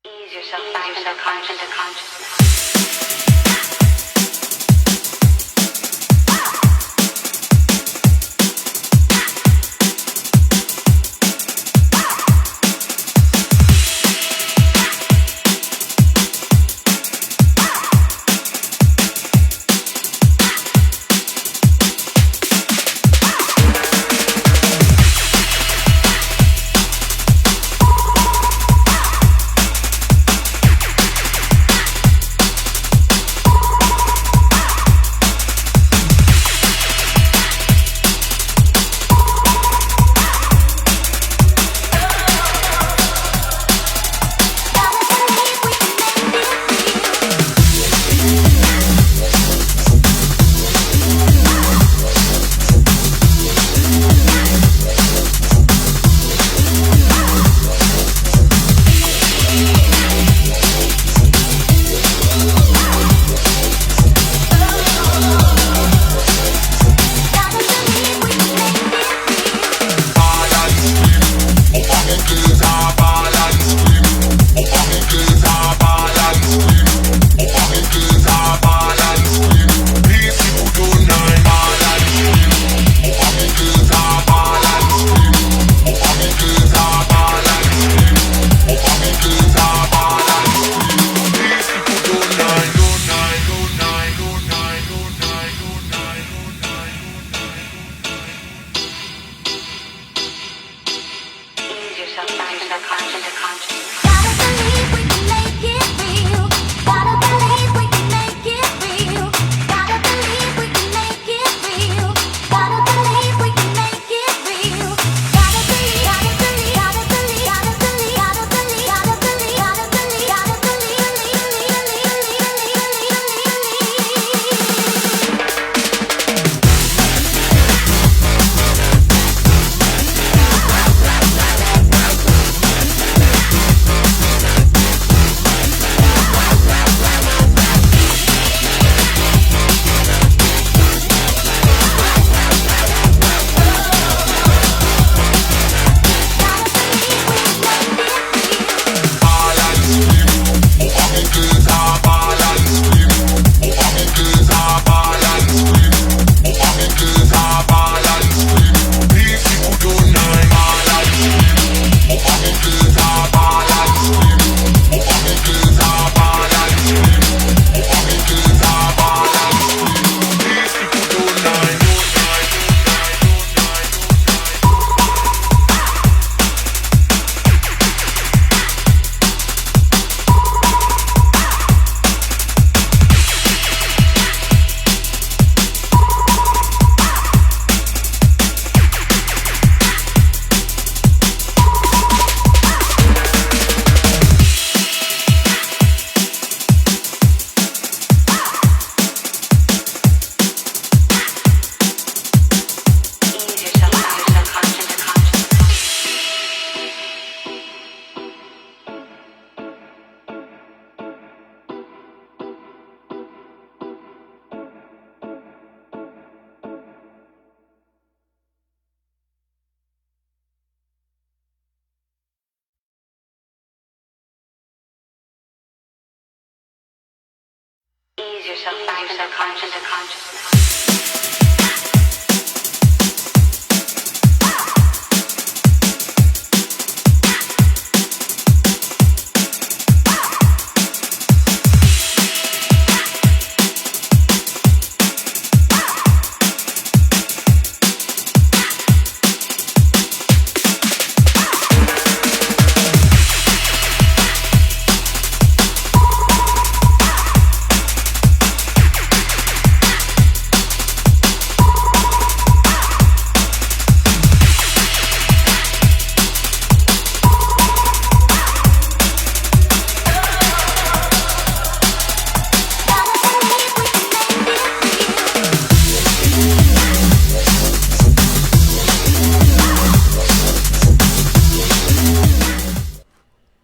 Ease yourself back into consciousness. Ease yourself back into consciousness.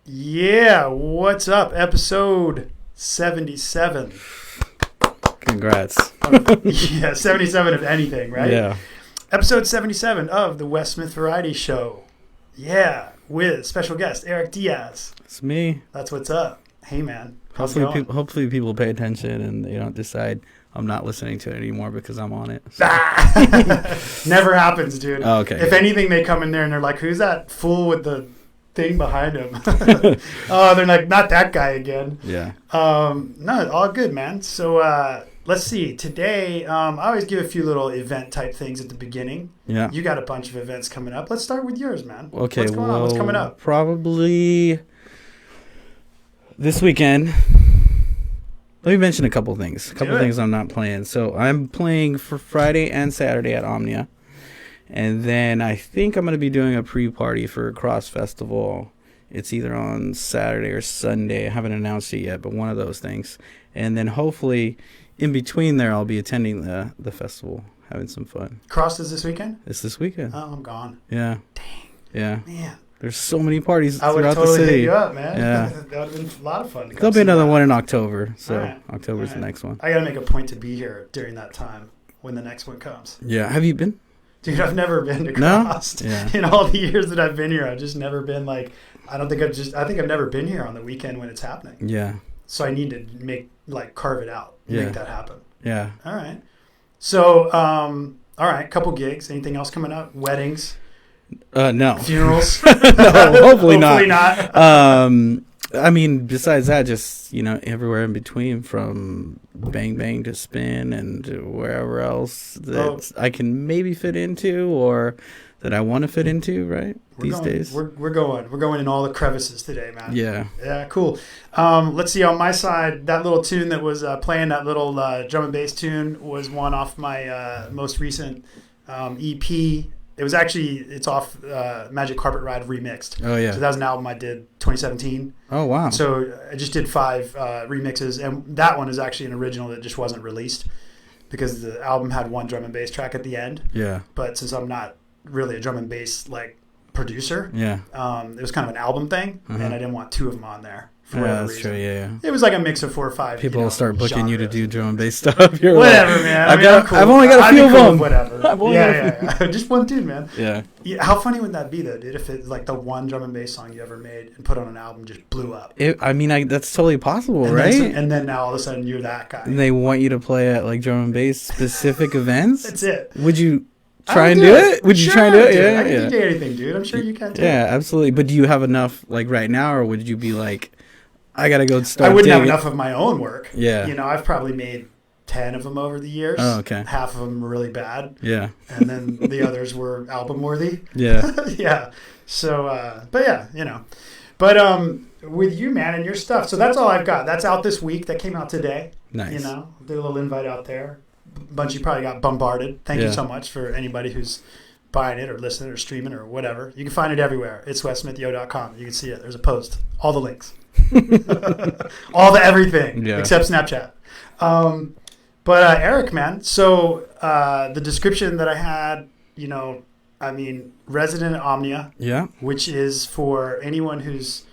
Yeah, what's up? Episode 77. Congrats. Yeah, 77 of anything, right? Yeah. Episode 77 of the Wes Smith Variety ShYo. Yeah, with special guest Erick Diaz. It's me. That's what's up. Hey, man. How's it going? Hopefully people pay attention and they don't decide I'm not listening to it anymore because I'm on it. So. Never happens, dude. Oh, okay. If anything, they come in there and they're like, who's that fool with the thing behind him? Oh, they're like, not that guy again. Yeah. No, all good, man. So let's see. Today, I always give a few little event type things at the beginning. Yeah. You got a bunch of events coming up. Let's start with yours, man. Okay. What's going on? What's coming up? Probably this weekend. Let me mention a couple things. A couple things I'm not playing. So I'm playing for Friday and Saturday at Omnia. And then I think I'm going to be doing a pre-party for Cross Festival. It's either on Saturday or Sunday. I haven't announced it yet, but one of those things. And then hopefully in between there, I'll be attending the festival, having some fun. Cross is this weekend? It's this weekend. Oh, I'm gone. Yeah. Dang. Yeah. Man. There's so many parties I would throughout totally the city. hit you up, man. Yeah. That would have been a lot of fun. There'll be another one in October. So All right. October's All the right. next one. I got to make a point to be here during that time when the next one comes. Yeah. Have you been? Dude, I've never been to No? Cross. Yeah. In all the years that I've been here, I've just never been like, I think I've never been here on the weekend when it's happening. Yeah. So I need to carve it out, Yeah. make that happen. Yeah. All right. So, all right, couple gigs. Anything else coming up? Weddings, No. funerals? No, hopefully not. Hopefully not. I mean, besides that, just, everywhere in between from Bang Bang to Spin and to wherever else that I can maybe fit into or that I want to fit into, right? Days. We're going in all the crevices today, man. Yeah. Yeah, cool. Let's see, on my side, that little tune that was playing, that little drum and bass tune was one off my most recent EP. It's off Magic Carpet Ride Remixed. Oh, yeah. So that was an album I did 2017. Oh, wow. So I just did 5 remixes, and that one is actually an original that just wasn't released because the album had one drum and bass track at the end. Yeah. But since I'm not really a drum and bass producer, Yeah. it was kind of an album thing, and I didn't want 2 of them on there. For whatever That's reason. true. Yeah. It was like a mix of 4 or 5. People will start booking you to genres. do drum and bass stuff. You're Whatever, like, man. I'm cool. I've only got a I'd be few of cool them. with whatever. I've only got a Yeah. Just one tune, man. Yeah. Yeah, how funny would that be, though, dude, if it's like the one drum and bass song you ever made and put on an album just blew up? That's totally possible, And right? Then, and then now all of a sudden you're that guy. And they want you to play at like drum and bass specific events. That's it. Would you I try would and do it? Would you Sure, try and do it? dude. Yeah, I can yeah. DJ anything, dude. I'm sure you can too. Yeah, absolutely. But do you have enough like right now, or would you be like, I gotta go start? I wouldn't have digging? enough of my own work. Yeah. I've probably made 10 of them over the years. Oh, okay. Half of them were really bad. Yeah. And then the others were album worthy. Yeah. Yeah. So, but yeah, But with you, man, and your stuff. So that's all I've got. That's out this week. That came out today. Nice. Did a little invite out there. Bunch you probably got bombarded. Thank you so much for anybody who's buying it or listening or streaming or whatever. You can find it everywhere. It's westsmithyo.com. You can see it. There's a post. All the links. All the everything except Snapchat. But Erick, man, so the description that I had, resident at Omnia, which is for anyone who's,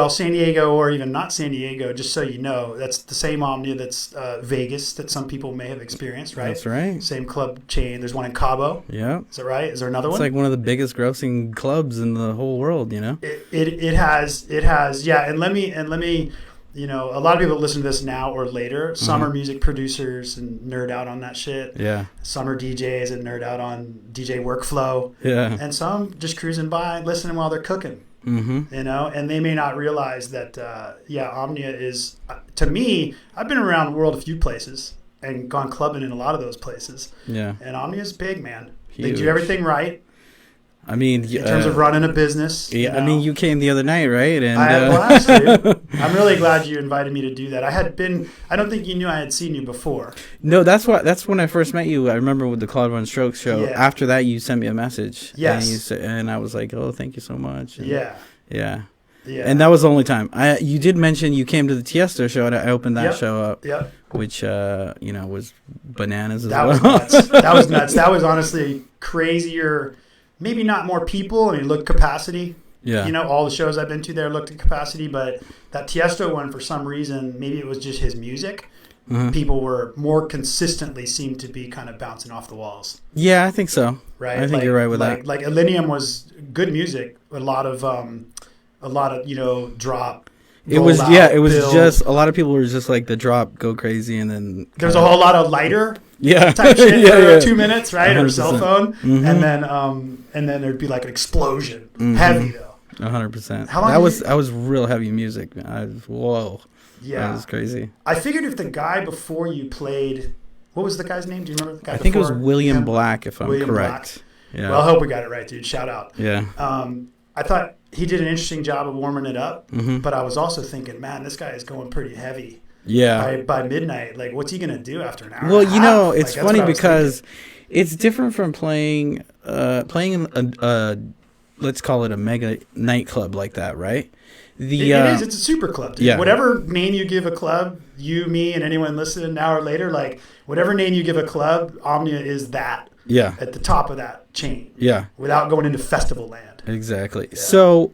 San Diego or even not San Diego, just so you know, that's the same Omnia that's Vegas that some people may have experienced, right? That's right. Same club chain. There's one in Cabo. Yeah. Is that right? Is there another one? It's like one of the biggest grossing clubs in the whole world, It has, yeah. And let me, a lot of people listen to this now or later. Some are music producers and nerd out on that shit. Yeah. Some are DJs and nerd out on DJ workflow. Yeah. And some just cruising by, listening while they're cooking. Mm-hmm. And they may not realize that, Omnia is, to me, I've been around the world a few places and gone clubbing in a lot of those places. Yeah. And Omnia is big, man. Huge. They do everything right. I mean, In terms of running a business. Yeah, I mean, you came the other night, right? And I had a blast, dude. I'm really glad you invited me to do that. I don't think you knew I had seen you before. No, that's when I first met you. I remember with the Claude Von Stroke show. Yeah. After that, you sent me a message. Yes. And I was like, oh, thank you so much. And Yeah. Yeah. Yeah. And that was the only time. You did mention you came to the Tiesto show, and I opened that show up. Yep. Which, was bananas as That well. was nuts. That was nuts. That was honestly crazier. Maybe not more people. I mean, look, capacity. Yeah. All the shows I've been to there looked at capacity, but that Tiesto one, for some reason, maybe it was just his music, people were more consistently seemed to be kind of bouncing off the walls. Yeah, I think so. Right. I think you're right with that. Like Illenium was good music, a lot of drop. It was build. just a lot of people were just like the drop, go crazy, and then there's a whole lot of lighter type shit for 2 minutes, right, 100%. or cell phone, and then there'd be like an explosion, heavy though. 100%. How long that was real heavy music, man. Whoa, yeah, that was crazy. I figured if the guy before you played, what was the guy's name? Do you remember the guy? I think it was before William him? Black, if I'm William correct. Black. Yeah. Well, I hope we got it right, dude. Shout out. Yeah. I thought he did an interesting job of warming it up, Mm-hmm. but I was also thinking, man, this guy is going pretty heavy. Yeah. By midnight, like, what's he gonna do after an hour? Well, and a you know, half? it's Like, that's funny what I was because thinking. it's different from playing a let's call it a mega nightclub like that, right? It is. It's a super club, dude. Yeah. Whatever name you give a club, you, me, and anyone listening an hour later, like, whatever name you give a club, Omnia is that. Yeah. At the top of that chain. Yeah. Without going into festival land. Exactly. Yeah. So,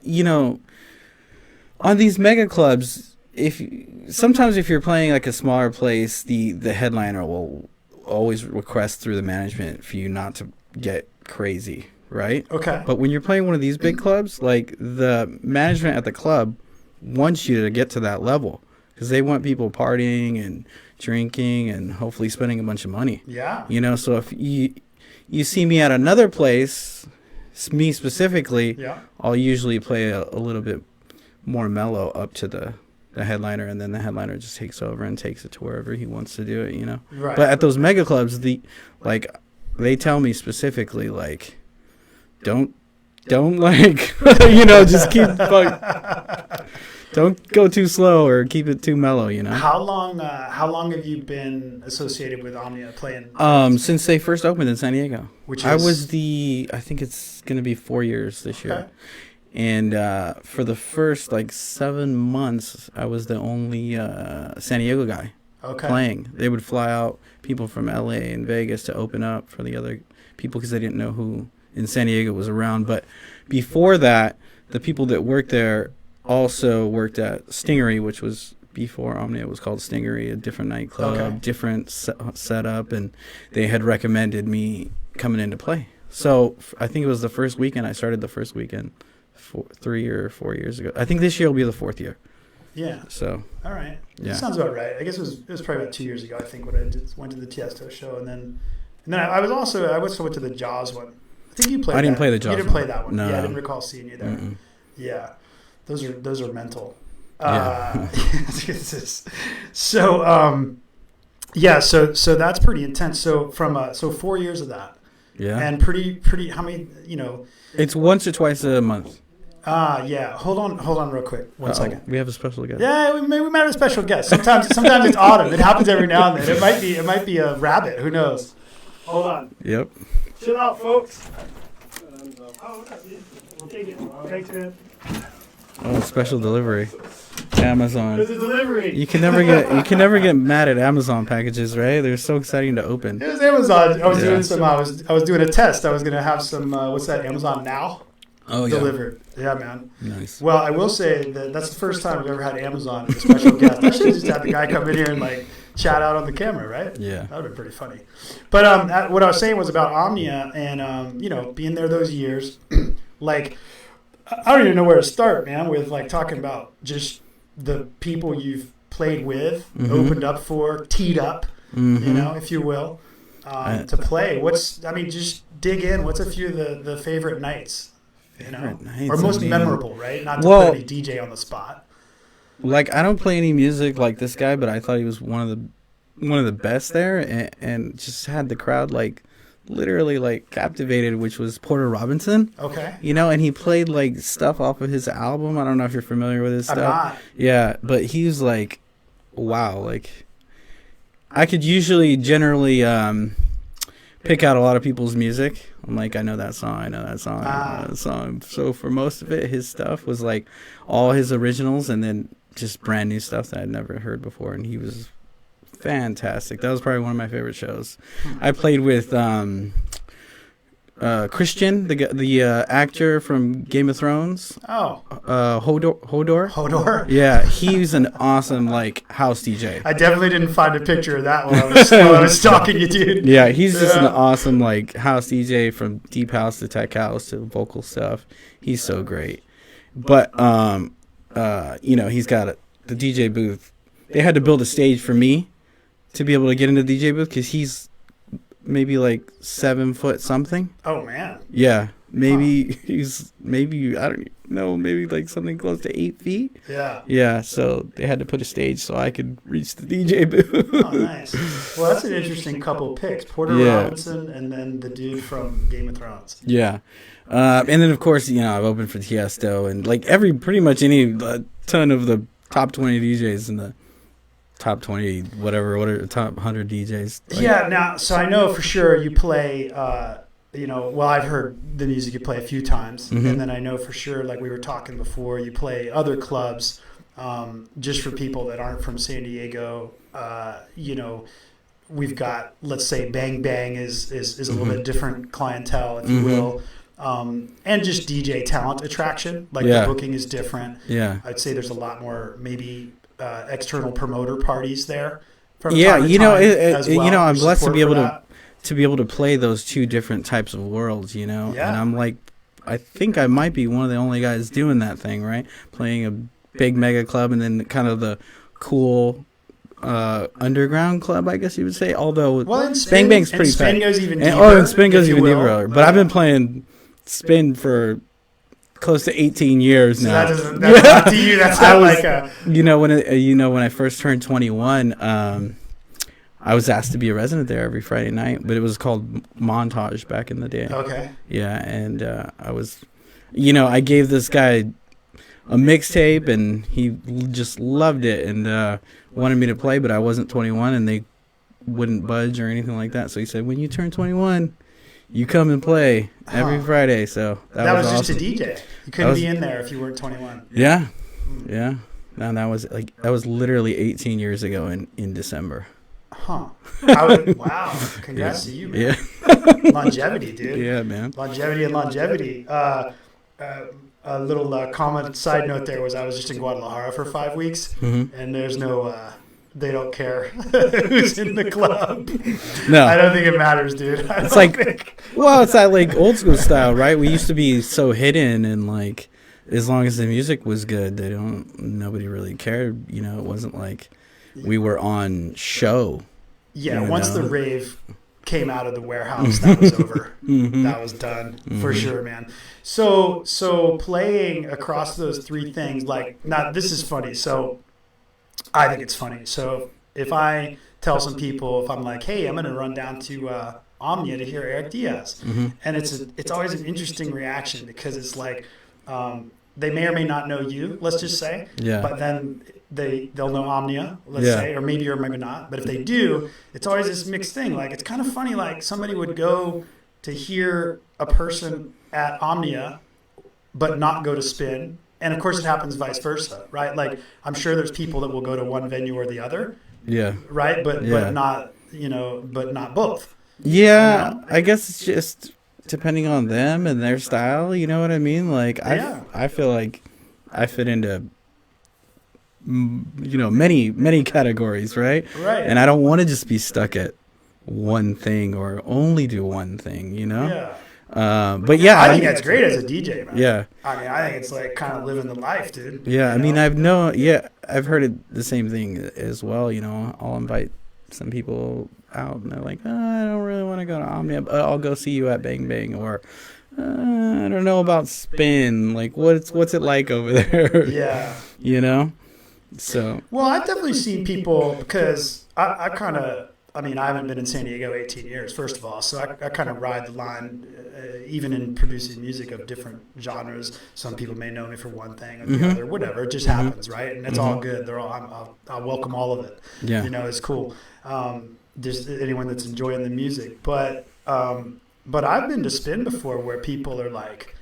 on these mega clubs, sometimes if you're playing like a smaller place, the headliner will always request through the management for you not to get crazy, right? Okay. But when you're playing one of these big clubs, like the management at the club wants you to get to that level because they want people partying and drinking and hopefully spending a bunch of money. Yeah. So if you see me at another place, me specifically, I'll usually play a little bit more mellow up to the headliner, and then the headliner just takes over and takes it to wherever he wants to do it, Right. But at those mega clubs, they tell me specifically, like, don't like, just keep, don't go too slow or keep it too mellow, How long have you been associated with Omnia playing? Since they first opened in San Diego. I think it's going to be 4 years this year. And for the first 7 months, I was the only San Diego guy playing. They would fly out people from LA and Vegas to open up for the other people because they didn't know who in San Diego was around. But before that, the people that worked there also worked at Stingery, which was before Omnia was called Stingery, a different nightclub, different setup, and they had recommended me coming in to play. So I think it was the first weekend. I started the first weekend 3 or 4 years ago. I think this year will be the 4th year. Yeah. So. All right. Yeah. Sounds about right. I guess it was probably about 2 years ago. I think when I went to the Tiesto show, and then I also went to the Jaws one. I think you played. I didn't play the Jaws. You didn't play that one. No. Yeah, I didn't recall seeing you there. Mm-mm. Yeah, those are mental. Yeah. So so that's pretty intense. So from 4 years of that. Yeah. And pretty. How many? It's once or twice a month. Yeah. Hold on, real quick. One second. We have a special guest. Yeah, we might have a special guest. Sometimes it's autumn. It happens every now and then. It might be a rabbit. Who knows? Hold on. Yep. Chill out, folks. We'll take it. Thanks, man. Oh, special delivery. Amazon. There's a delivery. You can never get mad at Amazon packages, right? They're so exciting to open. It was Amazon. I was doing some. I was doing a test. I was gonna have some. What's that? Amazon Now. Oh yeah. Delivered. Yeah, man. Nice. Well, I will say that's the first time I've ever had Amazon as a special guest. I should have just had the guy come in here and chat out on the camera, right? Yeah. That would have been pretty funny. But what I was saying was about Omnia and being there those years. I don't even know where to start, man. With talking about just the people you've played with, opened up for, teed up, if you will, to play. Just dig in. What's a few of the favorite nights? Or most memorable, right? Not to put any DJ on the spot. I don't play any music like this guy, but I thought he was one of the best there, and just had the crowd literally captivated, which was Porter Robinson. Okay. And he played stuff off of his album. I don't know if you're familiar with his stuff. I'm not. Yeah, but he was wow, I could generally pick out a lot of people's music. I'm I know that song, I know that song, I know that song. So for most of it, his stuff was all his originals and then just brand new stuff that I'd never heard before. And he was fantastic. That was probably one of my favorite shows. I played with Christian, the actor from Game of Thrones. Oh, Hodor. Hodor. Yeah, he's an awesome like house DJ. I definitely didn't find a picture of that while I was stalking you, dude. Yeah, he's just an awesome like house DJ, from deep house to tech house to vocal stuff. He's so great. But he's got the DJ booth. They had to build a stage for me to be able to get into the DJ booth, because he's maybe like 7 foot something. Oh man. Yeah, maybe he's I don't know, maybe like something close to 8 feet. Yeah. Yeah. So they had to put a stage so I could reach the DJ booth. Oh, nice. Well, that's an interesting couple picks: Porter Robinson and then the dude from Game of Thrones. Yeah. And then of course, I've opened for Tiesto and like pretty much any ton of the top 20 DJs in the top 20, whatever, top 100 DJs. Yeah, now, so I know for sure you play, I've heard the music you play a few times, and then I know for sure, like we were talking before, you play other clubs, just for people that aren't from San Diego. We've got, let's say, Bang Bang is a little bit different clientele, if you will. And just DJ talent attraction, like the booking is different. Yeah, I'd say there's a lot more maybe external promoter parties there. From yeah, time to time I'm blessed to be able that. to be able to play those two different types of worlds. Yeah. And I'm like, I think I might be one of the only guys doing that thing, right? Playing a big mega club and then kind of the cool underground club, I guess you would say. Although Bang Bang's pretty fat. Spin goes even deeper. And Spin goes even deeper. But I've been playing Spin for close to 18 years now. So that's not to you. That's not like a... when I first turned 21, I was asked to be a resident there every Friday night, but it was called Montage back in the day. Okay. Yeah, and I was, I gave this guy a mixtape, and he just loved it and wanted me to play, but I wasn't 21, and they wouldn't budge or anything like that. So he said, when you turn 21... you come and play every Friday, so that was just awesome. a DJ. You couldn't be in there if you weren't 21. Yeah, yeah. And that was literally 18 years ago in December. Huh. Wow. Congrats to you, man. Yeah. Longevity, dude. Yeah, man. Longevity. A little comment side note there was I was just in Guadalajara for 5 weeks, and there's no... they don't care who's in the club. No, I don't think it matters, dude. It's that like old school style, right? We used to be so hidden, and like as long as the music was good, nobody really cared. It wasn't like we were on show. Yeah, once the rave came out of the warehouse, that was over. That was done for sure, man. So playing across those three things, like, now this is funny. So I think it's funny. So if I tell some people, if I'm like, hey, I'm going to run down to Omnia to hear Erick Diaz, and it's always an interesting reaction, because it's like they may or may not know you, let's just say, but then they'll know Omnia, let's say, or maybe not. But if they do, it's always this mixed thing. Like, it's kind of funny, like somebody would go to hear a person at Omnia but not go to Spin. And of course, it happens vice versa, right? Like, I'm sure there's people that will go to one venue or the other, right? But not, but not both. Yeah, I guess it's just depending on them and their style. You know what I mean? Like, I feel like I fit into many categories, right? Right. And I don't want to just be stuck at one thing or only do one thing. Yeah. But yeah, I think that's great as a DJ, man. Yeah. I mean, I think it's like kind of living the life, dude. Yeah. I've heard it, the same thing as well. I'll invite some people out and they're like, I don't really want to go to Omnia, but I'll go see you at Bang Bang, or I don't know about Spin. Like, what's it like over there? Yeah. So. Well, I've definitely seen people, because I kind of, I haven't been in San Diego 18 years, first of all, so I kind of ride the line, even in producing music of different genres. Some people may know me for one thing or the other, whatever. It just happens, right? And it's all good. I'll welcome all of it. Yeah. It's cool. Just anyone that's enjoying the music. But I've been to Spin before where people are like,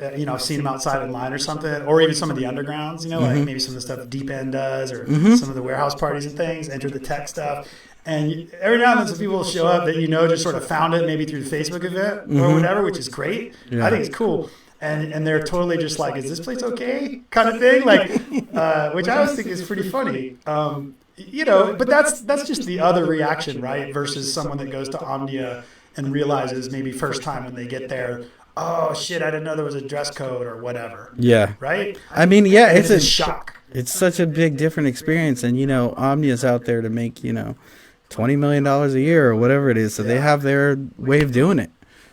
I've seen them outside in line or something, or even some of the undergrounds, like maybe some of the stuff Deep End does, or some of the warehouse parties and things, Enter the Tech stuff. And every now and then some people will show up that just sort of found it maybe through the Facebook event or whatever, which is great. I think it's cool. And they're totally just like, is this place okay? Kind of thing, like, which I always think is pretty funny. But that's just the other reaction, right? Versus someone that goes to Omnia and realizes maybe first time when they get there, oh shit, I didn't know there was a dress code or whatever. Yeah. Right? I mean, yeah, it's a shock. It's such a big different experience. And, Omnia's out there to make, $20 million a year or whatever it is. So they have their way of doing it.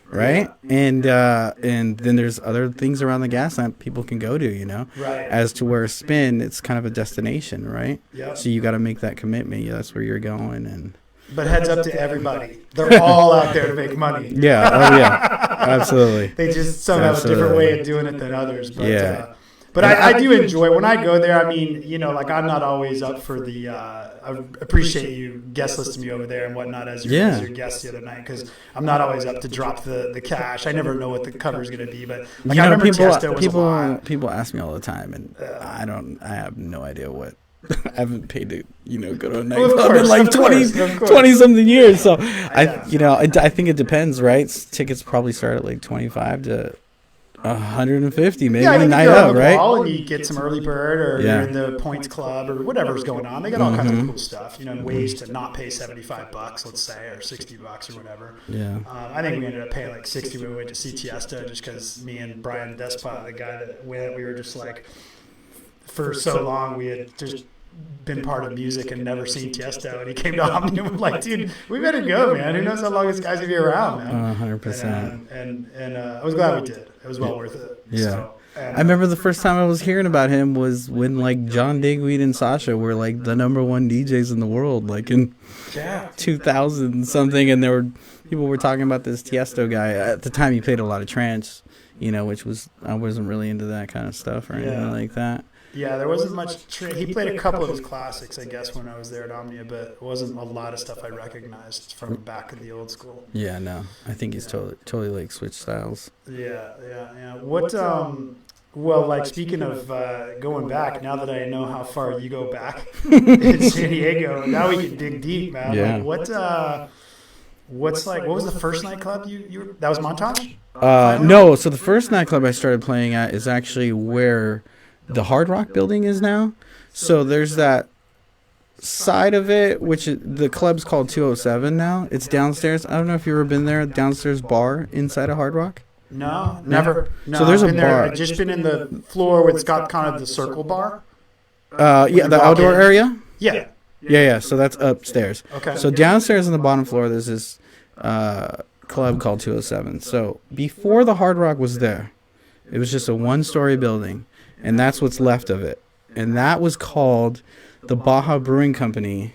Right. Yeah. And then there's other things around the gas lamp people can go to, Right. As to where Spin, it's kind of a destination. Right. Yeah. So you got to make that commitment. Yeah, that's where you're going. But heads up to everybody. They're all out there to make money. Yeah. Oh, yeah. Absolutely. They just some have a different way of doing it than others. But, but I do enjoy when I go there. I mean, like I'm not always up for the. I appreciate you guest listing me over there and whatnot as your guest the other night because I'm not always up to drop the cash. I never know what the cover is going to be, but like I remember Tiesto was a lot. People ask me all the time, and I have no idea what. I haven't paid to go to a nightclub in like 20 something years. So I think it depends, right? Tickets probably start at like 25 to 150 maybe a night out, right? And you get some early bird or you're in the points club or whatever's going on. They got all kinds of cool stuff, ways to not pay $75, let's say, or $60 or whatever. Yeah. I think we ended up paying like 60 when we went to see Tiesto just because me and Brian Despot, the guy that went, we were just like, for so long we had just been part of music and never seen Tiesto, and he came to Omni and was like, dude, we better go, man. Who knows how long this guy's gonna be around, man. 100%. And I was glad we did. It was well worth it. Yeah. So, I remember the first time I was hearing about him was when like John Digweed and Sasha were like the number one DJs in the world, like in 2000 something, and people were talking about this Tiesto guy. At the time, he played a lot of trance, which was I wasn't really into that kind of stuff or anything like that. Yeah, there wasn't much. He played a couple of his classics, I guess, when I was there at Omnia, but it wasn't a lot of stuff I recognized from back in the old school. Yeah, no, I think he's totally like switched styles. Yeah. What? Well, like speaking of going back, now that I know how far you go back in San Diego, now we can dig deep, man. Yeah. Like, what was the first nightclub you that was Montage? No, so the first nightclub I started playing at is actually where the Hard Rock building is now. So there's that side of it, which the club's called 207 now. It's downstairs. I don't know if you've ever been there. Downstairs bar inside of Hard Rock. No, never. No, so there's a bar. I've just been in the floor where it's got kind of the circle bar. The outdoor area. Yeah. So that's upstairs. Okay. So downstairs on the bottom floor, there's this club called 207. So before the Hard Rock was there, it was just a one-story building. And that's what's left of it. And that was called the Baja Brewing Company.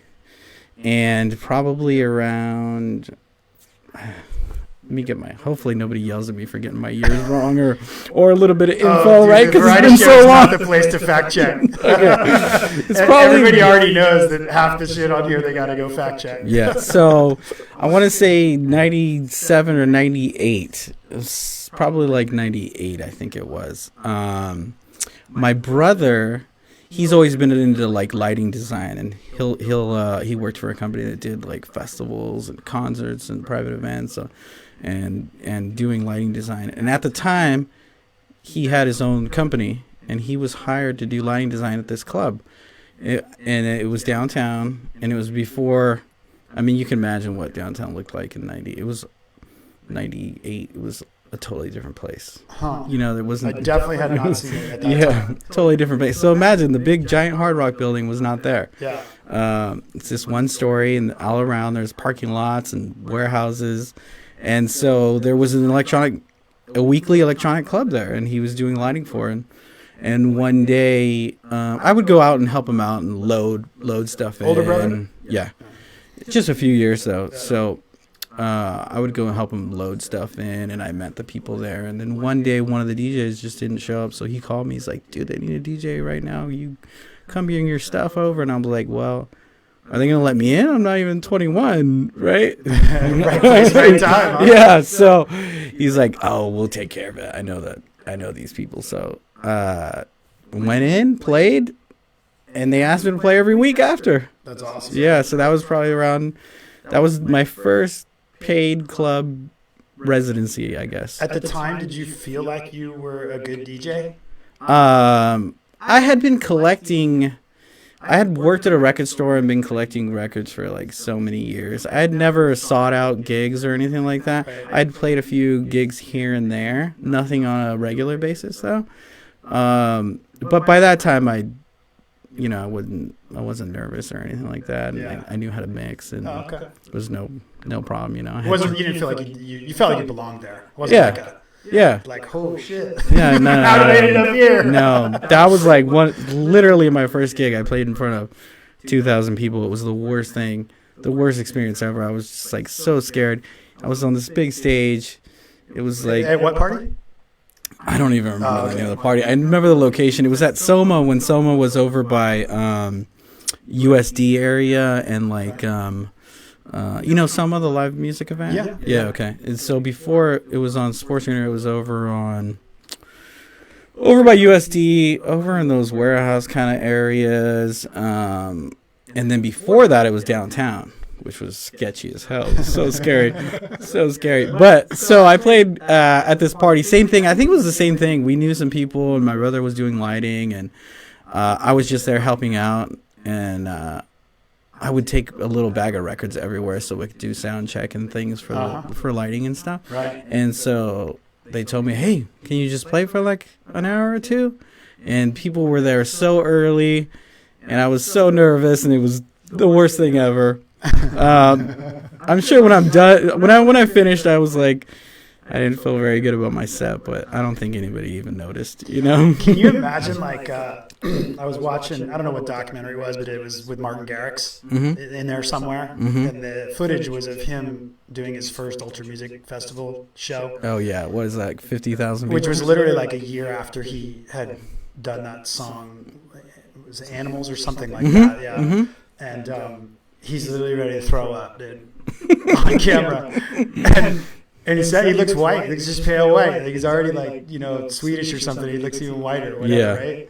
And probably around... Let me get hopefully nobody yells at me for getting my years wrong or a little bit of info, right? Because it's been so long. Not the place to fact check. It's probably, everybody already knows that half the shit on here they got to go fact check. Yeah, so I want to say 97 or 98. It was probably like 98, I think it was. My brother, he's always been into like lighting design, and he worked for a company that did like festivals and concerts and private events, and doing lighting design. And at the time, he had his own company, and he was hired to do lighting design at this club. And it was downtown, and it was before. I mean, you can imagine what downtown looked like in 90. It was 98. It was a totally different place. There wasn't. I definitely had not seen it at that time. Totally different place. So imagine the big giant Hard Rock building was not there. Yeah. It's this one story, and all around there's parking lots and warehouses, and so there was a weekly electronic club there, and he was doing lighting for it. And one day, I would go out and help him out and load stuff in. Older brother. Yeah. Just a few years though. So. I would go and help him load stuff in, and I met the people there. And then one day, one of the DJs just didn't show up, so he called me. He's like, dude, they need a DJ right now. You come bring your stuff over. And I'm like, well, are they going to let me in? I'm not even 21, right? Right place, right time. Huh? Yeah, so he's like, oh, we'll take care of it. I know these people. So went in, played, and they asked me to play every week after. That's awesome. Yeah, so that was probably that was my first paid club residency, I guess. At the time, did you feel like you were a good DJ? I had been collecting. I had worked at a record store and been collecting records for like so many years. I had never sought out gigs or anything like that. I had played a few gigs here and there, nothing on a regular basis though. But by that time, I wasn't nervous or anything like that. And I knew how to mix, and there was no problem. You didn't feel like you felt like you belonged there. It wasn't like oh shit. Yeah, no. How did I end up here? No, that was like literally my first gig. I played in front of 2,000 people. It was the worst thing, the worst experience ever. I was just like so scared. I was on this big stage. It was like at what party? I don't even remember the name of the party. I remember the location. It was at Soma when Soma was over by USD area and like Soma, the live music event. Yeah. Okay. And so before it was on Sports Center, it was over by USD, over in those warehouse kind of areas. And then before that, it was downtown, which was sketchy as hell. It was so scary. So scary. But so I played at this party. Same thing. I think it was the same thing. We knew some people, and my brother was doing lighting, and I was just there helping out. And I would take a little bag of records everywhere so we could do sound check and things for lighting and stuff. Right. And so they told me, hey, can you just play for like an hour or two? And people were there so early, and I was so nervous, and it was the worst thing ever. I'm sure when I'm done, when I finished, I was like, I didn't feel very good about my set, but I don't think anybody even noticed, Can you imagine, like, I was watching, I don't know what documentary it was, but it was with Martin Garrix in there somewhere, and the footage was of him doing his first Ultra Music Festival show. Oh, yeah. What is that, like 50,000 people? Which was literally like a year after he had done that song, it was Animals or something like that, yeah. And he's literally ready to throw up, dude, on camera. And he said he looks white. He looks just pale white. Like he's already like, Swedish or something. He looks even whiter or whatever, right?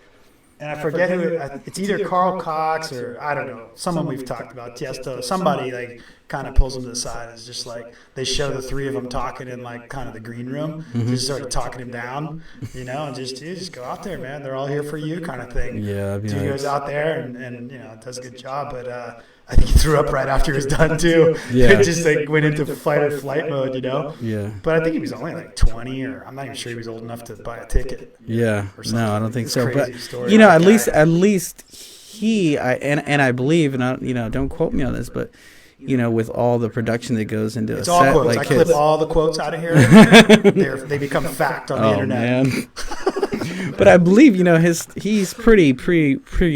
And I forget who it's either Carl Cox or I don't know, someone we've talked about, Tiesto. Somebody like kind of pulls him to the side. It's just like they show the three of them talking in like kind of the green room. Just started talking him down, and just go out there, man. They're all here for you, kind of thing. Yeah, dude goes out there and does a good job, but. I think he threw up right after he was done too. Yeah. It just like went into fight or flight mode, Yeah. But I think he was only like 20, or I'm not even sure he was old enough to buy a ticket. Yeah. No, I don't think so. But story. At least he, I believe, and don't quote me on this, but with all the production that goes into it's a all set, quotes. like I clip all the quotes out of here. They become fact on the internet. Man. But I believe, he's pretty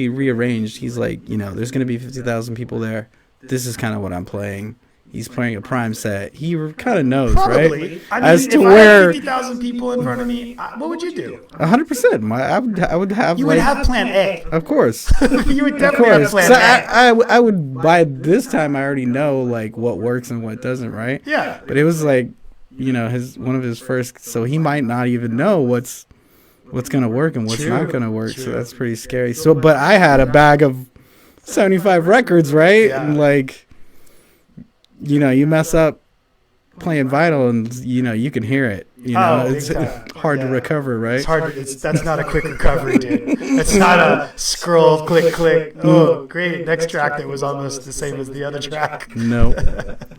rearranged. He's like, there's going to be 50,000 people there. This is kind of what I'm playing. He's playing a prime set. He kind of knows, probably. right? I mean, as to if where I had 50,000 people in front of me, what would you do? 100%. I would have. You would have Plan A. Of course. You would definitely have Plan A. I would. By this time, I already know like what works and what doesn't, right? Yeah. But it was like, one of his first. So he might not even know what's going to work and what's not going to work. True. So that's pretty scary. So, but I had a bag of 75 records, right? Yeah. And like, you mess up playing vinyl and, you can hear it. It's hard to recover, right? It's hard. That's not a quick recovery, dude. It's not a scroll, click, click. Oh, great. Next track that was almost the same as the other track. Nope.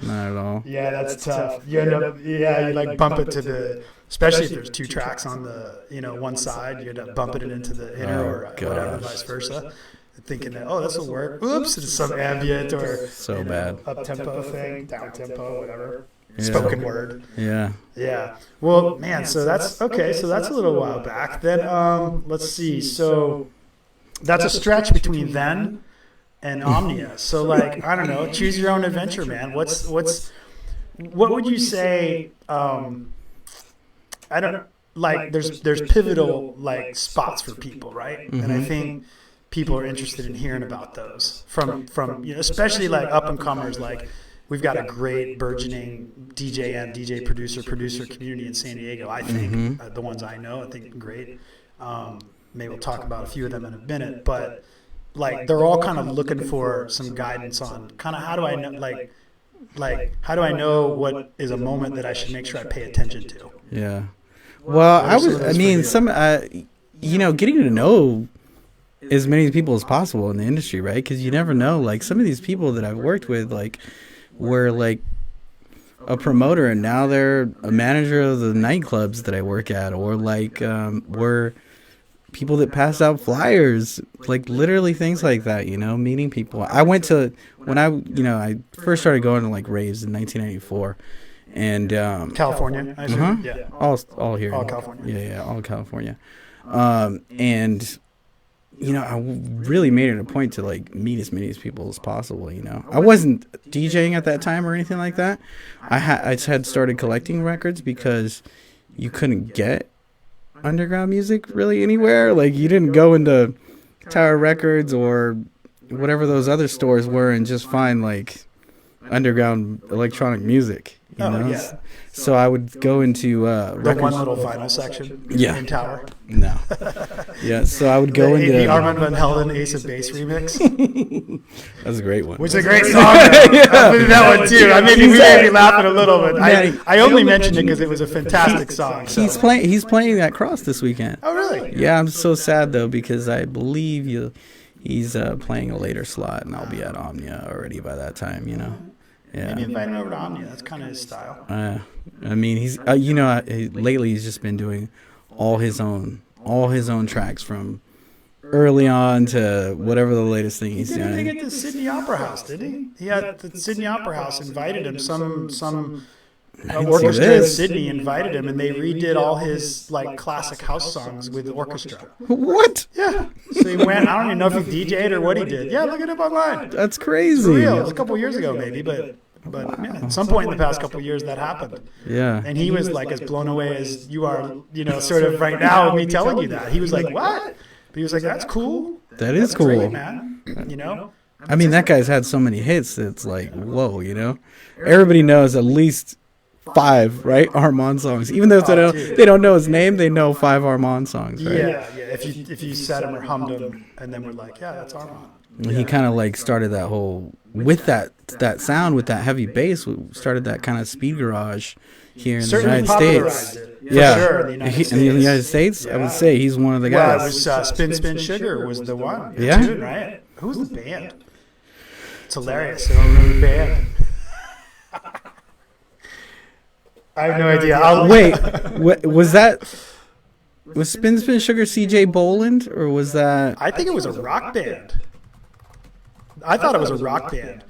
Not at all. Yeah, that's tough. You end up, you like bump it to the, especially if there's two tracks on the, one side, you end up bumping it into the inner or whatever, vice versa. Thinking that, this will work. Oops, it's some ambient or so bad up tempo thing, down tempo, whatever. Yeah. Spoken word. Yeah. Yeah. Well, man, so that's okay. So that's a little while back. Then let's see. So that's a stretch between then and Omnia. So like, I don't know, choose your own adventure, man. What would you say? I don't know. Like, there's pivotal like spots for people, right? And I think people are interested in hearing about those from especially like up and comers. Like, we've got a great burgeoning DJ and DJ producer community in San Diego. I think the ones I know, I think great. Maybe we'll talk about a few of them in a minute, but like they're all kind of looking for some guidance on kind of how do I know, like how do I know what is a moment that I should make sure I pay attention to? Yeah. Well, I mean, getting to know as many people as possible in the industry, right? Because you never know. Like some of these people that I've worked with, like were like a promoter and now they're a manager of the nightclubs that I work at, or like were people that passed out flyers, like literally things like that, meeting people. I went to, when I first started going to like raves in 1994 and California, I assume? Yeah. All here. All California. Yeah, all California. And I really made it a point to like meet as many people as possible. I wasn't DJing at that time or anything like that. I had started collecting records because you couldn't get underground music really anywhere. Like you didn't go into Tower Records or whatever those other stores were and just find like underground electronic music. You know? Yeah. So I would go into the one little vinyl section in Tower. No. Yeah, so I would go into the Armand Van Helden Ace of Base remix. That's a great one. Which is a great song. I believe that one too. We made me laughing a little bit. I only mentioned it because it was a fantastic song. So. He's playing at Cross this weekend. Oh really? Yeah, I'm so sad though because I believe he's playing a later slot and I'll be at Omnia already by that time. Yeah. Maybe invite him over to Omnia. That's kind of his style. I mean, he's lately he's just been doing all his own tracks from early on to whatever the latest thing he's doing. He did it at the Sydney Opera House, didn't he? He had the Sydney Opera House invited him. Some orchestra in Sydney invited him, and they redid all his like classic house songs with the orchestra. What? Yeah. So he went. I don't even know if he DJ'd or what he did. Yeah, look it up online. That's crazy. It's real. It was a couple years ago, maybe, but yeah, at some point in the past couple of years that happened. Yeah. And he was like as blown away as you are, sort of right now with me telling you that. He was like, "What?" But he was like, "That's cool. That's cool, great, man." I mean, that guy's had so many hits. It's like, whoa, Everybody knows at least 5, right? Armand songs. Even though they don't know his name, they know 5 Armand songs, right? Yeah. If you said them or hummed them, and then we're like, yeah, that's Armand. Yeah. He kind of like started that whole with that sound with that heavy bass. Started that kind of speed garage here in the United States. Sure, in the United States, I would say he's one of the guys. Yeah, it was Spin Spin Sugar was the one. Yeah, tune, right? Who's the band? It's hilarious. I don't remember the band. I have no idea. Wait, was Spin Spin Sugar C.J. Boland, or was that? I think it was a rock band. I thought it was a rock band.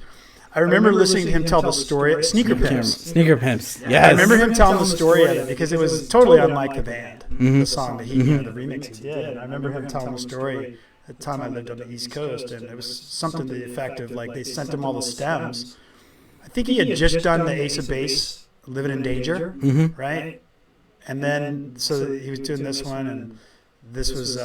I remember listening to him tell the story. Sneaker Pimps. Yes. I remember him telling the story of it because it was totally unlike the band, the song that he, the remix he did. And I remember him telling the story at the time I lived on the East Coast, and it was something to the effect of like they sent him all the stems. I think he had just done the Ace of Base, Living in Danger, right? And then so he was doing this one, and this was.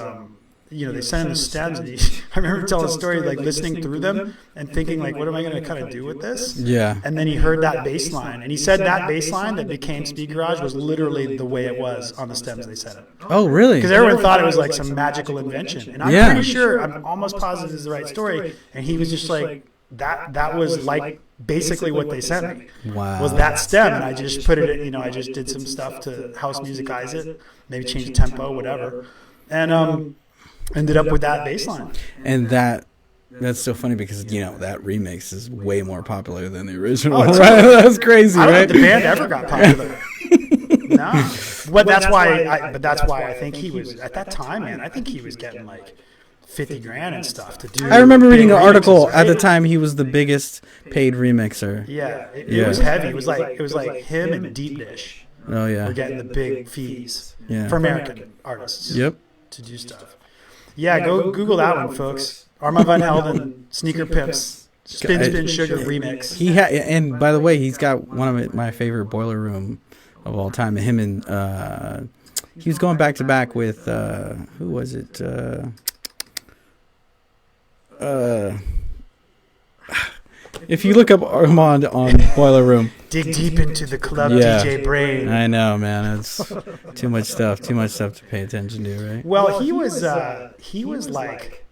They sent him the stems. And I remember telling the story, like listening through them and thinking, like, what am I going to kind of do with this? Yeah. And then he heard that bass line, and he said that bass line that became Speed Garage was literally the way it was on the stems they sent it. Oh, really? Because everyone thought it was like some magical invention, and I'm pretty sure, I'm almost positive this is the right story. And he was just like, that was like basically what they sent me. Wow. Was that stem, and I just put it in, I just did some stuff to house musicize it, maybe change the tempo, whatever, and ended up with that bass line. And that's so funny because that remix is way more popular than the original. Right? That's crazy, I don't right? think the band ever got popular. No, but that's why I think he was at that time, man. I think he was getting like $50,000 and stuff to do. I remember reading an article at the time. He was the biggest paid remixer. Yeah, it was heavy. It was like him and Deep Dish. Oh yeah, were getting the big fees for American artists. Yep, to do stuff. Yeah, go Google that one, folks. Armand Van Helden, Sneaker Pimps, Spin Sugar remix. And by the way, he's got one of my favorite Boiler Room of all time. Him and he was going back to back with who was it? If you look up Armand on Boiler Room, dig deep into the club DJ brain. I know, man. It's too much stuff to pay attention to, right? Well, he was like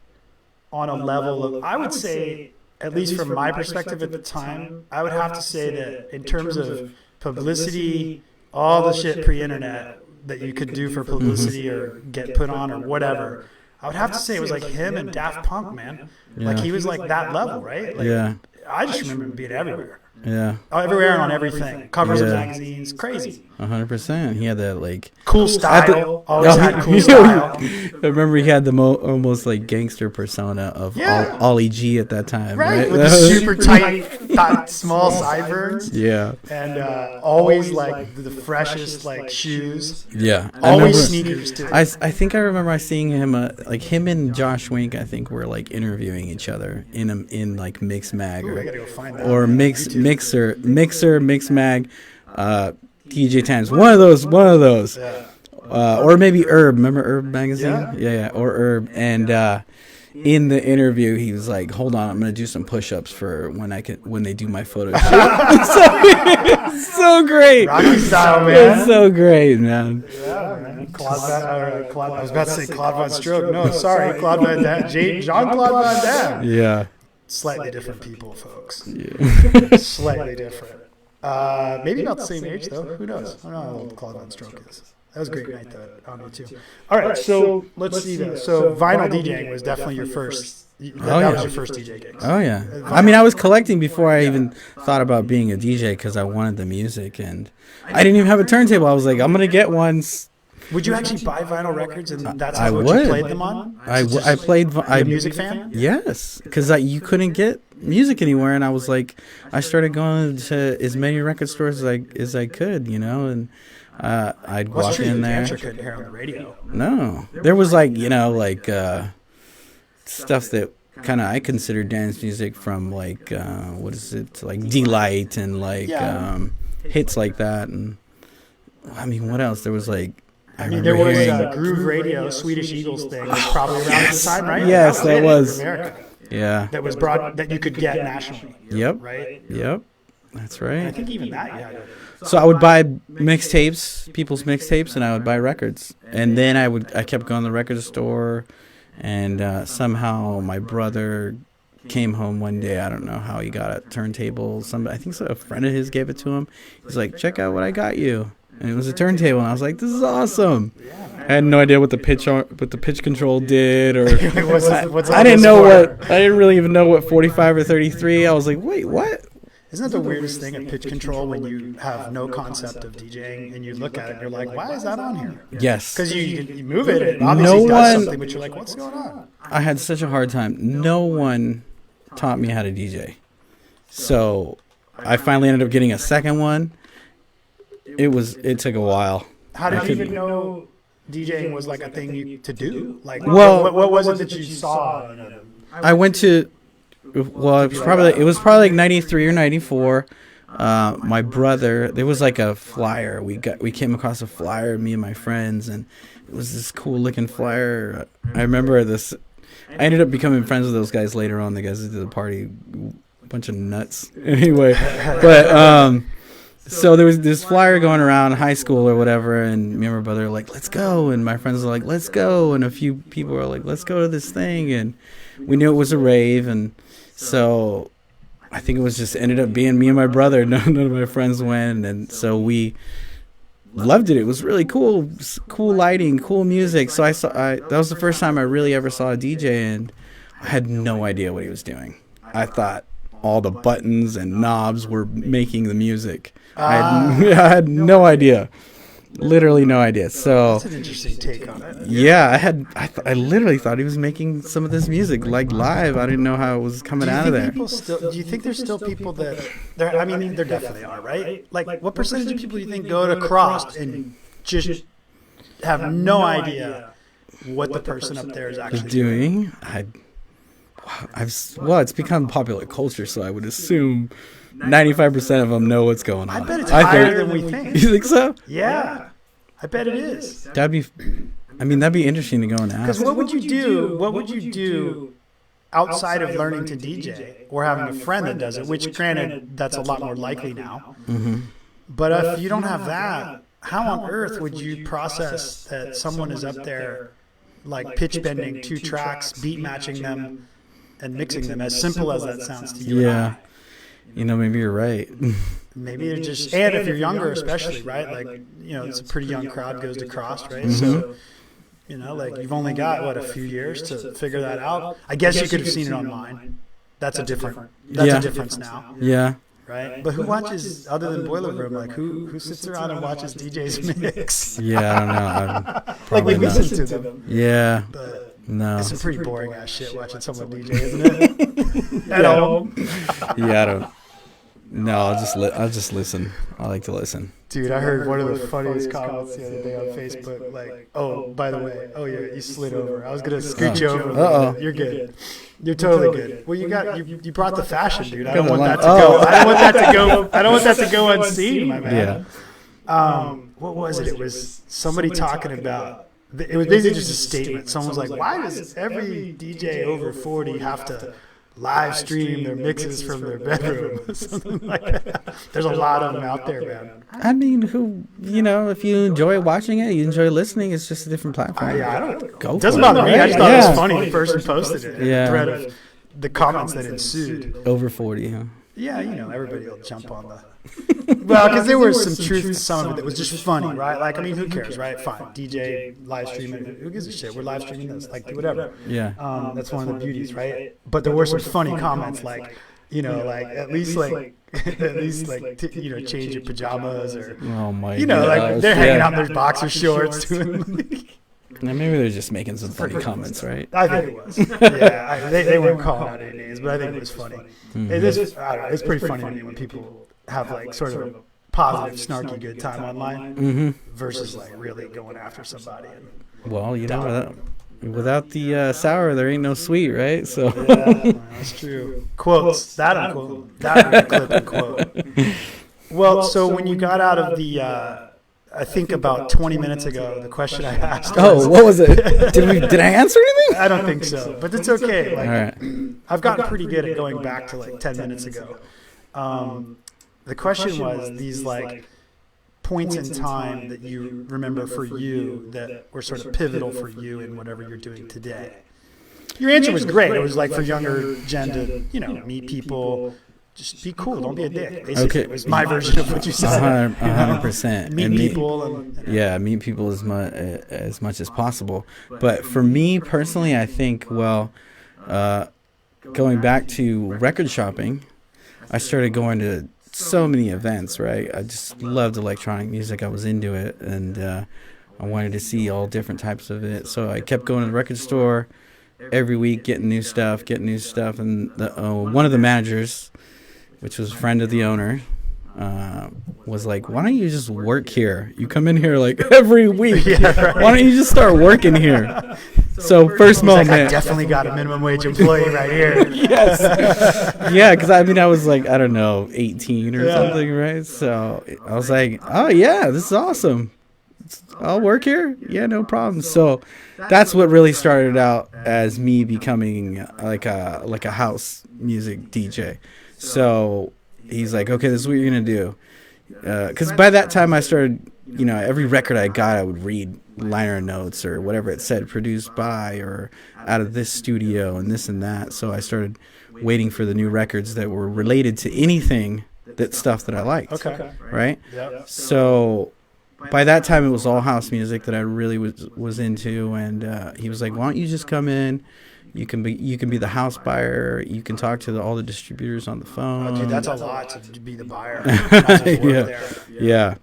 on a level of, I would say, at least from my perspective at the time, I would have to say that in terms of publicity, all the shit pre-internet that you could do for publicity or get put on or whatever, I would have to say it was like him and Daft Punk, man. Yeah. Like he was like that level, right? Like, Yeah. I just remember him being everywhere. Yeah. Everywhere and on everything. Covers of Yeah. magazines. Crazy. 100%. He had that like Cool style. Always had cool style. I remember he had the almost like gangster persona of Ollie G at that time, right? With the super tight, small sideburns. Yeah. And always like the freshest like shoes. Yeah. Always sneakers too. I think I remember seeing him like him and Josh Wink, I think, were like interviewing each other in like Mix Mag I gotta go find that or on Mixer Mix Mag, DJ Times. One of those. Yeah. Or maybe Herb. Remember Herb magazine? Yeah. Yeah. Or Herb. And in the interview, he was like, "Hold on, I'm gonna do some push-ups for when they do my photo shoot." It's so great. Rocky style, man. It's so great, man. Yeah, man. I was about to say Claude Von Stroke. No, sorry, Claude Van Damme. Jean-Claude Van Damme. Yeah. Slightly different people, folks. Yeah. Slightly different. Maybe about the same age, though. Who knows? I don't know how old Claude Von Stroke is. That was a great night, though, at Omni, too. All right, so let's see that. So vinyl DJing was definitely your first. That was your first DJ gig. Oh, yeah. I mean, I was collecting before I even thought about being a DJ because I wanted the music, and I didn't even have a turntable. I was like, I'm going to get one. Would you actually buy vinyl records, and that's I what would. you played them on? I played. You a music fan? Yes, because you couldn't get music anywhere, and I was like, I started going to as many record stores as I could, and I'd walk in there. Sure couldn't hear on the radio. No, there was like stuff that kind of I consider dance music from like what is it, like Delight and like hits like that, and I mean, what else? There was like. I mean, there was hearing, Groove Radio, Swedish Eagles thing, was probably around the time, right? Yes, that was. America. Yeah. That was brought that you could get nationally. Yep. Right. Yep. That's right. And I think even that, So I would buy mixtapes, people's mixtapes, and I would buy records. And then I kept going to the record store, and somehow my brother came home one day. I don't know how he got a turntable. I think a friend of his gave it to him. He's like, "Check out what I got you." And it was a turntable, and I was like, "This is awesome!" I had no idea what the pitch control did, or I didn't really even know what 45 or 33. I was like, "Wait, what?" Isn't that the weirdest thing at pitch control when you have no concept of DJing and you look at it and you're like, "Why is that on here?" Yes, because you move it and it obviously does something, but you're like, "What's going on?" I had such a hard time. No one taught me how to DJ, so I finally ended up getting a second one. It took a while. How did you even know DJing was like a thing to do? Like, well, what was it that you saw? I went to, well, it was probably like 93 or 94. My brother, there was like a flyer. We came across a flyer, me and my friends, and it was this cool looking flyer. I remember this. I ended up becoming friends with those guys later on. The guys that did the party, a bunch of nuts. Anyway, but so there was this flyer going around high school or whatever, and me and my brother were like, "Let's go," and my friends were like, "Let's go," and a few people were like, "Let's go to this thing," and we knew it was a rave, and so I think it was just ended up being me and my brother. None of my friends went, and so we loved it. It was really cool lighting, cool music. So that was the first time I really ever saw a DJ, and I had no idea what he was doing. I thought all the buttons and knobs were making the music. I had no idea, literally no idea. So that's an interesting take on it. Yeah, I literally thought he was making some of this music like live. I didn't know how it was coming out of there. Do you think there's still people that I mean, there definitely are, right? Like, what percentage of people do you think go to Crossed and just have no idea what the person up there is actually doing? Well, it's become popular culture, so I would assume 95% of them know what's going on. I bet it's higher than we think. You think so? Yeah, I bet it is. That'd be interesting to go and ask. Because what would you do? What would you do outside of learning to DJ or having a friend that does it? Which, granted, that's a lot more likely now. Mm-hmm. But if you don't have that, how on earth would you process that someone is up there, like pitch bending 2 tracks, beat matching them, and mixing them, as simple as that sounds to you. Yeah. Maybe you're right. Maybe they're just, and if you're younger especially, right? Like, it's a pretty young crowd goes to Crossed, right? So, like you've only got, a few years to figure that out. I guess you could have seen it online. That's a difference now. Yeah. Right? But who watches, other than Boiler Room, like who sits around and watches DJs mix? Yeah, I don't know. Like we listen to them. Yeah. But no. it's some pretty boring ass shit watching someone DJ, isn't it? At home. Yeah, I don't. No, I'll just listen. I like to listen. Dude, I heard one of the funniest comments the other day on Facebook. Like, oh, by the way, you slid over. I was gonna scoot you over. Uh-oh. You're good. You're totally good. Well, you brought the fashion, dude. I don't want that to go. I don't want that to go. I don't want that to go unseen, my man. Yeah. What was it? It was somebody talking about. It was basically just a statement. Someone was like, "Why does every DJ over 40 have to live stream their mixes from their bedroom?" Something like that. There's a lot of them out there, man. I mean, if you enjoy watching it, you enjoy listening, it's just a different platform. I don't go. It doesn't for bother it, me. I just thought it Yeah. was funny. The person posted it. Yeah. The thread of the comments that ensued. Over 40, huh? Yeah, everybody will jump on the. Well, because there was some truth to some of it that was just funny, right? Like, I mean, who cares, right? Fine, DJ live streaming. Who gives a shit? We're live streaming this, like, whatever. Yeah. That's one of the beauties, right? But there were some funny comments, like, at least change your pajamas, or Oh my. like gosh, they're hanging yeah. out in their boxer shorts doing. Now, maybe they're just making some funny comments, right? I think it was. Yeah, they weren't calling out any names, but I think it was funny. Mm-hmm. It is. I don't know, it's pretty funny to me when people have like sort of a positive, snarky, good time online Mm-hmm. versus like really going after somebody. And, Well, without the sour, there ain't no sweet, right? So. yeah, that's true. Quotes. That unquote. That clip and quote. Well, so when you got out of the, I think about 20 minutes ago, the question I asked. Oh, what was it? Did I answer anything? I don't think so, but it's okay. Like, All right. I've gotten pretty good at going back to like 10 minutes ago. The question was these like points in time that you remember for you that were sort of pivotal for you in whatever you're doing today. Your answer was great. It was like for younger gen to, meet people, just be cool, don't be a dick. Basically, Okay. it was my version of what you said. 100%. Meet And people. And, Yeah, meet people as much as possible. But for me personally, I think, going back to record shopping, I started going to so many events, right? I just loved electronic music. I was into it, and I wanted to see all different types of it. So I kept going to the record store every week, getting new stuff. And one of the managers, which was a friend of the owner, was like, "Why don't you just work here? You come in here like every week. Yeah, right. Why don't you just start working here?" So first he's like, moment, I definitely got a minimum wage employee right here. yes, yeah, because I was like, I don't know, 18 or something, right? So I was like, oh yeah, this is awesome. I'll work here. Yeah, no problem. So that's what really started out as me becoming like a house music DJ. So he's like, okay, this is what you're gonna do. Because by that time I started, every record I got, I would read liner notes or whatever it said, produced by or out of this studio and this and that. So I started waiting for the new records that were related to anything, stuff that I liked. Okay. Right? Yep. So by that time it was all house music that I really was into, and he was like, why don't you just come in? You can be the house buyer. You can talk to all the distributors on the phone. Oh, dude, that's a lot to be the buyer. Not just work there. Yeah.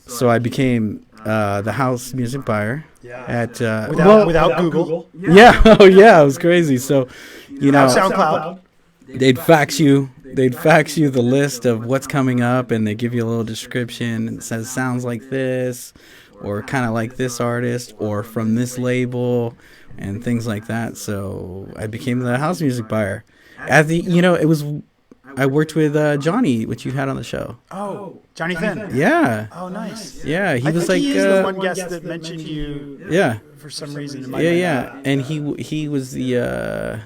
So I became the house music buyer at without Google. Yeah. Oh yeah, it was crazy. So, SoundCloud. they'd fax you the list of what's coming up, and they give you a little description and it says sounds like this, or kind of like this artist, or from this label, and things like that. So I became the house music buyer. I worked with Johnny, which you had on the show. Oh, Johnny Finn. Yeah. Oh, nice. Yeah, I think he is the one guest that mentioned you. Yeah. For some reason. In my mind. And he was the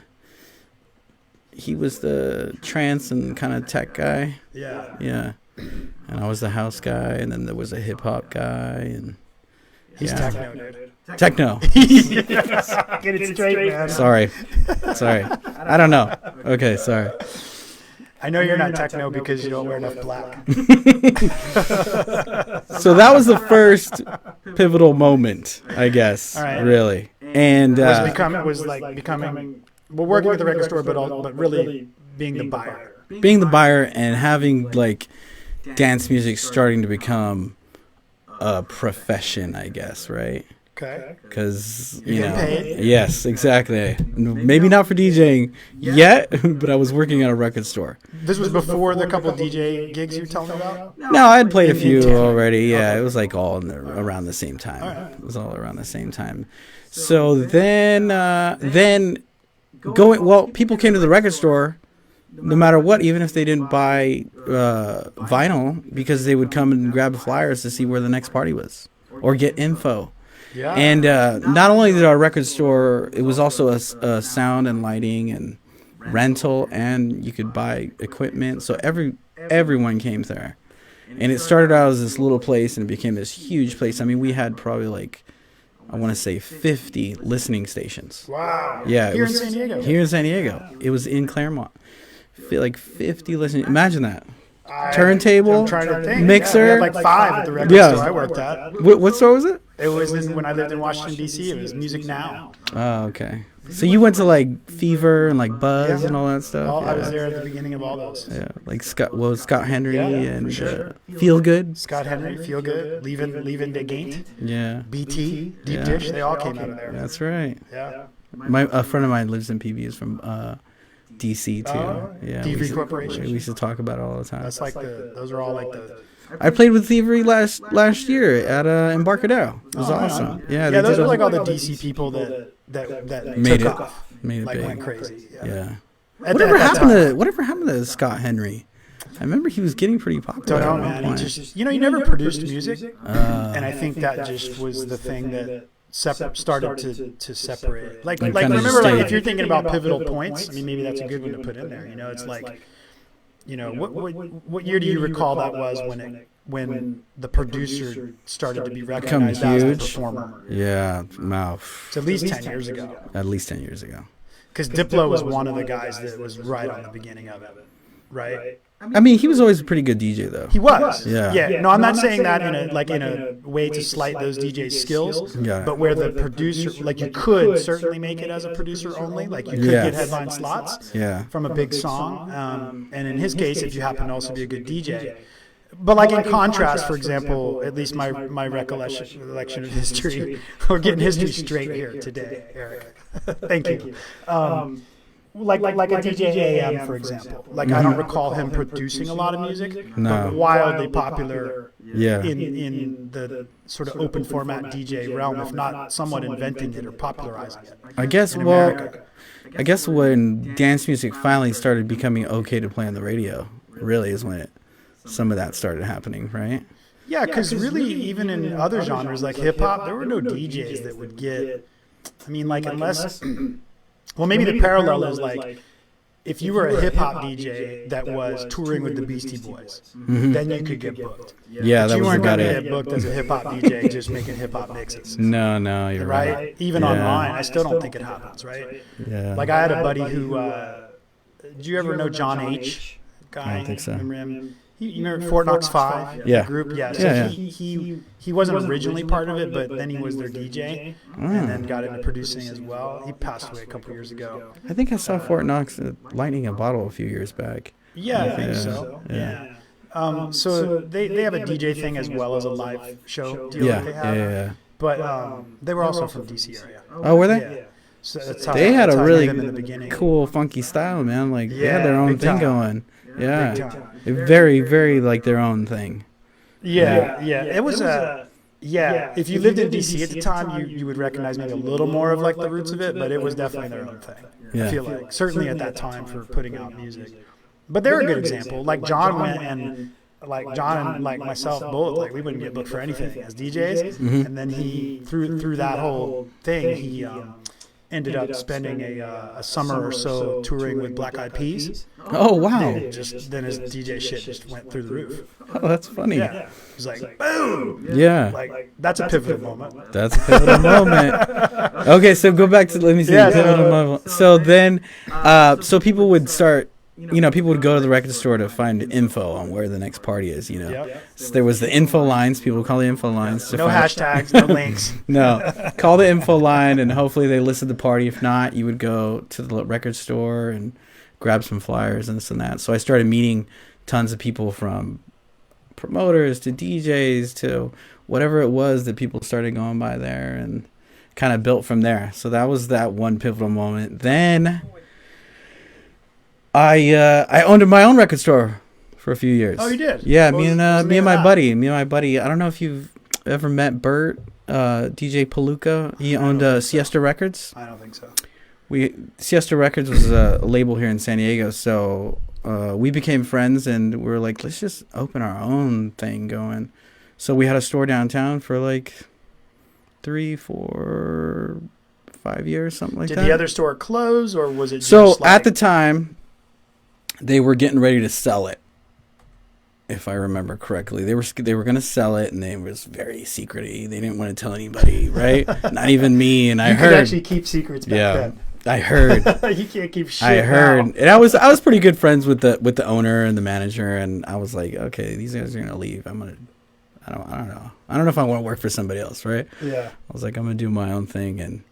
trance and kind of tech guy. Yeah. Yeah. And I was the house guy, and then there was a hip hop guy, and He's techno, dude. Techno. Yes. Get it straight, man. Sorry. I don't know. Okay, sorry. I know you're not techno because you don't wear enough black. So that was the first pivotal moment, I guess. All right. Really. And was becoming well, working with the record store, but really being the buyer. Being the buyer and having like dance music starting to become a profession, I guess, right? Okay. Because, You get paid? Yes, exactly. Maybe not for DJing yet, but I was working at a record store. This was before the couple DJ gigs you were telling me about? No, I had played a In few town. already. Yeah, it was like all around the same time. Alright. It was all around the same time. So then going, well, people came to the record store no matter what, even if they didn't buy vinyl, because they would come and grab flyers to see where the next party was or get info. Yeah. And not only did our record store, it was also a sound and lighting and rental, and you could buy equipment. So everyone came there. And it started out as this little place and it became this huge place. I mean, we had probably like, I want to say 50 listening stations. Wow. Yeah. Here in San Diego. Here in San Diego. It was in Claremont. Like 50 listening. Imagine that. Turntable, I'm trying to think. mixer. Yeah, we had like 5 at the record Yeah. store I worked at. What store was it? It was when I lived in Washington, D.C. It was Music Now. Oh, okay. So you went to like Fever and like Buzz Yeah. and all that stuff? I was there at the beginning of all those. Yeah, like Scott Henry Yeah, and for sure. Feel Good. Scott Henry, Feel Good, Leaving the Gate, Yeah, BT, Deep Yeah. Dish, they all came out of there. that's right. Yeah. A friend of mine lives in PB. Is from DC too. Oh, Yeah, Thievery we used to- Corporation. We used to talk about it all the time. That's like those are all like the. I played with Thievery last year at Embarcadero. It was Oh, awesome. man. Yeah, Yeah, they those did are a- like all the DC people that Made took it. off, Made it like big. went crazy. Yeah. At Whatever that happened time. to Scott Henry? I remember he was getting pretty popular. Don't know, at one man. He point. just he never produced music, and I think that just was the thing that started to separate. Like And kinda remember, like stayed. if you're thinking about pivotal points, I mean maybe that's a good one to put in there. You know, it's like, you know, what year do you recall that was when the producer started to be recognized as a huge. performer? Yeah, wow. It's at least 10 years ago. At least 10 years ago. Because Diplo was one of the guys that was right on the beginning of it, right? I mean, he was always a pretty good DJ, though. He was. Yeah. Yeah. No, I'm not saying that in a way to slight those DJs' skills, Yeah. but where the producer, like you could certainly make it as a producer only, like you could Yes. get headline slots Yeah. from a big song, and in his case, if you happen to also be a good DJ. But like in contrast, for example, at least my recollection of history, we're getting history straight here today, Eric. Thank you. Like a DJ AM, for example. Like I don't recall him producing a lot of music, No. but wildly popular Yeah. in the sort of open format DJ realm, if not somewhat inventing it or popularizing it. I guess, in well, America. I guess when dance music finally started becoming okay to play on the radio, really is when some of that started happening, right? Yeah, because really, even in other genres like hip hop, there were no DJs that would get. I mean, like unless. Well, maybe the parallel is like if you were a hip hop DJ that was touring with the Beastie Boys, then you could get booked. Yeah, But that you was weren't about going to it. get booked as a hip hop DJ just making hip hop mixes. No, you're right. Right? Even Yeah. online, I still don't think it happens, right? Yeah. Like I had a buddy who, did you ever know John H? Guy? I don't think so. Remember him? You remember Fort Knox 5? Yeah. The group? Yeah. So Yeah, he wasn't originally part of it, but then he was their DJ and then got into producing as well. He passed away a couple years ago. I think I saw Fort Knox lightning a bottle a few years back. Yeah, I think Yeah, so. yeah. Yeah. So they have a DJ thing as well as a live show deal Yeah, that they have. yeah. But they were also from DC area. Oh, were they? Yeah. So that's how They had that's a how I really knew them in the beginning. cool, funky style, man. Like, they had Yeah, their own big thing time. going. Yeah. Big time. Very, very like their own thing. Yeah. It was a. Yeah, if you lived in DC at the time, you would recognize maybe a little more of like the roots of it, but it was definitely their own thing. Yeah. I feel like certainly at that time for putting out music. But they're a good example. Like John went and like John and like myself both, like we wouldn't get booked for anything as DJs, and then he through that whole thing ended up spending a summer or so touring with Black Eyed Peas. Oh wow. Then his DJ shit just went through the roof. Oh, that's funny. Yeah. It was like, boom! Yeah. Like, that's a pivotal moment. That's a pivotal moment. Okay, so go back to, let me see. Yeah, Pivotal moment. So then, so people would start, people would go to the record store to find info on where the next party is, Yep. So there was the info lines. People would call the info lines. To No find hashtags, no links. No. Call the info line, and hopefully they listed the party. If not, you would go to the record store and grab some flyers and this and that. So I started meeting tons of people, from promoters to DJs to whatever it was that people started going by there, and kind of built from there. So that was that one pivotal moment. Then I owned my own record store for a few years. Oh, you did? Yeah, What me was and the name of that? my buddy. I don't know if you've ever met Bert, DJ Palooka. He owned Siesta Records. I don't think so. Siesta Records was a label here in San Diego, so we became friends, and we were like, let's just open our own thing going. So we had a store downtown for like 3, 4, 5 years, something like that. Did the other store close, or was it So just like... at the time, they were getting ready to sell it, if I remember correctly. They were going to sell it, and they was very secret-y. They didn't want to tell anybody, right? Not even me. And I you heard could actually keep secrets back then. I heard. You can't keep shit. I heard, now. and I was pretty good friends with the owner and the manager, and I was like, okay, these guys are gonna leave. I don't know if I want to work for somebody else, right? Yeah. I was like, I'm gonna do my own thing, and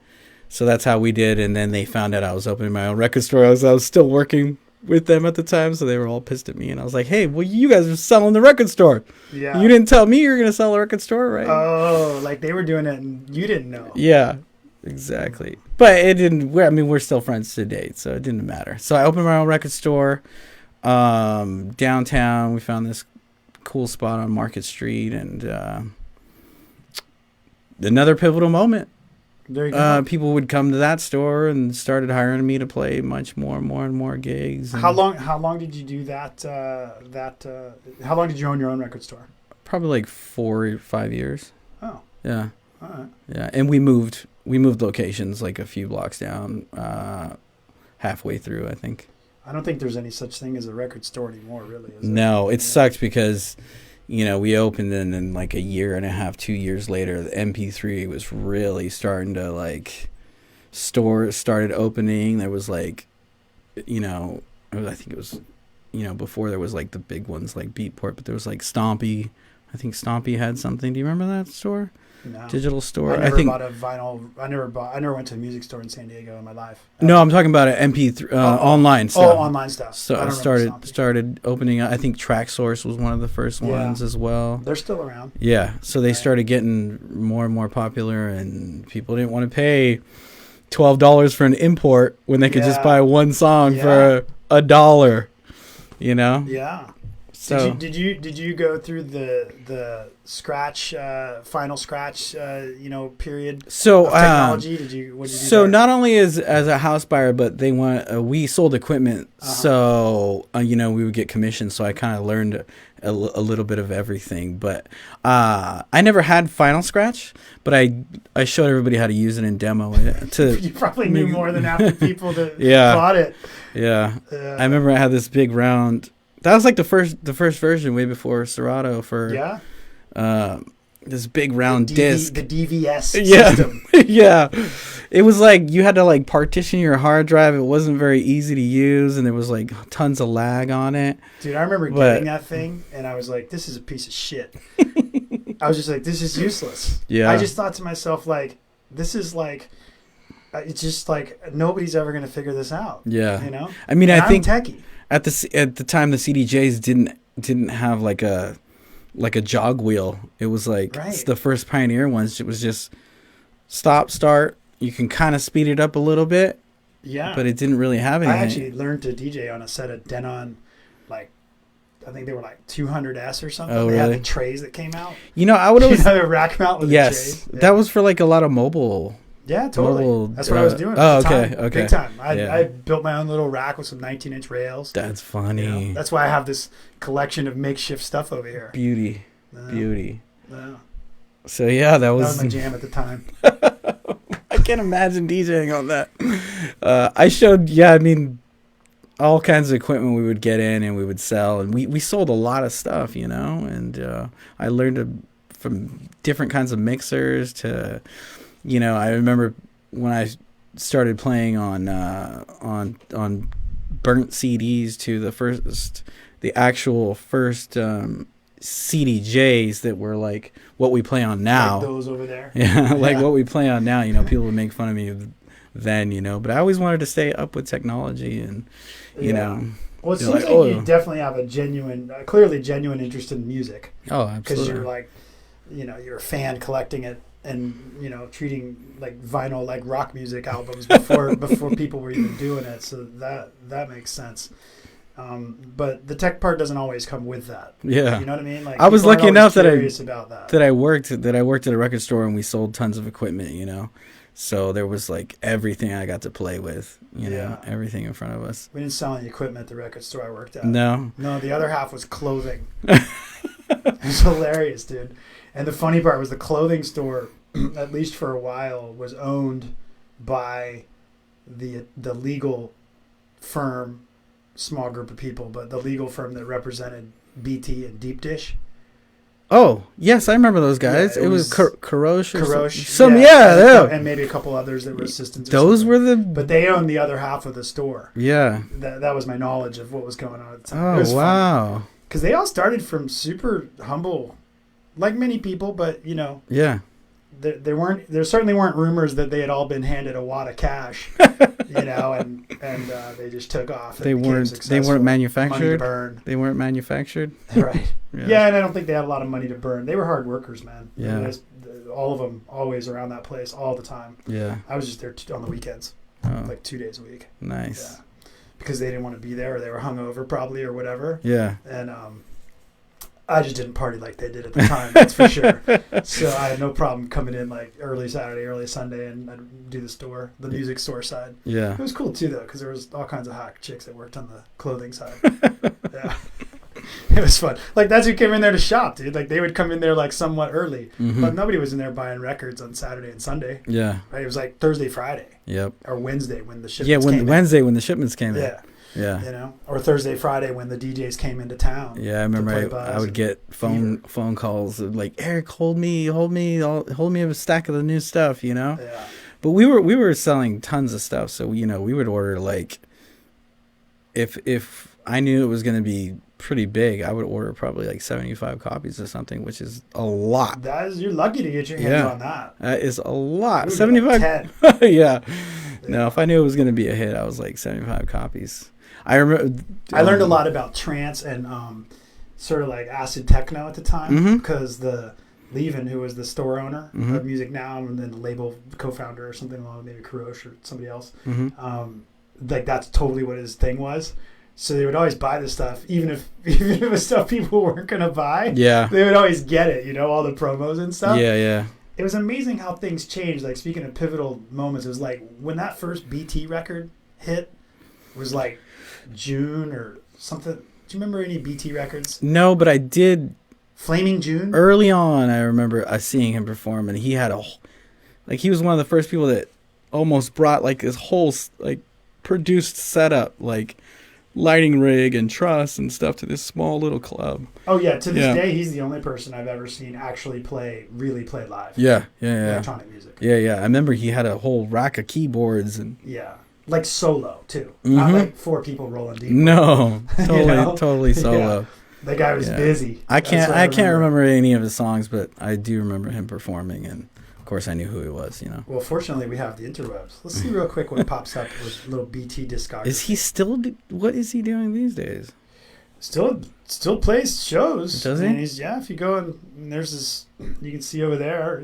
so that's how we did. And then they found out I was opening my own record store. I was still working with them at the time, so they were all pissed at me, and I was like, hey, well, you guys are selling the record store. Yeah. You didn't tell me you were gonna sell a record store, right? Oh, like they were doing it and you didn't know. Yeah. Exactly. But it didn't, we're still friends to date, so it didn't matter. So I opened my own record store downtown. We found this cool spot on Market Street, and another pivotal moment. There you go. People would come to that store and started hiring me to play much more and more gigs. How long did you do that? How long did you own your own record store? Probably like 4 or 5 years. Oh. Yeah. All right. Yeah, and we moved locations like a few blocks down, halfway through, I think. I don't think there's any such thing as a record store anymore, really. Is No, it sucked because, we opened, and then like a year and a half, 2 years later, the MP3 was really starting to like, stores started opening. There was like, I think it was, before there was like the big ones like Beatport, but there was like Stompy. I think Stompy had something. Do you remember that store? No. Digital store. I never bought a vinyl. I never went to a music store in San Diego in my life. No, I'm talking about an MP3 online stuff. Oh, online stuff. So I I don't started opening. I think Track Source was one of the first ones as well. They're still around. Yeah, so they started getting more and more popular, and people didn't want to pay $12 for an import when they could just buy one song for $1. Yeah. So did you go through the scratch final scratch period? So of technology. What did you do So there? not only as a house buyer, but they want we sold equipment, so we would get commissions. So I kind of learned a little bit of everything. But I never had Final Scratch, but I showed everybody how to use it and demo it. You probably knew more than half the people that Yeah. bought it. Yeah, I remember I had this big round. That was like the first version, way before Serato, for this big round disc. The DVS Yeah. system. Yeah. It was like you had to like partition your hard drive. It wasn't very easy to use, and there was like tons of lag on it. Dude, I remember getting that thing, and I was like, this is a piece of shit. I was just like, this is useless. Yeah. I just thought to myself, like, this is like, it's just like, nobody's ever going to figure this out. Yeah. I And mean, I think I'm techie. at the time the CDJs didn't have like a jog wheel. It was like it's the first Pioneer ones. It was just stop, start. You can kind of speed it up a little bit. Yeah. But it didn't really have anything. I actually learned to DJ on a set of Denon, like, I think they were like 200S or something. Oh, they really? had the trays that came out. I would always the rack mount with the trays. That was for like a lot of mobile. Yeah, totally. Mobile, that's what I was doing. Oh, at the okay, time. okay. Big time. I built my own little rack with some 19-inch rails. That's funny. That's why I have this collection of makeshift stuff over here. Beauty. So that That was was my jam at the time. I can't imagine DJing on that. I showed, all kinds of equipment we would get in and we would sell, and we sold a lot of stuff, and I learned from different kinds of mixers to, I remember when I started playing on burnt CDs to the actual first CDJs that were like what we play on now. Like those over there. Yeah, what we play on now. People would make fun of me then, but I always wanted to stay up with technology and, Well, it seems like you definitely have a clearly genuine interest in music. Oh, absolutely. Because you're like, you're a fan collecting it and, treating like vinyl like rock music albums before people were even doing it. So that makes sense. But the tech part doesn't always come with that. Yeah. You know what I mean? Like, I was lucky enough that I worked at a record store and we sold tons of equipment, So there was like everything I got to play with, everything in front of us. We didn't sell any equipment at the record store I worked at. No. No, the other half was clothing. It was hilarious, dude. And the funny part was the clothing store, at least for a while, was owned by the legal firm, small group of people, but the legal firm that represented BT and Deep Dish. Oh, yes, I remember those guys. Yeah, it was Karosh or Karosh, and maybe a couple others that were assistants. Those were but they owned the other half of the store. Yeah. That was my knowledge of what was going on at the time. Oh, wow. Because they all started from super humble, like many people, but, Yeah. There certainly weren't rumors that they had all been handed a wad of cash, and they just took off. They weren't manufactured. Money to burn. They weren't manufactured. Right. Yeah, and I don't think they had a lot of money to burn. They were hard workers, man. Yeah. All of them always around that place all the time. Yeah. I was just there on the weekends, like 2 days a week. Nice. Yeah. Because they didn't want to be there, or they were hungover probably, or whatever. Yeah. And I just didn't party like they did at the time, that's for sure. So I had no problem coming in like early Saturday, early Sunday, and I'd do the music store side. Yeah. It was cool too, though, because there was all kinds of hot chicks that worked on the clothing side. Yeah. It was fun. Like, that's who came in there to shop, dude. Like, they would come in there like somewhat early, but nobody was in there buying records on Saturday and Sunday. Yeah. Right? It was like Thursday, Friday. Yep. Or Wednesday when the shipments came in. Wednesday when the shipments came in. Yeah. Yeah. Or Thursday, Friday when the DJs came into town. Yeah, I remember I would get phone calls like, Eric, hold me a stack of the new stuff, Yeah. But we were selling tons of stuff, so we would order like if I knew it was going to be pretty big, I would order probably like 75 copies or something, which is a lot. You're lucky to get your hands on that. That is a lot. 75. Like yeah. No, if I knew it was going to be a hit, I was like 75 copies. I remember. I learned a lot about trance and sort of like acid techno at the time because the Levin, who was the store owner of Music Now and then the label co-founder or something along, maybe Karosh or somebody else, like that's totally what his thing was. So they would always buy this stuff, even if it was stuff people weren't gonna buy. Yeah, they would always get it. All the promos and stuff. Yeah. It was amazing how things changed. Like, speaking of pivotal moments, it was like when that first BT record hit was like June or something. Do you remember any BT records? No, but I did. Flaming June? Early on, I remember seeing him perform, and he had he was one of the first people that almost brought like this whole like produced setup, like lighting rig and truss and stuff to this small little club. Oh yeah, to this day he's the only person I've ever seen actually really play live. Yeah. Electronic music. Yeah. I remember he had a whole rack of keyboards and like solo too. Not like 4 people rolling deep. No, totally solo. Yeah. The guy was busy. I can't remember any of his songs, but I do remember him performing, and of course I knew who he was. Well, fortunately we have the interwebs. Let's see real quick what pops up with little BT discography. Is he still? What is he doing these days? Still plays shows. Does he? And if you go and there's this, you can see over there.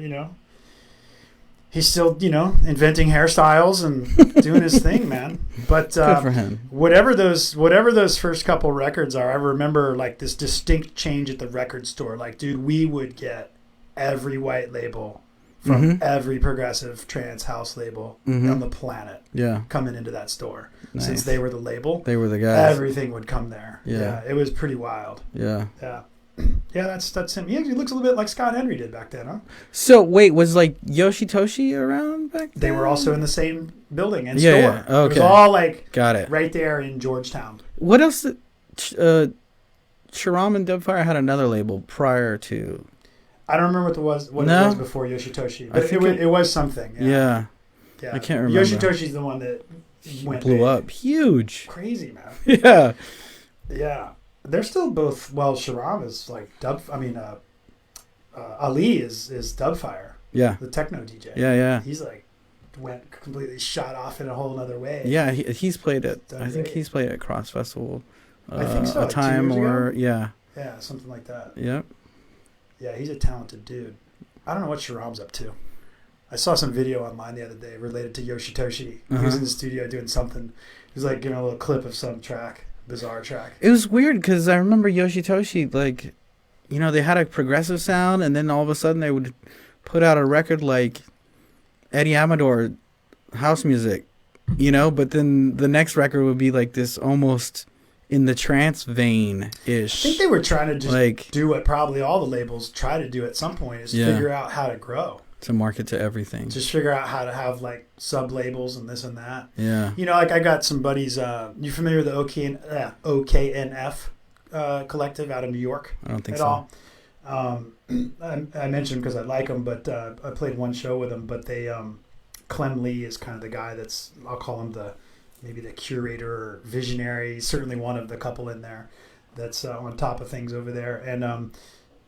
He's still, inventing hairstyles and doing his thing, man. But good for him. Whatever those first couple records are, I remember like this distinct change at the record store. Like, dude, we would get every white label from every progressive trance house label on the planet coming into that store. Nice. Since they were the label. They were the guys. Everything would come there. Yeah. It was pretty wild. Yeah. Yeah. Yeah, that's him. He actually looks a little bit like Scott Henry did back then, huh? So wait, was like Yoshitoshi around back then? They were also in the same building and Yeah, store. yeah. Okay. It was all like Got it. right there in Georgetown. What else? Chiram and Dubfire had another label prior to. I don't remember what it was before Yoshitoshi, but it was something. Yeah. Yeah. I can't remember. Yoshitoshi's the one that blew up. Huge. Crazy, man. Yeah. Yeah. They're still both. Well, Sharam is like Ali is Dubfire. Yeah. The techno DJ. Yeah. He's like went completely shot off in a whole other way. Yeah, he's played it. Done I think great. he's played at Cross Festival. I think so. A like 2 time years or ago? yeah. Yeah, something like that. Yep. Yeah, he's a talented dude. I don't know what Sharam's up to. I saw some video online the other day related to Yoshitoshi. He was in the studio doing something. He was like giving a little clip of some track, bizarre track. It was weird because I remember Yoshitoshi, like, you know, they had a progressive sound, and then all of a sudden they would put out a record like Eddie Amador house music, you know, but then the next record would be like this almost in the trance vein-ish. I think they were trying to just like, do what probably all the labels try to do at some point is figure out how to grow. To market to everything. Just figure out how to have like sub-labels and this and that. Yeah. You know, like I got some buddies, you familiar with the OKNF collective out of New York? I don't think at so. all. I mentioned them because I like them, but I played one show with them. But they, Clem Lee is kind of the guy that's, I'll call him maybe the curator or visionary. He's certainly one of the couple in there that's on top of things over there. And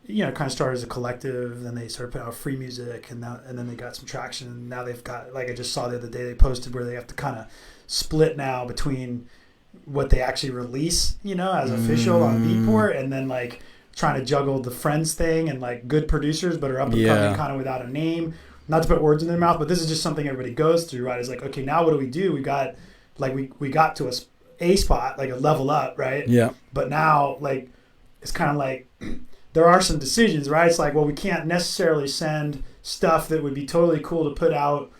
you know, kind of started as a collective. Then they started putting out free music, and then they got some traction. And now they've got, like I just saw the other day, they posted where they have to kind of split now between what they actually release, you know, as official on Beatport, and then like trying to juggle the Friends thing and like good producers but are up and coming kind of without a name. Not to put words in their mouth, but this is just something everybody goes through, right? It's like, okay, now what do? We got like we got to a spot, like a level up, right? Yeah. But now like it's kind of like there are some decisions, right? It's like, well, we can't necessarily send stuff that would be totally cool to put out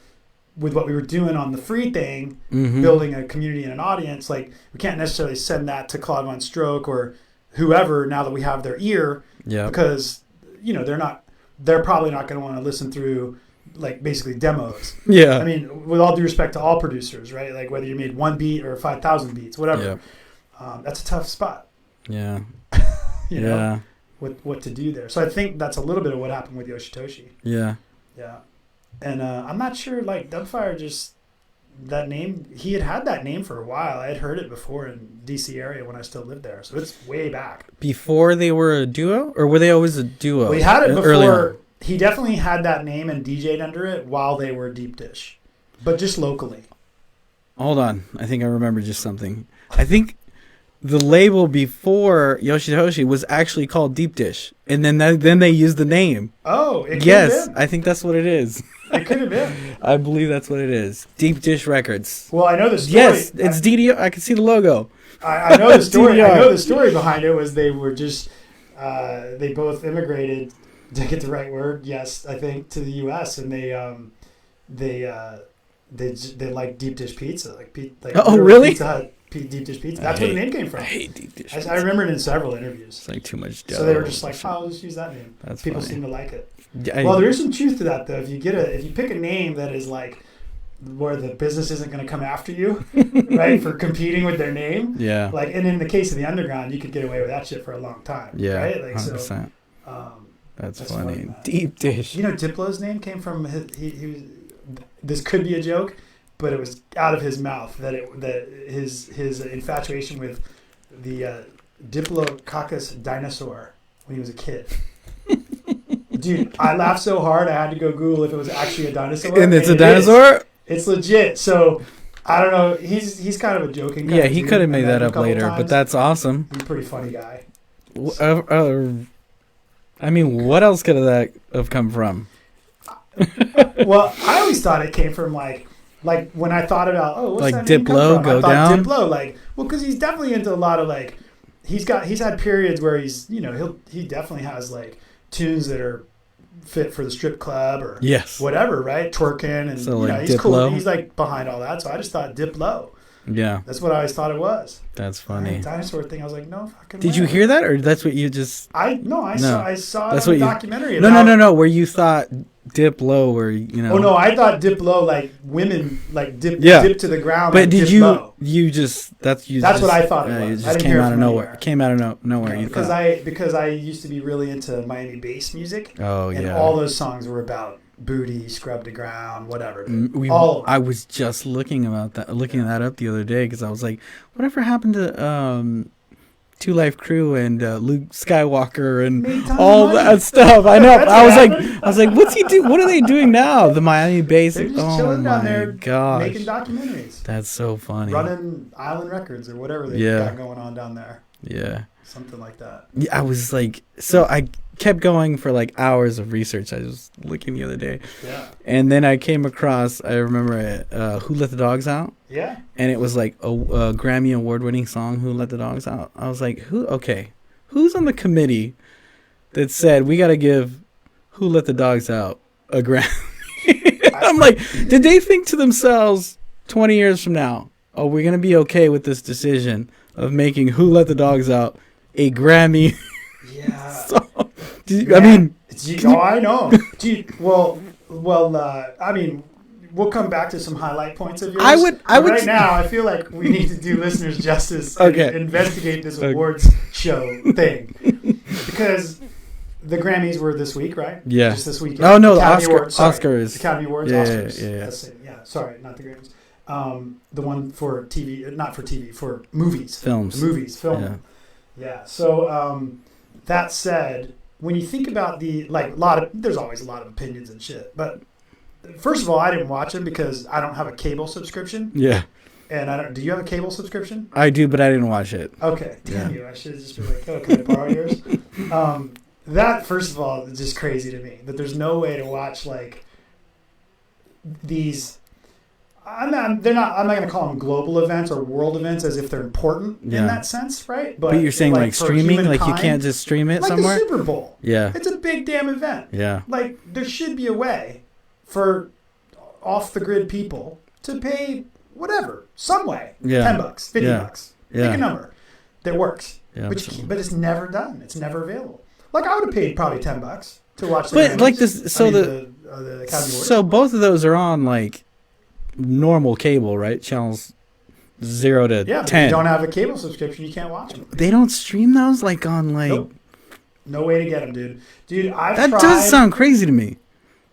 with what we were doing on the free thing, building a community and an audience. Like, we can't necessarily send that to Claude Von Stroke or whoever now that we have their ear, because, you know, they're probably not going to want to listen through like basically demos. Yeah. I mean, with all due respect to all producers, right? Like whether you made 1 beat or 5,000 beats, whatever. That's a tough spot. Yeah. you know? What to do there. So I think that's a little bit of what happened with Yoshitoshi. Yeah. Yeah. And I'm not sure, like, Dubfire just, that name, he had that name for a while. I had heard it before in D.C. area when I still lived there. So it's way back. Before they were a duo? Or were they always a duo? Well, he had it early before. on? He definitely had that name and DJ'd under it while they were Deep Dish. But just locally. Hold on. I think I remember just something. I think the label before Yoshitoshi was actually called Deep Dish, and then they used the name. Oh, it could yes, have been. I think that's what it is. It could have been. I believe that's what it is. Deep Dish Records. Well, I know the story. Yes, it's DDO. I can see the logo. I know the story. I know the story behind it was they were just they both immigrated, to get the right word. Yes, I think, to the U.S. and they like deep dish pizza, like oh really? Pizza Hut, deep dish pizza. That's where the name came from. I hate deep dish. I remember it in several interviews. It's like too much dough. So they were just like, "Oh, let's use that name." That's People funny. seem to like it. Well, there is some truth to that, though. If you pick a name that is like where the business isn't going to come after you, right, for competing with their name. Yeah. Like, and in the case of the underground, you could get away with that shit for a long time. Yeah. Right. Like 100%. so. That's funny, funny. man. Deep dish. You know, Diplo's name came from he was. This could be a joke, but it was out of his mouth that his infatuation with the Diplococcus dinosaur when he was a kid. Dude, I laughed so hard I had to go Google if it was actually a dinosaur. And it's a dinosaur? It's legit. So I don't know. He's kind of a joking guy. Yeah, he could have made that up later, but that's awesome. He's a pretty funny guy. I mean, what else could that have come from? Well, I always thought it came from like when I thought about what's like that name come Diplo from? go I thought down. Diplo, because he's definitely into a lot of like he's had periods where he's he definitely has like tunes that are fit for the strip club or yes, whatever, right? Twerking and so like he's Diplo. cool. He's like behind all that, so I just thought Diplo. Yeah. That's what I always thought it was. That's funny. The dinosaur thing. I was like, no fucking. Did way. you hear that, or that's what you just? I saw That's it what in you. a documentary. No. Where you thought dip low, where you know. Oh no, I thought dip low like women like dip to the ground. But like did dip you? Low. You just that's you. That's just, what I thought it was. It I just didn't came hear out of from nowhere. anywhere. It came out of nowhere. No, You because thought. I used to be really into Miami bass music. Oh and yeah. all those songs were about booty, scrub to ground, whatever. All of them. I was just looking that up the other day because I was like, whatever happened to Two Life Crew and Luke Skywalker and all that stuff? I know. I was like, what's he do? What are they doing now? The Miami bass. They're just chilling down there, gosh, making documentaries. That's so funny. Running Island Records or whatever they got going on down there. Yeah. Something like that. Yeah, I was like, so I kept going for like hours of research. I was looking the other day. Yeah. And then I came across, I remember it, Who Let the Dogs Out? Yeah. And it was like a Grammy award-winning song, Who Let the Dogs Out? I was like, who's on the committee that said we got to give Who Let the Dogs Out a Grammy? I'm like, did they think to themselves 20 years from now, oh, we're going to be okay with this decision of making Who Let the Dogs Out a Grammy? Yeah. song? I mean, I know. I mean, we'll come back to some highlight points of yours. I would. Right now, I feel like we need to do listeners justice and investigate this awards show thing, because the Grammys were this week, right? Yeah. Just this weekend. Oh no, the Oscars. Academy Awards. Yeah, Oscars. Yeah. Sorry, not the Grammys. The one for TV, not for TV, for movies. Film. Yeah. So that said, when you think about there's always a lot of opinions and shit. But first of all, I didn't watch them because I don't have a cable subscription. Yeah. And do you have a cable subscription? I do, but I didn't watch it. Okay. Damn you. I should have just been like, oh, can I borrow yours? That, first of all, is just crazy to me. That there's no way to watch like these. I'm not going to call them global events or world events as if they're important in that sense, right? But you're saying like streaming, like you can't just stream it somewhere? Like the Super Bowl. Yeah. It's a big damn event. Yeah. Like there should be a way for off-the-grid people to pay whatever, some way, $10, $50, pick a number that works. Yeah, but it's never done. It's never available. Like I would have paid probably $10 to watch. But like this, the so both of those are on like normal cable, right? Channels 0 to 10. If you don't have a cable subscription, you can't watch them. They don't stream those like on like. Nope. No way to get them, dude. That does sound crazy to me.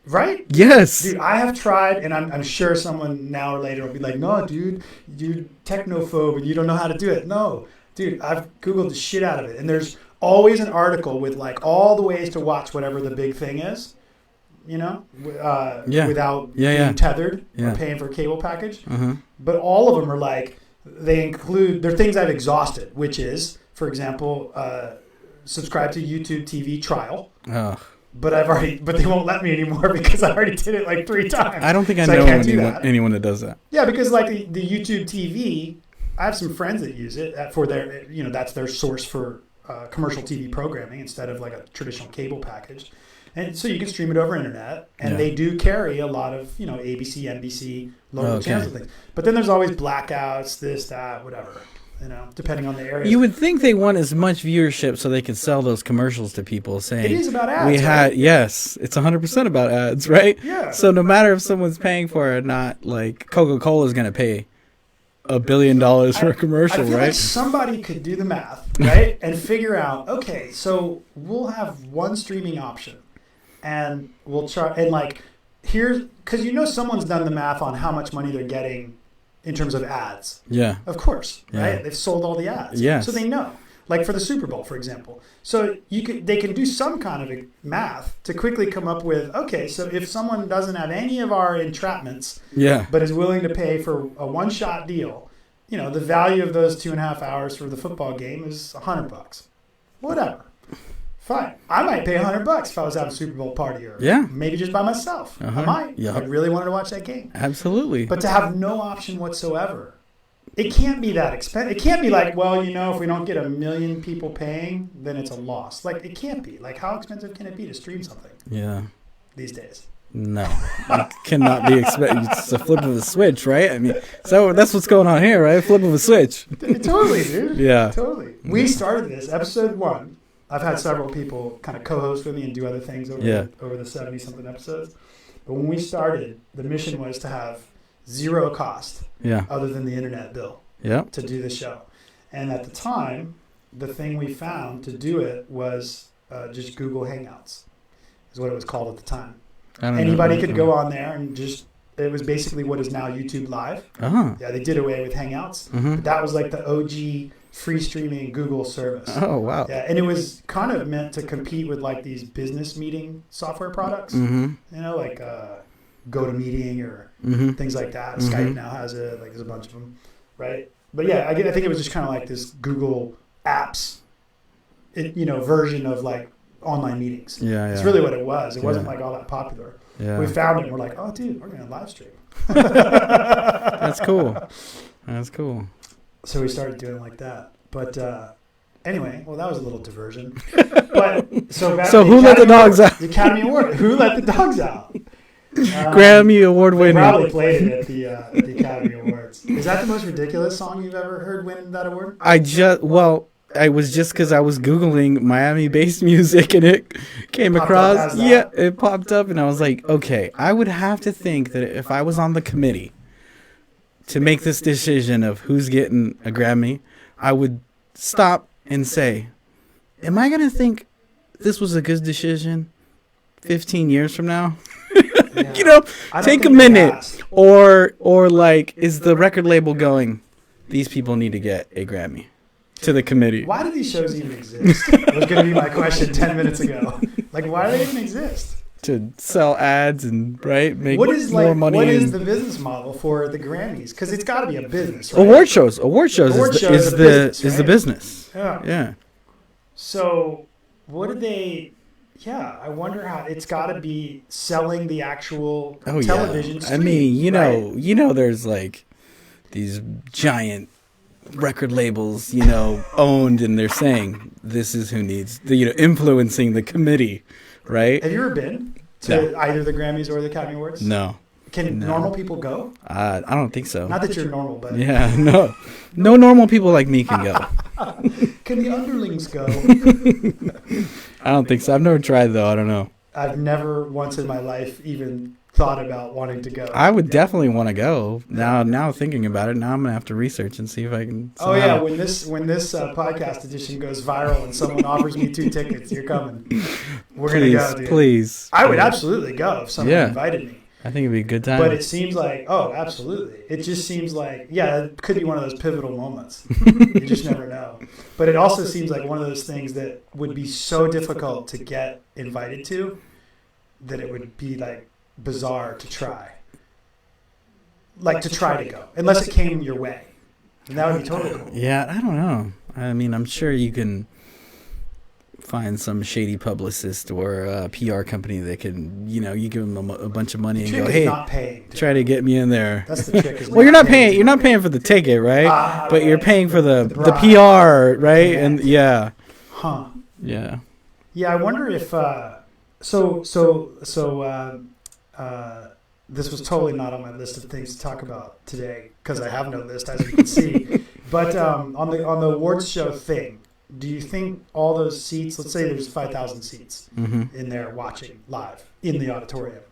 Right? Yes. Dude, I have tried, and I'm sure someone now or later will be like, no, dude, you're technophobe and you don't know how to do it. No, dude, I've Googled the shit out of it. And there's always an article with like all the ways to watch whatever the big thing is, without being tethered or paying for a cable package. But all of them are like, they're things I've exhausted, which is, for example, subscribe to YouTube TV trial. But they won't let me anymore because I already did it like 3 times. I don't think I know anyone that does that. Yeah, because like the YouTube TV, I have some friends that use it for their, that's their source for commercial TV programming instead of like a traditional cable package. And so you can stream it over internet, and they do carry a lot of, ABC, NBC, local channels and things. But then there's always blackouts, this, that, whatever. Depending on the area. You would think they want as much viewership so they can sell those commercials to people saying... It is about ads, right? Yes, it's 100% about ads, right? Yeah. So no matter if someone's paying for it or not, like Coca-Cola is going to pay $1 billion for a commercial, I feel right? Like somebody could do the math, right? And figure out, okay, so we'll have one streaming option. And we'll try... And like, here's... Because someone's done the math on how much money they're getting... in terms of ads. Yeah. Of course, right? They've sold all the ads. Yeah. So they know. Like for the Super Bowl, for example. So they can do some kind of a math to quickly come up with, okay, so if someone doesn't have any of our entrapments, but is willing to pay for a one-shot deal, the value of those 2.5 hours for the football game is $100. Whatever. Fine. I might pay $100 if I was having a Super Bowl party or maybe just by myself. I might. I really wanted to watch that game. Absolutely. But to have no option whatsoever, it can't be that expensive. It can't be like, well, if we don't get 1 million people paying, then it's a loss. Like, it can't be. Like, how expensive can it be to stream something? Yeah. These days. No, it cannot be expected. It's a flip of a switch, right? I mean, so that's what's going on here, right? Flip of a switch. Totally, dude. Yeah. Totally. We started this, episode 1. I've had several people kind of co-host with me and do other things over the 70-something episodes. But when we started, the mission was to have zero cost other than the internet bill to do the show. And at the time, the thing we found to do it was just Google Hangouts, is what it was called at the time. Anybody could go on there and just, it was basically what is now YouTube Live. Uh-huh. Yeah, they did away with Hangouts. Mm-hmm. But that was like the OG free streaming Google service. Oh, wow. Yeah, and it was kind of meant to compete with like these business meeting software products, Mm-hmm. you know, like GoToMeeting or things like that. Mm-hmm. Skype now has it, like there's a bunch of them, right? But yeah, I think it was just kind of like this Google Apps, version of like online meetings. Yeah, It's really what it was. It wasn't like all that popular. Yeah. We found it and we're like, oh, dude, we're going to live stream. That's cool. That's cool. So we started doing like that. But anyway, well, that was a little diversion. But so who let the dogs out? The Academy Award. Who let the dogs out? Grammy Award winning. Probably played it at the Academy Awards. Is that the most ridiculous song you've ever heard win that award? I was just because I was Googling Miami-based music and it came Popped across. up as that? Yeah, it popped up and I was like, okay, I would have to think that if I was on the committee to make this decision of who's getting a Grammy, I would stop and say, am I going to think this was a good decision 15 years from now? Yeah. Take a minute. Or like, is the record label going, these people need to get a Grammy? To the committee. Why do these shows even exist? Was going to be my question 10 minutes ago. Like, why do they even exist? To sell ads and make what is more money. What is the business model for the Grammys? Because it's got to be a business, right? Award shows is the business. Yeah. So, what did they? Yeah, I wonder how it's got to be selling the actual television. Yeah. Stream, I mean, right? There's like these giant record labels, owned, and they're saying this is who needs the, influencing the committee, right? Have you ever been to either the Grammys or the Academy Awards? No. Can normal people go? I don't think so. Not that you're normal, but yeah, no normal people like me can go. Can the underlings go? I don't think so. I've never tried though. I don't know. I've never once in my life even thought about wanting to go. I would definitely want to go. Now thinking about it, now I'm gonna have to research and see if I can. Oh yeah, when this podcast edition goes viral and someone offers me 2 tickets, you're coming. We're gonna go, dude. Please. I would absolutely go if someone invited me. I think it'd be a good time. But it seems like, absolutely. It just seems like, it could be one of those pivotal moments. You just never know. But it also seems like one of those things that would be so difficult to get invited to that it would be like bizarre to try. Like to try to go. Unless it came your way. And that would be totally cool. Yeah, I don't know. I mean, I'm sure you can find some shady publicist or a PR company that can, you give them a bunch of money and go, hey, not paying. Try to get me in there. That's the trick. Well, you're not paying. You're not paying for the ticket, right? But you're paying for the PR, right? Yeah. And yeah. Huh. Yeah. Yeah, I wonder if this was totally not on my list of things to talk about today because I have no list, as you can see. But on the awards show thing, do you think all those seats, let's say there's 5,000 seats in there watching live in the auditorium,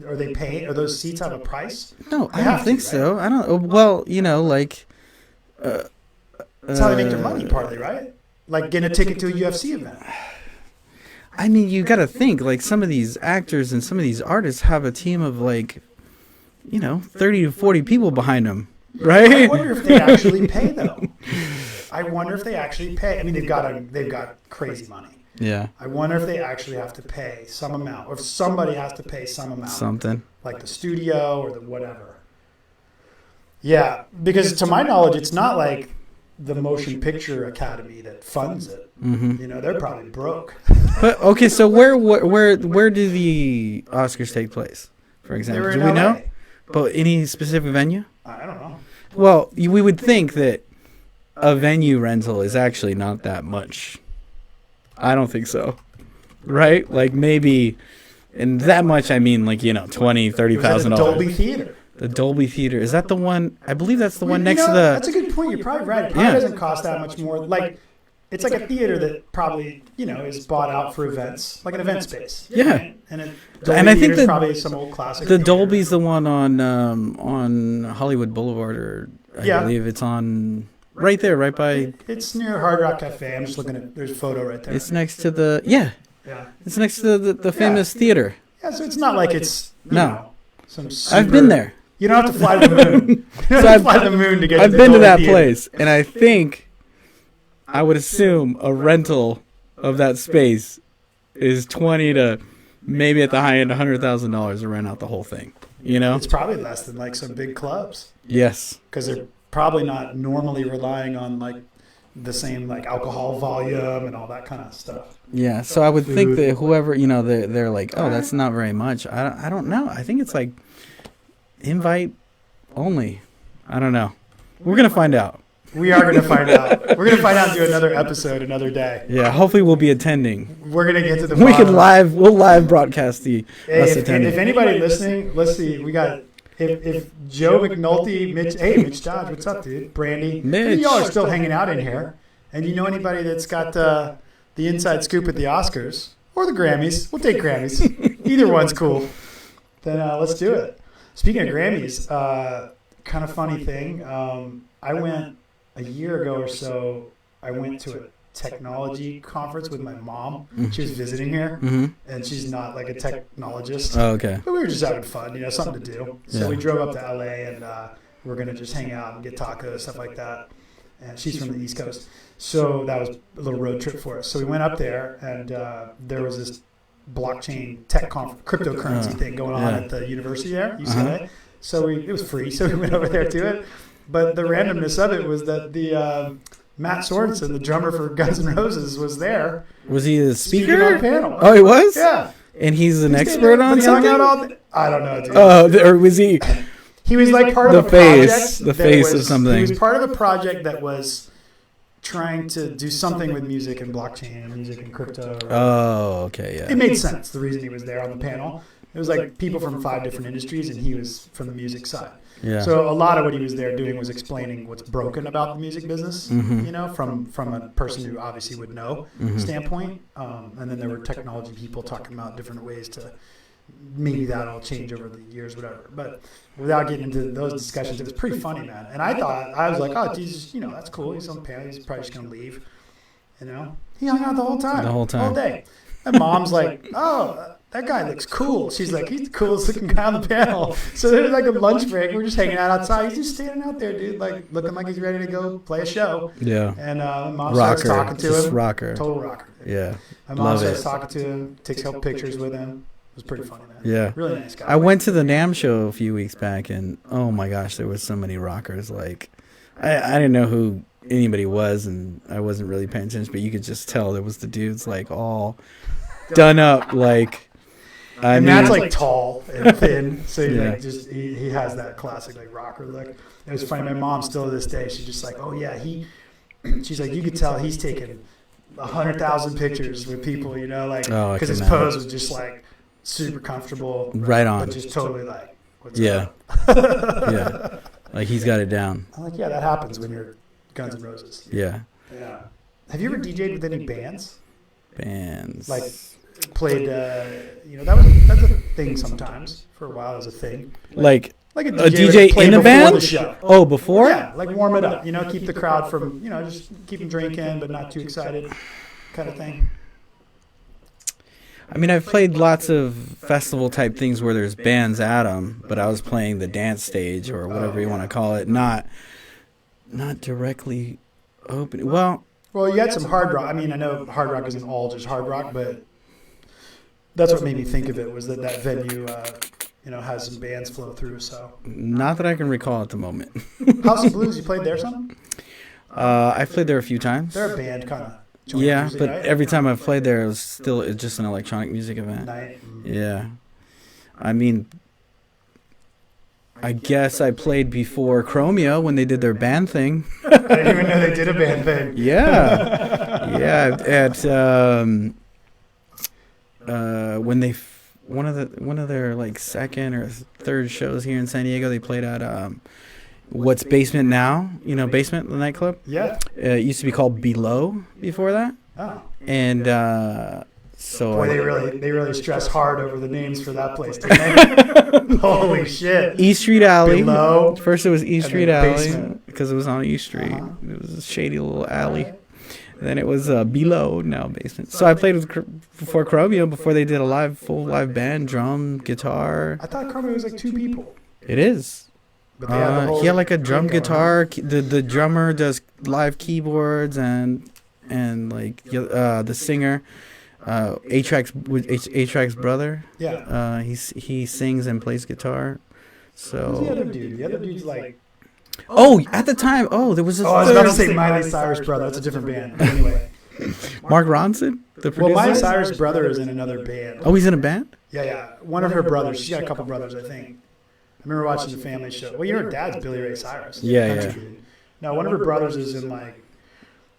are they paying? Are those seats have a price? No, I don't think so. I don't. Well, like. That's how they make their money, partly, right? Like getting a ticket to a UFC event. I mean, you got to think, like, some of these actors and some of these artists have a team of, 30 to 40 people behind them, right? I wonder if they actually pay, though. I wonder if they actually pay. I mean, they've got crazy money. Yeah. I wonder if they actually have to pay some amount, or if somebody has to pay some amount. Something. Like the studio or the whatever. Yeah, because to my knowledge, it's not like the Motion Picture Academy that funds it. They're probably broke. But okay, so where do the Oscars take place? For example, do we know? But any specific venue? I don't know. Well, we would think that a venue rental is actually not that much. I don't think so. Right? Like maybe And that much, I mean, like, you know, $20,000-$30,000. Dolby Theater. The Dolby Theater. Is that the one? I believe that's the one next to the... That's a good point. You're probably right. It probably doesn't cost that much more. Like, it's like a theater that probably, you know, is bought out for events, like an event space. Yeah. Right? And I think probably some old classic. The Dolby's the one on Hollywood Boulevard, or I believe it's on right there, right by... It's near Hard Rock Cafe. I'm just looking at... There's a photo right there. It's next to the... Yeah. It's next to the famous theater. Yeah, so it's not like it's... You know, some super, I've been there. You don't have to fly to the moon. You don't have to fly to the moon to get I've to been to Dolby that Theater. place, and I think... I would assume a rental of that space is $20,000 to maybe at the high end $100,000 to rent out the whole thing. You know, it's probably less than like some big clubs. Yes, because they're probably not normally relying on like the same like alcohol volume and all that kind of stuff. Yeah, so I would think that whoever, you know, they're like, oh, that's not very much. I don't know. I think it's like invite only. I don't know. We're gonna find out. We are going to find out. We're going to find out and do another episode another day. Yeah, hopefully we'll be attending. We're going to get to the we'll live broadcast us attending. If anybody listening, let's see. We got, if Joe McNulty, Mitch Dodge, what's up, dude? Brandy. Mitch. Y'all are still hanging out in here. And you know anybody that's got the inside scoop at the Oscars or the Grammys? We'll take Grammys. Either one's cool. Then let's do it. Speaking of Grammys, kind of funny thing. I went... A year ago or so, I went to a technology conference with my mom. She was visiting here, and she's not like a technologist. Oh, okay. But we were just having fun, you know, something to do. So we drove up to LA, and we're going to just hang out and get tacos, stuff like that. And she's from the East Coast. So that was a little road trip for us. So we went up there, and there was this blockchain tech cryptocurrency thing going on at the university there, UCLA. So it was free, so we went over there to it. But the randomness of it was that the Matt Sorensen, the drummer for Guns N' Roses, was there. Was he the speaker? On the panel. Oh, he was? Yeah. And he's an expert on something? I don't know, dude. Oh, or was he? He was like part of the a face, project. The face of something. He was part of a project that was trying to do something with music and blockchain and music and crypto. Oh, okay, yeah. It made sense, the reason he was there on the panel. It was like people from 5 different industries, and he was from the music side. Yeah. So a lot of what he was there doing was explaining what's broken about the music business, you know, from a person who obviously would know standpoint. And then there were technology people talking about different ways to maybe that'll change over the years, whatever. But without getting into those discussions, it was pretty funny, man. And I was like, oh, Jesus, you know, that's cool. He's on the panel. He's probably just going to leave. You know, he hung out the whole time. All day. And mom's like, oh, that guy looks cool. She's like, he's the coolest looking guy on the panel. So there's like a lunch break. We're just hanging out outside. He's just standing out there, dude, like looking like he's ready to go play a show. Yeah. And mom starts talking to him. Rocker. Total rocker. Yeah. My mom starts talking to him, takes help pictures with him. It was pretty funny, man. Yeah. Really nice guy. I went to the NAMM show a few weeks back, and oh my gosh, there was so many rockers. Like, I didn't know who anybody was, and I wasn't really paying attention, but you could just tell there was the dudes like all done up, like. And Matt's like tall and thin, so he has that classic like rocker look. It was funny. My mom still to this day, she's just like, oh yeah, she's like, you could tell he's taken 100,000 pictures with people, you know, like because his pose was just like super comfortable, right on, but just totally like, what's up? Yeah, like he's got it down. I'm like, yeah, that happens when you're Guns N' Roses. Yeah. Have you ever DJ'd with any bands? Like. Played, you know, that's a thing sometimes. For a while, it was a thing. Like a DJ in a band? The show. Oh, before? Yeah, like warm it up. You know, keep the crowd from, you know, just keep them drinking, but not too excited, kind of thing. I mean, I've played lots of festival type things where there's bands at them, but I was playing the dance stage or whatever you want to call it, not directly open. Well, you had some hard rock. I mean, I know hard rock isn't all just hard rock, but that's what made me think of it was that venue, you know, has some bands flow through. So not that I can recall at the moment. House of Blues, you played there some? I played there a few times. They're a band kind of. Yeah, music, but right? every time I've played there, it was still just an electronic music event. Yeah, I mean, I guess I played before Chromeo when they did their band thing. I didn't even know they did a band thing. Yeah, yeah. At when one of their like second or third shows here in San Diego. They played at what's Basement now? You know, Basement, the nightclub. Yeah. It used to be called Below before that. Oh. And so Boy, they really stress hard over the names for that place, didn't they? Holy shit. East Street Alley. Below. First it was East And Street then Alley Basement. because it was on East Street. Uh-huh. It was a shady little alley. Then it was Below, now Basement. So I played with before Chromeo, before they did a full live band, drum, guitar. I thought Chromeo was like 2 people. It is. But they had the whole He had like a drum thing going, guitar. The drummer does live keyboards and like the singer, A-Track's brother. Yeah. He sings and plays guitar. Who's the So other dude? The other dude's like... at the time, there was a Oh, I was about to say Miley Cyrus' brother. That's a different band. But anyway. Mark Ronson, the producer. Well, Miley Cyrus' brother is in another band. Oh, he's in a band? Yeah. One of her brothers. She's got a couple brothers, I think. I remember watching the Family Show. Well, her dad's Billy Ray Cyrus. Yeah. Dude. No, one of her brothers is in like...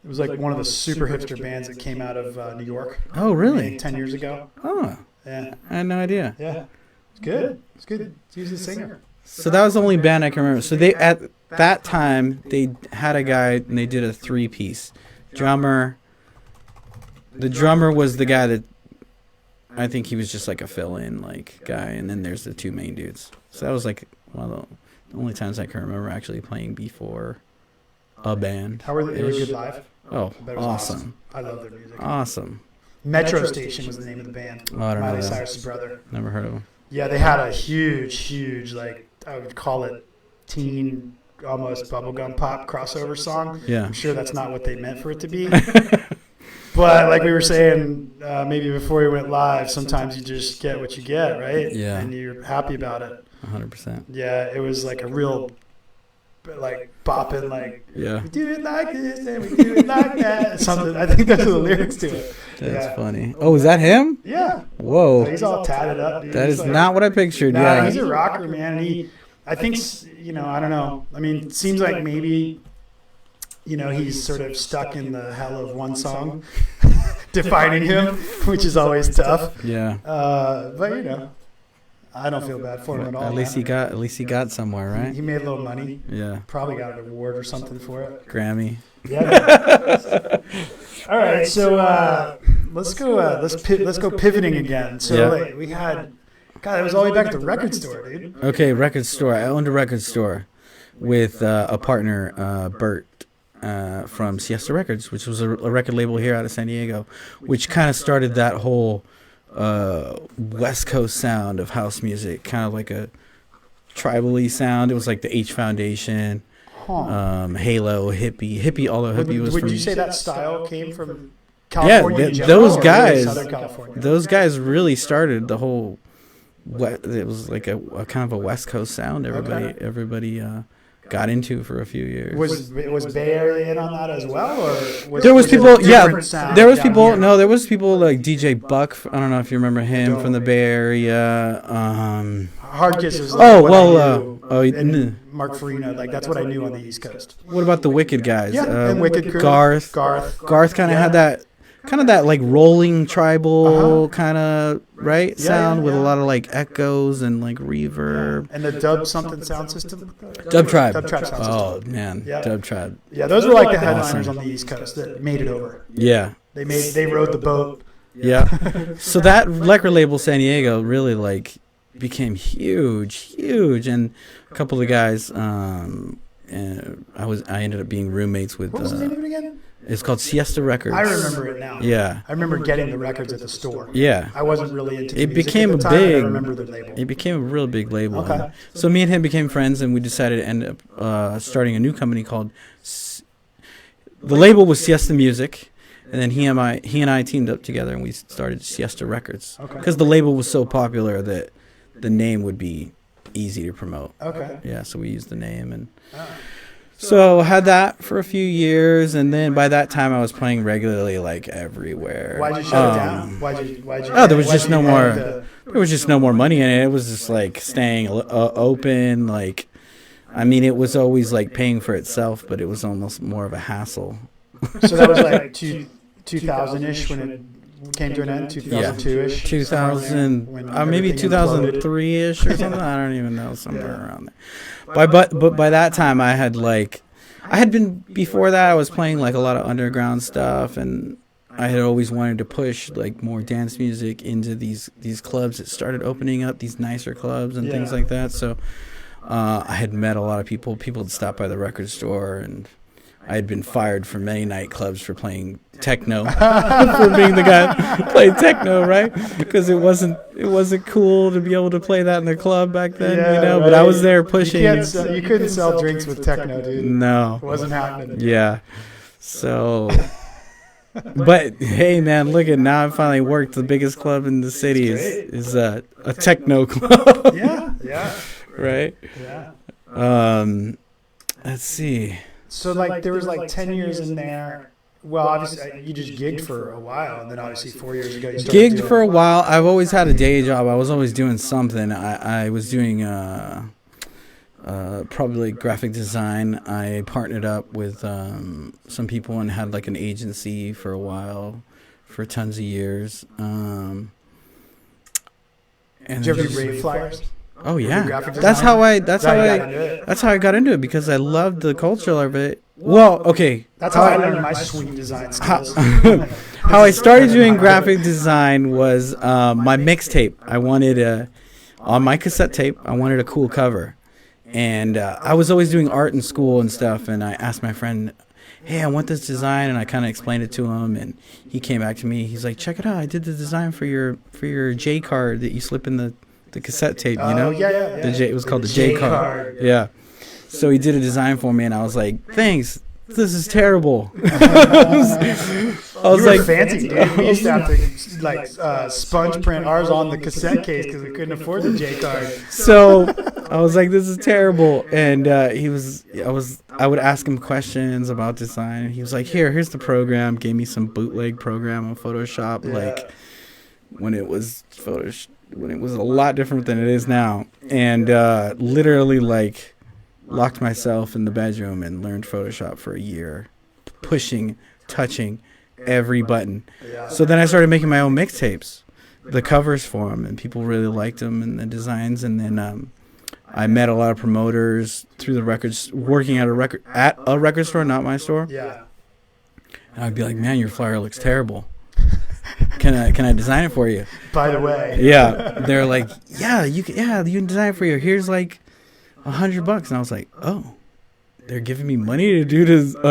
It was like one of the super hipster bands that came out of New York. Oh, really? Like 10 years ago. Oh, Yeah. I had no idea. Yeah. It's good. It's good. He's a singer. So that was the only band I can remember. So they at that time they had a guy and they did a 3-piece drummer. The drummer was the guy that I think he was just like a fill-in like guy, and then there's the 2 main dudes. So that was like one of the only times I can remember actually playing before a band. How were they? They were good live? Oh, I bet it was awesome! I love their music. Awesome. Metro Station was the name of the band. Oh, I don't know Miley that. Cyrus' brother. Never heard of him. Yeah, they had a huge, like, I would call it teen, almost bubblegum pop crossover song. Yeah. I'm sure that's not what they meant for it to be. But like we were saying, maybe before we went live, sometimes you just get what you get, right? Yeah. And you're happy about it. 100%. Yeah, it was like a real, like, bopping, like, Yeah. we do it like this and we do it like that. Something. I think those are the lyrics to it. That's Yeah. funny. Oh, is that him? Yeah. Whoa. He's all tatted up, dude. That He's is like, not what I pictured. Nah, Yeah. he's a rocker, man. I think, I don't know. I mean, it seems like maybe, he's sort of stuck in the hell of one song, defining him, which is always tough. Yeah. But I don't feel bad for him at all. At least he got somewhere, right? He made a little money. Yeah. Probably got an award or something for it. Grammy. Yeah. All right, so let's go. Let's go pivoting again. So Yeah. wait, we had. God, it was all the way back at the record store, dude. Okay, record store. I owned a record store with a partner, Bert, from Siesta Records, which was a record label here out of San Diego, which kind of started that whole West Coast sound of house music, kind of like a tribal-y sound. It was like the H Foundation, Halo, Hippie, although Hippie was Would from... you say that style came from California? in Yeah, general, those or guys, Southern California? those guys really started the whole... It was like a kind of a West Coast sound. Everybody got into for a few years. Was Bay Area in on that as well, or There was it a people, different sound there was down people. here? No, there was people like DJ Buck. I don't know if you remember him from the Bay Area. Hard Kiss was Well, Mark Farina, like that's what I knew on the East Coast. What about the Wicked guys? Yeah, and Wicked Crew. Garth Garth kind of yeah. had that like rolling tribal kind of sound with a lot of like echoes and like reverb. And the Dub something sound system. Dub Tribe. Dub Tribe sound system. Oh man, Yeah. Dub Tribe. Yeah, those were like the headliners on the East Coast that made it over. Yeah. They rode the boat. Yeah. So that record label San Diego really like became huge, and a couple of the guys and I ended up being roommates with What was the name of it again? it's called Siesta Records. I remember it now. Yeah. I remember getting the records at the store. Yeah. I wasn't really into It music became at the a time, but I big- remember the label. It became a real big label. Okay. So me and him became friends, and we decided to end up starting a new company called the label was Siesta Music, and then he and I teamed up together, and we started Siesta Records Okay. because the label was so popular that the name would be easy to promote. Okay. Yeah, so we used the name, and Ah. so I had that for a few years, and then by that time I was playing regularly, like everywhere. Why'd you shut it down? Why'd you? Oh, there was why'd just you no end more. the- There was just no more money in it. It was just like staying open. Like, I mean, it was always like paying for itself, but it was almost more of a hassle. So that was like 2000-ish when came to an end, 2002-ish. 2000, when maybe everything imploded. 2003-ish or something. I don't even know, somewhere around there. But by that time, I had been, before that, I was playing like a lot of underground stuff, and I had always wanted to push like more dance music into these clubs that started opening up, these nicer clubs and things like that. So I had met a lot of people. People had stopped by the record store, and I had been fired from many nightclubs for playing techno, for being the guy who played techno, right? Because it wasn't cool to be able to play that in the club back then, Right. But I was there pushing. You couldn't sell drinks with techno, dude. No, It wasn't happening. yeah. So, but hey, man, look at now. I finally worked. The biggest club in the city is a techno club. Yeah. Right. Yeah. Let's see. So like there was like 10 years in there. Well, obviously you just gigged for a while, and then obviously 4 years ago you started Gigged doing- for a while. I've always had a day job. I was always doing something. I was doing probably graphic design. I partnered up with some people and had like an agency for a while, for tons of years. And Did you ever do rave flyers? Oh yeah, graphic that's design? how I got into it because I loved the culture of it. Well, okay, That's how I learned my sweet design skills. how I started doing graphic design was my mixtape. I wanted on my cassette tape. I wanted a cool cover, and I was always doing art in school and stuff. And I asked my friend, "Hey, I want this design," and I kind of explained it to him, and he came back to me. He's like, "Check it out! I did the design for your J card that you slip in the cassette tape, you know?" Yeah. The J, it was called the J card. Yeah. So he did a design for me, and I was like, "Thanks. This is terrible." I was You were like, fancy, dude. We used to have to like sponge print ours on the cassette case because we couldn't afford the J card. so I was like, "This is terrible." And I would ask him questions about design, and he was like, "Here's the program." Gave me some bootleg program on Photoshop, like when it was a lot different than it is now, and literally like locked myself in the bedroom and learned Photoshop for a year, touching every button. So then I started making my own mixtapes, the covers for them, and people really liked them and the designs. And then I met a lot of promoters through the records, working at a record store, not my store. Yeah. And I'd be like, "Man, your flyer looks terrible. Can I design it for you?" By the way. Yeah, they're like, you can design it for you. Here's like $100, and I was like, "Oh, they're giving me money to do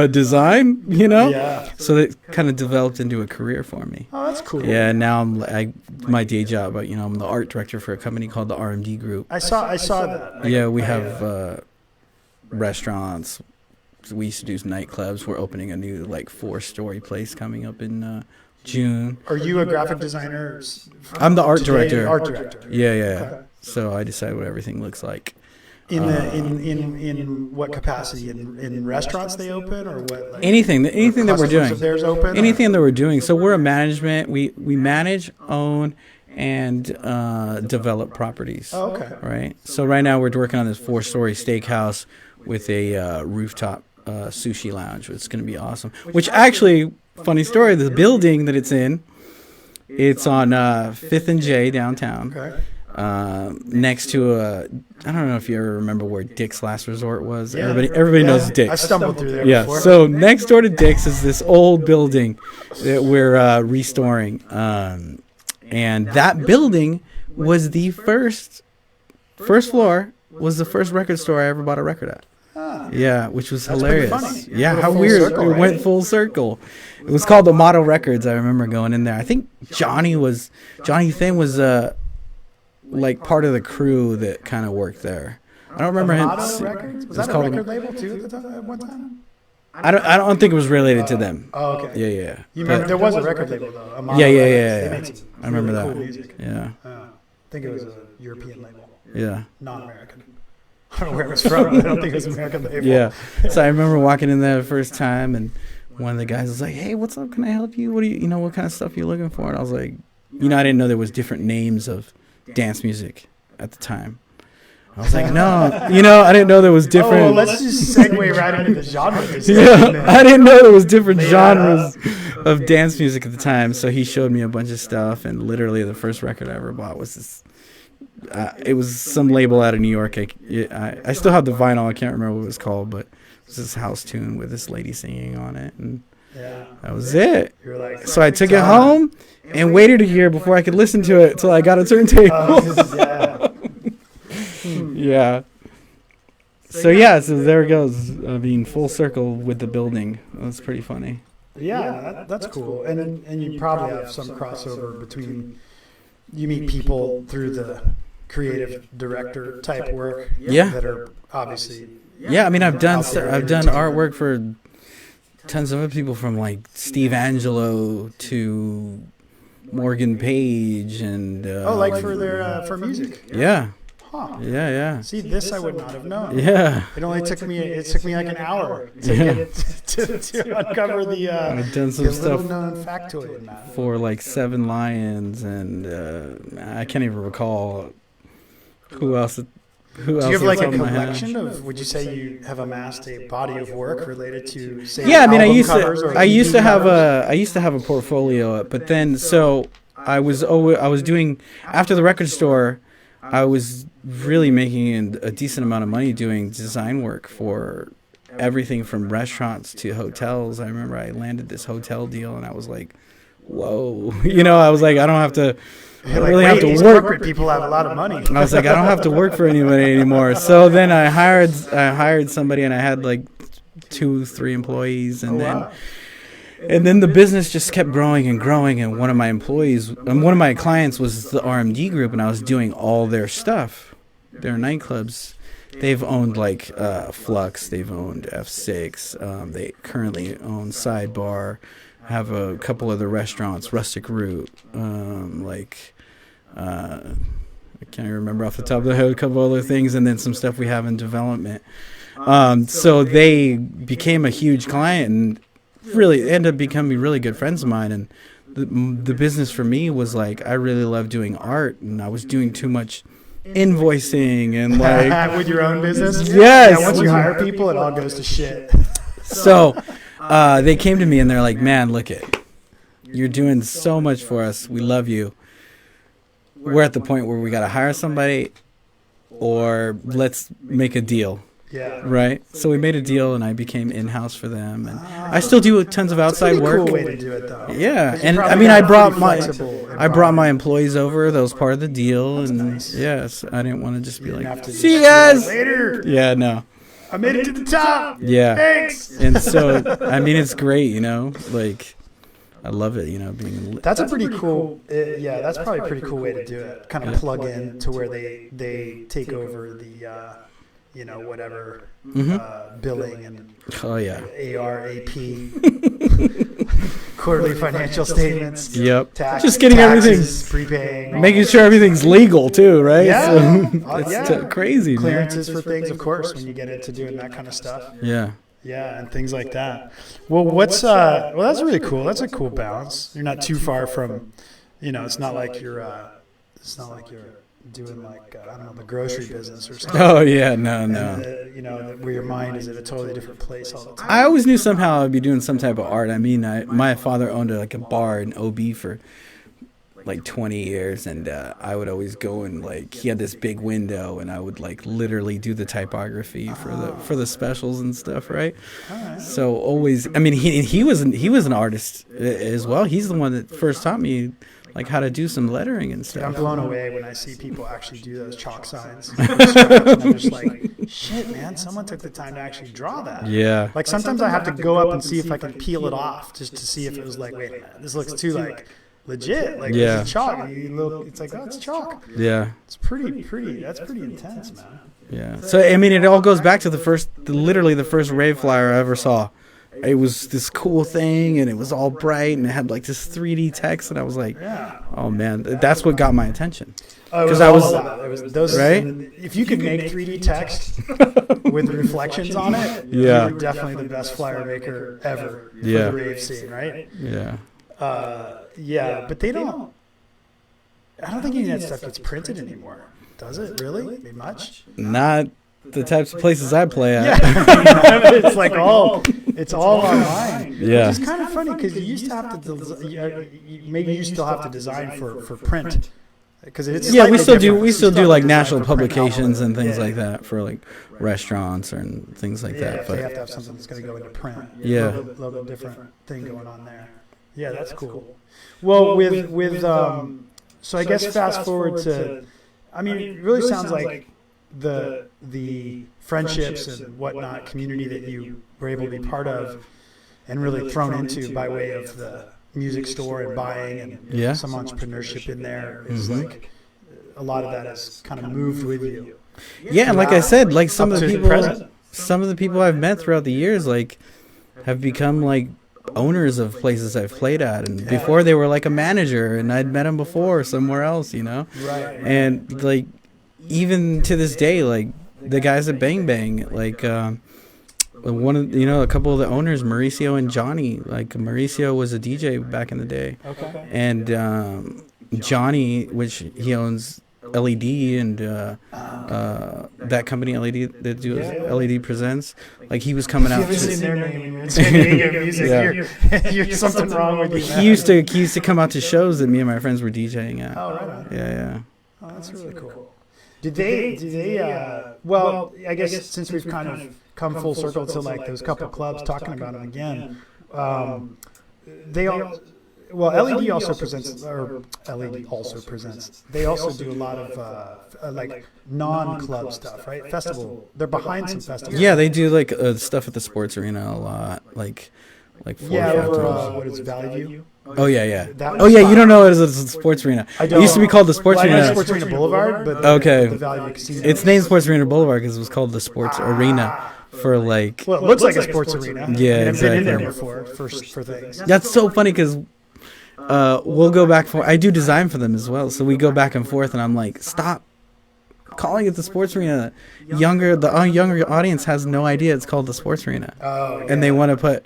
design," you know? Yeah. So it kind of developed into a career for me. Oh, that's cool. Yeah, now my day job, I'm the art director for a company called the RMD Group. I saw that. Yeah, we have restaurants. We used to do nightclubs. We're opening a new 4-story place coming up in June. Are you a graphic designer? I'm the art Today, director. Art director. Yeah. Okay. So I decide what everything looks like. In what capacity? In restaurants they open, or what? Anything that we're customers doing. of theirs open, Anything that we're doing. So we're a management. We manage, own, and develop properties. Oh, okay. Right. So right now we're working on this 4-story steakhouse with a rooftop sushi lounge. It's going to be awesome. Which actually, funny story, the building that it's in, it's on 5th and J downtown. Okay. Next to I don't know if you ever remember where Dick's Last Resort was. Yeah. Everybody knows I Dick's. stumbled through there Yeah. before. So next door to Dick's is this old building that we're restoring, and that building was the first floor was the first record store I ever bought a record at. Yeah, which was That's pretty hilarious. funny. Yeah, Went how full weird. circle, It right? went full circle. It was called the Motto Records. I remember going in there. I think Johnny Thing was part of the crew that kind of worked there. I don't remember him. Motto Records? Was It's that a called- record label too at one time? I don't think it was related to them. Oh, okay. Yeah. You But- remember there was a record label though. a Motto Yeah. Records. They made some I remember really that. Cool music. Yeah. I think it was a European label, Yeah. non-American. I don't know where it was from. I don't think it was an American label. Yeah. So I remember walking in there the first time, and one of the guys was like, "Hey, what's up? Can I help you? What do you what kind of stuff are you looking for?" And I was like, I didn't know there was different names of dance music at the time. I was like, no, you know, I didn't know there was different. Oh, let's just segue right into the genre. Yeah, I didn't know there was different genres of dance music at the time. So he showed me a bunch of stuff, and literally the first record I ever bought was this. It was some label out of New York. I still have the vinyl. I can't remember what it was called, but it was this house tune with this lady singing on it, and that was it. So I took it home and waited a year before I could listen to it until I got a turntable. Yeah. So there it goes. I mean, full circle with the building. That's pretty funny. Yeah, that's cool. And you probably have some crossover between you meet people through the creative director type work. Yeah. That are obviously. Yeah, I mean, I've done artwork for tons of other people, from like Steve Angelo to Morgan Page and. Like for their for music. Yeah. Huh. Yeah. See, this I would not have known. Yeah. It only took me like an hour to uncover the I've done some stuff known factoid in that. for like Seven Lions, and I can't even recall who else. Do you have like a collection of? Would you say you have amassed a body of work related to? Say, yeah, I mean, I used to have a portfolio up, but then I was doing after the record store. I was really making a decent amount of money doing design work for everything from restaurants to hotels. I remember I landed this hotel deal, and I was like, "Whoa!" You know, I was like, "I don't have to." I don't really have to work. Corporate people have a lot of money. I was like, I don't have to work for anybody anymore. So then I hired somebody, and I had like 2-3 employees, and then the business just kept growing and growing. And one of my clients was the RMD group, and I was doing all their stuff, their nightclubs. They've owned like Flux, they've owned F6, they currently own Sidebar. Have a couple other restaurants, Rustic Root, I can't remember off the top of the head, a couple other things, and then some stuff we have in development. So they became a huge client and really ended up becoming really good friends of mine. And the business for me was like, I really love doing art, and I was doing too much invoicing and like with your own business. Yes. Yeah, once you hire people, it all goes to shit. So they came to me and they're like, man, look it. You're doing so much for us. We love you. We're at the point where we got to hire somebody or let's make a deal. Yeah. Right? So we made a deal and I became in-house for them. And I still do tons of outside work. Cool way to do it, though. Yeah. And I mean, I brought my employees over. That was part of the deal. That's and nice. Yes, I didn't want to just be like, see you guys later. Yeah, no. I made it to the top. Yeah. Thanks. And so, I mean, it's great, you know, like, I love it, you know, being. That's a pretty cool. That's probably a pretty cool way to do it. Kind of plug in to where they take over the, whatever billing and ARAP, quarterly financial statements. Yep. Taxes, just getting everything, prepaying, making sure everything's legal too, right? Yeah. So it's crazy. Clearances for things, of course, when you get into doing that kind of stuff. Yeah. Yeah, and things like that. Well, that's really cool. That's a cool balance. You're not too far from, it's not like you're doing like I don't know, the grocery business or something. Oh yeah, no. Where your mind is at a totally different place all the time. I always knew somehow I'd be doing some type of art. I mean, my father owned a bar in OB for like 20 years, and I would always go and like he had this big window, and I would like literally do the typography for the specials and stuff, right? So always, I mean, he was an artist as well. He's the one that first taught me like how to do some lettering and stuff. I'm blown away when I see people actually do those chalk signs. And I'm just like, shit, man, someone took the time to actually draw that. Yeah. Like sometimes I have to go up and see if I can peel it off just to see if it was like, wait a minute, this looks too like legit. Like this is chalk. It's like, oh, it's chalk. Yeah. It's pretty. That's pretty intense, man. Yeah. So I mean, it all goes back to literally the first rave flyer I ever saw. It was this cool thing, and it was all bright, and it had like this 3D text, and I was like, "Oh man, that's what got my attention." Because I was those, right. If you could make 3D text with reflections on it, yeah, you're definitely the best flyer maker ever for Yeah. the rave scene, right? Yeah. Yeah, but they don't. I don't think any of that stuff gets printed anymore. Does it really? Be much? Not the types of places I play at. Yeah. It's like it's all online. Yeah. Which is kind of funny because you used to have to, maybe you still have to design for print. Because it's Yeah, we still do. different. We still do have like to design national for print publications and things Yeah. like that for like restaurants and things like Yeah, that. if they have But to have something that's going to go into print. Yeah. A little bit different thing going on there. Yeah, that's cool. Well, with so I guess fast forward to, I mean, it really sounds like the friendships and whatnot community that you were able to be part of and really thrown into by way of the music store and buying and Yeah. some entrepreneurship in there is like a lot of that has kind of moved with you. yeah, and like I said, like some Up of the to people, present. some of the people I've met throughout the years, like, have become like owners of places I've played at, and before they were like a manager, and I'd met them before somewhere else, you know. Right. And like, even to this day, like the guys at Bang Bang, like one of a couple of the owners, Mauricio and Johnny. Like Mauricio was a DJ back in the day, Okay. and Johnny, which he owns LED and that company LED that do LED Presents. Like he was coming out. If you haven't seen their name in San Diego music, Yeah. you're something wrong with you. He used to come out to shows that me and my friends were DJing at. Oh, right on. Yeah. Oh, that's really cool. Did they, well, I guess since we've kind of come full circle to like those couple clubs talking about them again, they all, well, LED also presents, or LED also presents, they also do a lot of like non-club stuff, right? Festival, they're behind some festivals. Yeah, they do like stuff at the sports arena a lot, like Ford Yeah, over, Factories. what is it, Valley View? Oh yeah. That Oh yeah, spot. you don't know it as a sports arena. I It used to be called the Sports Well, I know Arena. Sports Arena Boulevard, but Okay. the Valley View Casino. It's named Sports Arena Boulevard because it was called the Sports Arena for like. Well, it looks like a sports arena. Yeah, I've been in there exactly. before for things. That's so funny because we'll go back for. I do design for them as well, so we go back and forth, and I'm like, stop calling it the Sports Arena. The younger audience has no idea it's called the Sports Arena, and they want to put.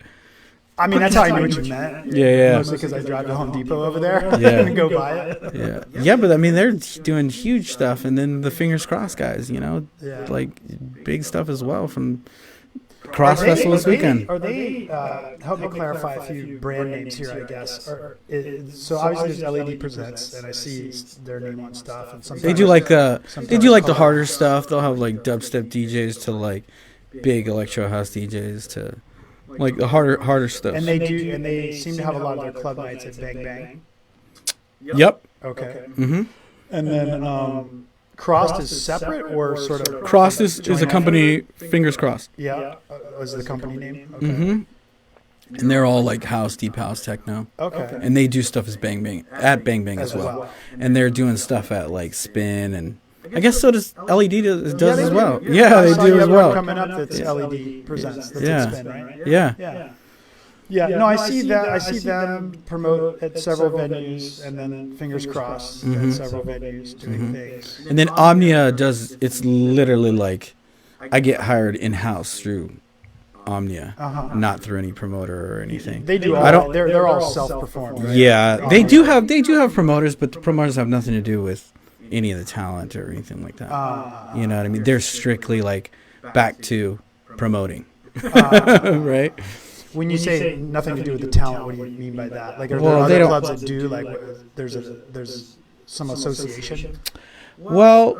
I mean, that's how I knew what you meant. Yeah. Mostly because I drive to Home Depot over there Yeah. and go buy it. Yeah, but I mean they're doing huge stuff, and then the Fingers Crossed guys, Yeah. like big stuff as well from Cross Festival this weekend. Are they? Help me clarify a few brand names here, I guess. So obviously there's LED Presents, and I see their name on stuff. And sometimes They do like the sometimes harder stuff. They'll have like dubstep DJs to like big electro house DJs to like the harder stuff. And they seem to have a lot of their club nights at Bang Bang. Yep. Okay. Mm-hmm. And then Crossed is separate or sort of. Crossed is a company. Fingers Crossed. Yeah, was the company name? Okay. Mm-hmm. And they're all like house, deep house, techno. Okay. And they do stuff as Bang Bang at Bang Bang as well. And they're doing stuff at like Spin, and I guess so does LED does as well. Yeah, they do as well. Coming up, that's LED Presents. That's Yeah. at Spin, right? Yeah. Yeah. No, I see that. I see them promote at several venues, and then Fingers Crossed at several venues doing things. And then Omnia does. It's literally like I get hired in house through Omnia, not through any promoter or anything. They do. I don't- They're all self-performed. Right? Yeah, they do have promoters, but the promoters have nothing to do with any of the talent or anything like that. You know what I mean? They're strictly like back to promoting, right? When you say nothing to do with the talent, what do you mean by that? Like, are Well, they there don't- other clubs that do? Like, there's some association. Well,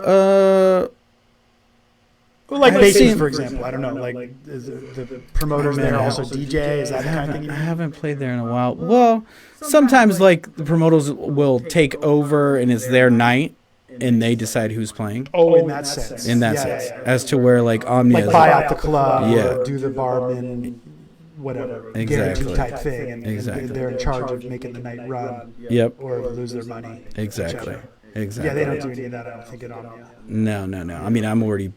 Well, like I've Bases, seen- for example. I don't know. Like, is the promoters there also DJ? Is that the kind of thing? I haven't played there in a while. Well, sometimes like the promoters will take over and it's their night, and they decide who's playing. Oh, in that sense. In that Yeah, sense, yeah, yeah. as to where like Omnia Like is buy out the club, Yeah. or do the barman, whatever, Exactly. guarantee type thing, and Exactly. they're in charge of making the night run Yep, or lose their money. exactly, whichever. exactly. Yeah, they don't do any of that. I don't think at Omnia. No. I mean, I'm already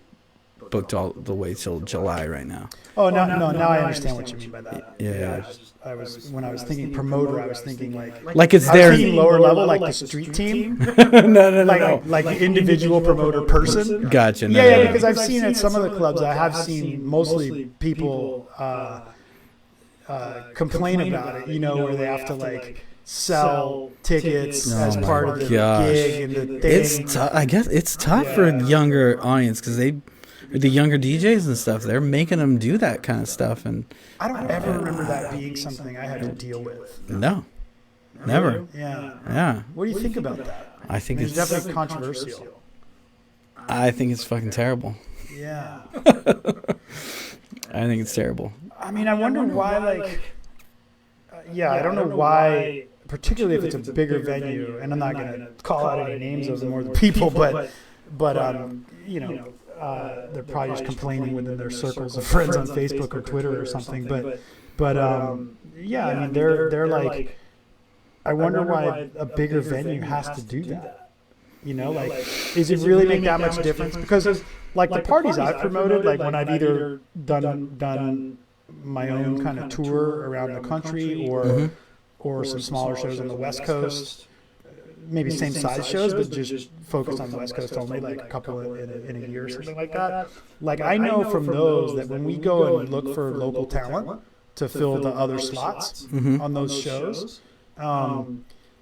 booked all the way till July right now. Oh no, now I understand what you mean by that. Yeah. I was when I was thinking promoter, I was thinking Like it's I was their thinking lower level, like the street team, no. like the individual promoter person. Gotcha. No, Yeah, no, no. because I've seen at some of the clubs, I have seen mostly people complain about it. You know, where they have to like sell tickets as my part of the gosh. gig and the thing. It's I guess it's tough for the younger audience because the younger DJs and stuff, they're making them do that kind of stuff, and I don't ever remember that being something I had to deal with. no, never. Yeah. What do you think about that? I think It's it's definitely controversial. I think it's fucking terrible. Yeah. I think it's terrible. I mean, I wonder why, like, I don't know why, particularly if it's a bigger venue, and I'm not going to call out any names of them or the people, but you know, they're probably just complaining within their circles of friends on Facebook or Twitter or something. But I mean, they're like, I wonder why a bigger venue has to do that. You know, like, does it really make that much difference? Because, like, the parties I've promoted, like, when I've either done my own kind of tour around the country or some smaller shows on the West Coast, maybe same size shows, but just focused on the West Coast only, like a couple in a year or something like that. Like, I know from those that when we go and look for local talent to fill the other slots on those shows,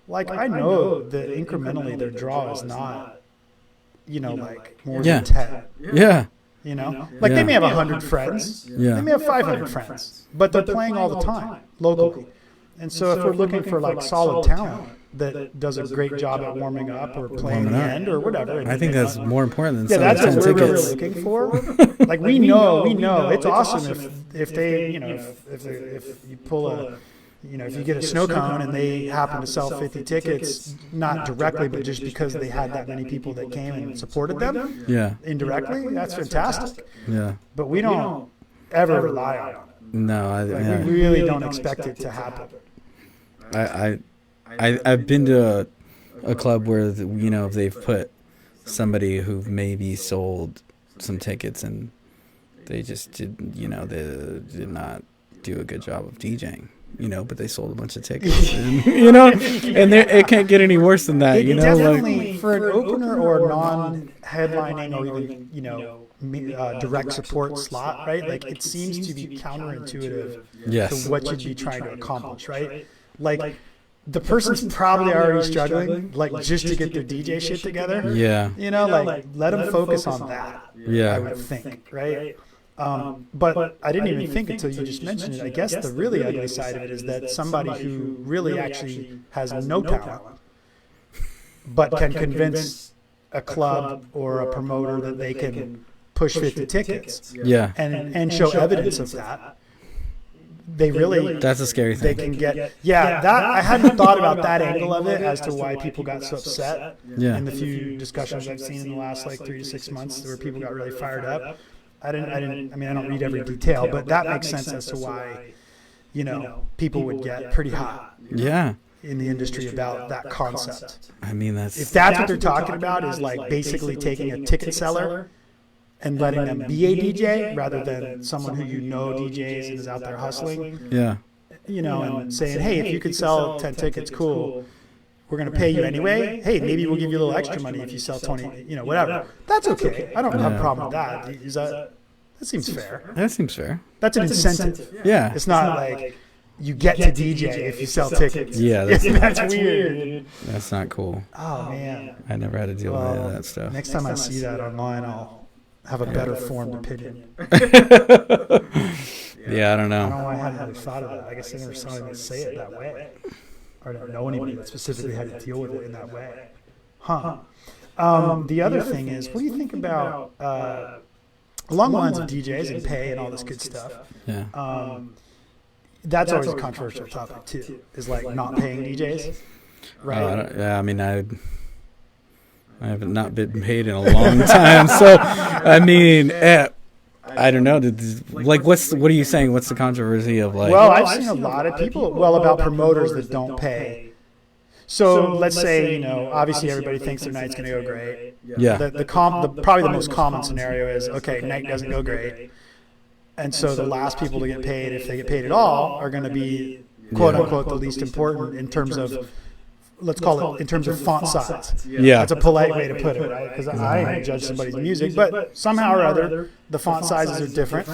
like, I know that incrementally their draw is not, you know, like more than 10. Yeah. You know, like they may have 100 friends, they may have 500 friends, but they're playing all the time locally. And so if we're looking for like solid talent that does a great job at warming up or playing the end or whatever, I think that's more important than that's selling what 10 we're really tickets. looking for. Like we know it's awesome if they, you know, if you pull a, you know, if you get a snow cone and they happen to sell 50 tickets, not directly, but just because they had that many people that came and supported them indirectly, that's fantastic. Yeah. But we don't ever rely on it. No, We really don't expect it to happen. I've been to a club where, you know, they've put somebody who maybe sold some tickets and they just did, you know, they did not do a good job of DJing. You know, but they sold a bunch of tickets, and, you know, and it can't get any worse than that. You know, definitely like, for an opener or non-headlining or even, you know, direct support slot, right? Like it seems to be counterintuitive to what you'd be trying to accomplish, right? Like the person's probably already struggling, like just to get their DJ shit together. Yeah, you know, like let them focus on that. Yeah, I would think, right? But I didn't even think until you just mentioned it. I guess the really ugly side of it is that somebody who really actually has no talent, but can convince a club or a promoter that they can push 50 tickets, and show evidence of that. They really, that's a scary thing. They can get, that I hadn't thought about that angle of it as to why people got so upset in the few discussions I've seen in the last like 3 to 6 months where people got really fired up. I don't read every detail, but that makes sense as to why, you know, people would get pretty hot. In the industry about that concept. I mean, if that's what they're talking about is like basically taking a ticket seller and letting them be a DJ rather than someone who you know DJs and is out there hustling. You know, and saying, hey, if you could sell 10 tickets, cool. We're going to pay you anyway. Hey, maybe we'll give you a little extra money if you sell 20, you know, whatever. That's okay. I don't have a problem with that. That seems fair. That seems fair. That's an incentive. Yeah. It's not like you get to DJ if you sell tickets. Yeah. That's weird, dude. That's not cool. Oh, man. I never had to deal with any of that stuff. Next time I see that online, I'll have a better formed opinion. Yeah, I don't know. I don't know why I hadn't really thought of that. I guess I never saw anyone say it that way. Or I don't know anybody that specifically had to deal with it in that way. The other thing is, what do you think about, along the lines of DJs and pay and all this good stuff, that's always a controversial topic too, is like not paying DJs, right? I mean, I have not been paid in a long time, so I mean, I don't know. Like, what are you saying? What's the controversy of like? Well, I've seen a lot of people about promoters that don't pay. So let's say, you know, obviously everybody thinks their night's going to go great. Yeah. Probably the most common scenario is, okay, night doesn't go great. And so the last people to get paid, if they get paid at all, are going to be, quote unquote, the least important in terms of let's call it in terms of font size. Yeah. That's a polite way to put it, right? Because I ain't judge somebody's music, but somehow or other, the font sizes are different,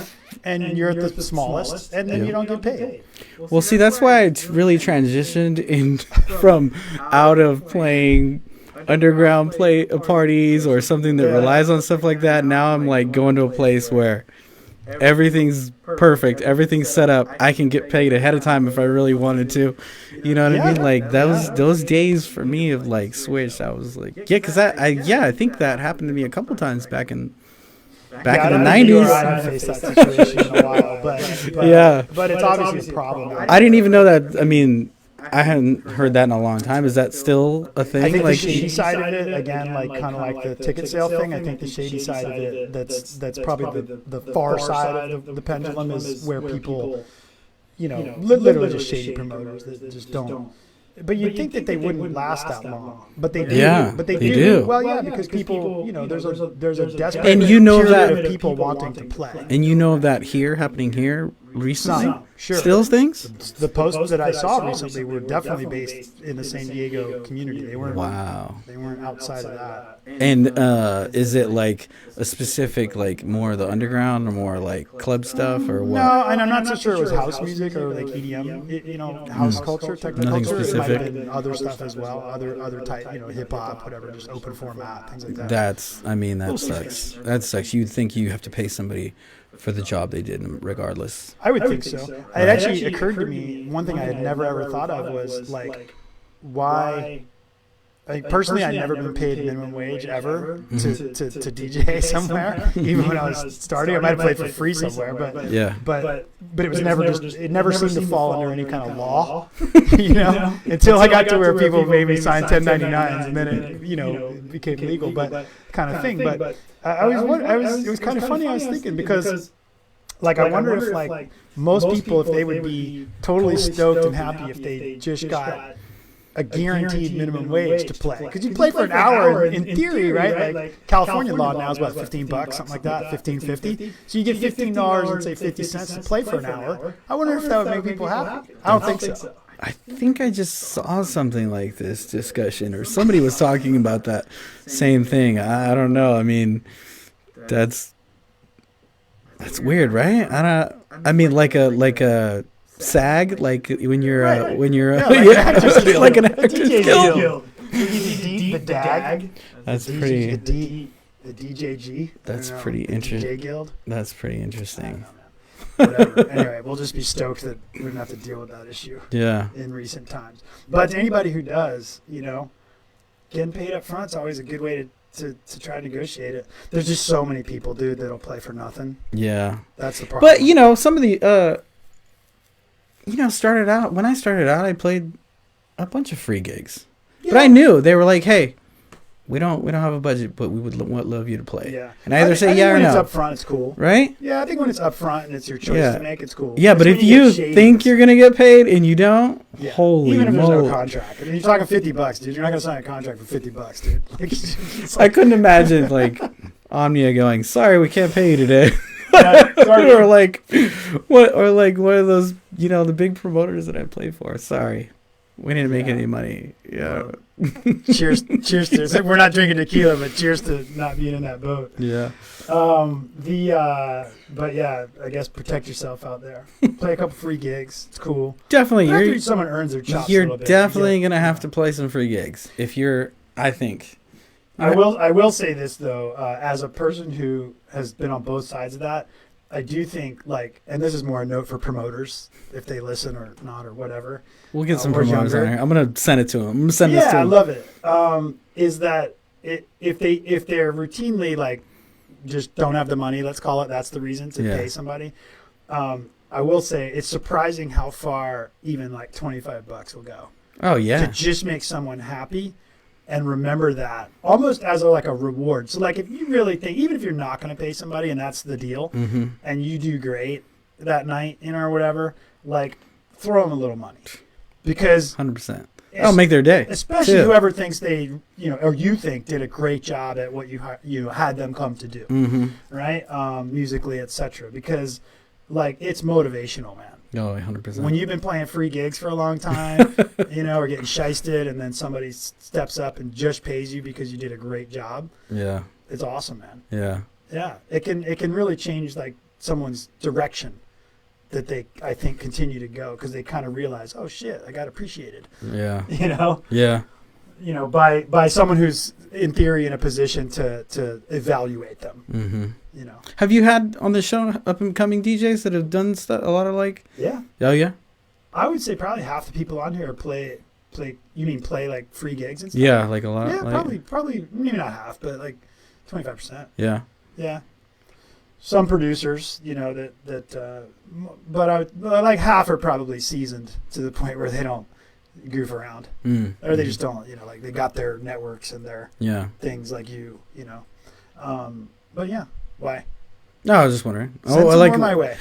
and you're at the smallest, and then you don't get paid. Well, see, that's why it's really transitioned in from out of playing underground parties or something that relies on stuff like that. Now I'm like going to a place where everything's perfect, everything's set up. I can get paid ahead of time if I really wanted to. You know what I mean? Like those days for me of like switched. I was like, yeah, because I think that happened to me a couple times back in the 90s. I haven't faced that situation in a while, but it's obviously a problem. I didn't even know that. I mean, I hadn't heard that in a long time. Is that still a thing? I think like the shady side of it, again, like kind of like the ticket sale thing. I think the shady side of it, that's probably the far side of the pendulum, is where people, literally just shady promoters that just don't. But you'd think that they wouldn't last that long, but they do. Yeah, but they do. do. Well, yeah, because people, there's a desperate and period of people wanting to play. And you know of that happening here recently? No, sure. Still things? The posts that I saw recently were definitely based in the San Diego community. They weren't. Wow. They weren't outside of that. And is it like a specific, like more of the underground or more like club stuff or what? No, and I'm not so sure it was house music or like EDM, house culture, techno Nothing culture. specific. It might have been other stuff as well, other type, hip hop, whatever, just open format, things like that. That sucks. That sucks. You'd think you have to pay somebody for the job they did regardless. I would think so. It actually occurred to me, one thing I had never ever thought of was like, why... personally, I'd never been paid minimum wage ever to DJ somewhere. Even when I was starting, I might have played for free somewhere, but it was never it never seemed to fall under any kind of law, until I got to where people made me sign 1099s, and then it became legal, but kind of thing. But it was kind of funny. I was thinking because, like, I wonder if like most people, if they would be totally stoked and happy if they just got a guaranteed minimum wage to play, because you play for an hour in theory, right? Like California law now is about $15, something like that, $15.50. So you get $15 and say 50 cents to play for an hour. I wonder if that would make people happy. I don't think so. I think I just saw something like this discussion, or somebody was talking about that same thing. I don't know. I mean, that's weird, right? I mean, like a SAG, like when you're like an actor's guild. The DAG. That's pretty. The DJG. That's pretty interesting. DJ Guild. That's pretty interesting. Whatever. Anyway, we'll just be stoked that we don't have to deal with that issue. Yeah. In recent times, but to anybody who does, getting paid up front is always a good way to try to negotiate it. There's just so many people, dude, that'll play for nothing. Yeah. That's the problem. But some of the when I started out, I played a bunch of free gigs. Yeah. But I knew they were like, "Hey, we don't have a budget, but we would love you to play." Yeah. And I either say yeah or no. When it's up front, it's cool. Right? Yeah, I think when it's up front and it's your choice to make, it's cool. Yeah, but if you think you're gonna get paid and you don't, holy even if moly. there's no contract. I mean, you're talking $50, dude. You're not gonna sign a contract for $50, dude. I couldn't imagine like Omnia going, "Sorry, we can't pay you today." Yeah, or like one of those, the big promoters that I play for. Sorry, we didn't make any money. Yeah. cheers to. We're not drinking tequila, but cheers to not being in that boat. Yeah. But yeah, I guess protect yourself out there. Play a couple free gigs. It's cool. Definitely. After someone earns their chops. You're a little bit, definitely gonna have to play some free gigs if you're. I think. I will say this though, as a person who has been on both sides of that, I do think and this is more a note for promoters if they listen or not or whatever. We'll get some promoters on here. I'm gonna send it to them. I'm gonna send this to them. I love it. Is that if they're routinely just don't have the money, let's call it, that's the reason to pay somebody. I will say it's surprising how far even $25 will go. Oh yeah. To just make someone happy. And remember that almost as a reward. So if you really think, even if you're not going to pay somebody and that's the deal, and you do great that night, or whatever, throw them a little money, because 100%. That'll make their day. Especially whoever thinks they, or you think did a great job at what you had them come to do, right? Musically, etc. Because it's motivational, man. Oh, 100%. When you've been playing free gigs for a long time, or getting shysted, and then somebody steps up and just pays you because you did a great job. Yeah. It's awesome, man. Yeah. Yeah. It can really change like someone's direction that they, I think, continue to go because they kind of realize, oh shit, I got appreciated. Yeah. Yeah. By someone who's in theory in a position to evaluate them. Mm-hmm. Have you had on the show up and coming DJs that have done stuff? A lot of Yeah. Oh yeah. I would say probably half the people on here play. You mean play like free gigs and stuff? Yeah, like a lot. Yeah, like, probably maybe not half, but like 25%. Yeah. Yeah. Some producers, but like half are probably seasoned to the point where they don't goof around, or they just don't. Like they got their networks and their things like you. But yeah, why? No, I was just wondering. Send some more my way.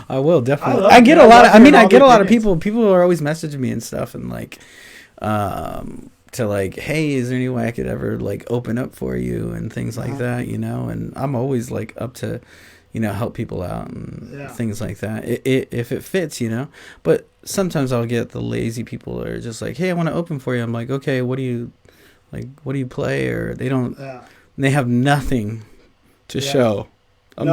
I will definitely. I get a lot of. I get a lot of opinions. people. People are always messaging me and stuff, and like, to like, hey, is there any way I could ever like open up for you and things like that, And I'm always like up to, help people out and things like that. If it fits, But sometimes I'll get the lazy people that are just like, hey, I want to open for you. I'm like, okay, what do you play? Or they don't. Yeah. They have nothing to show. I'm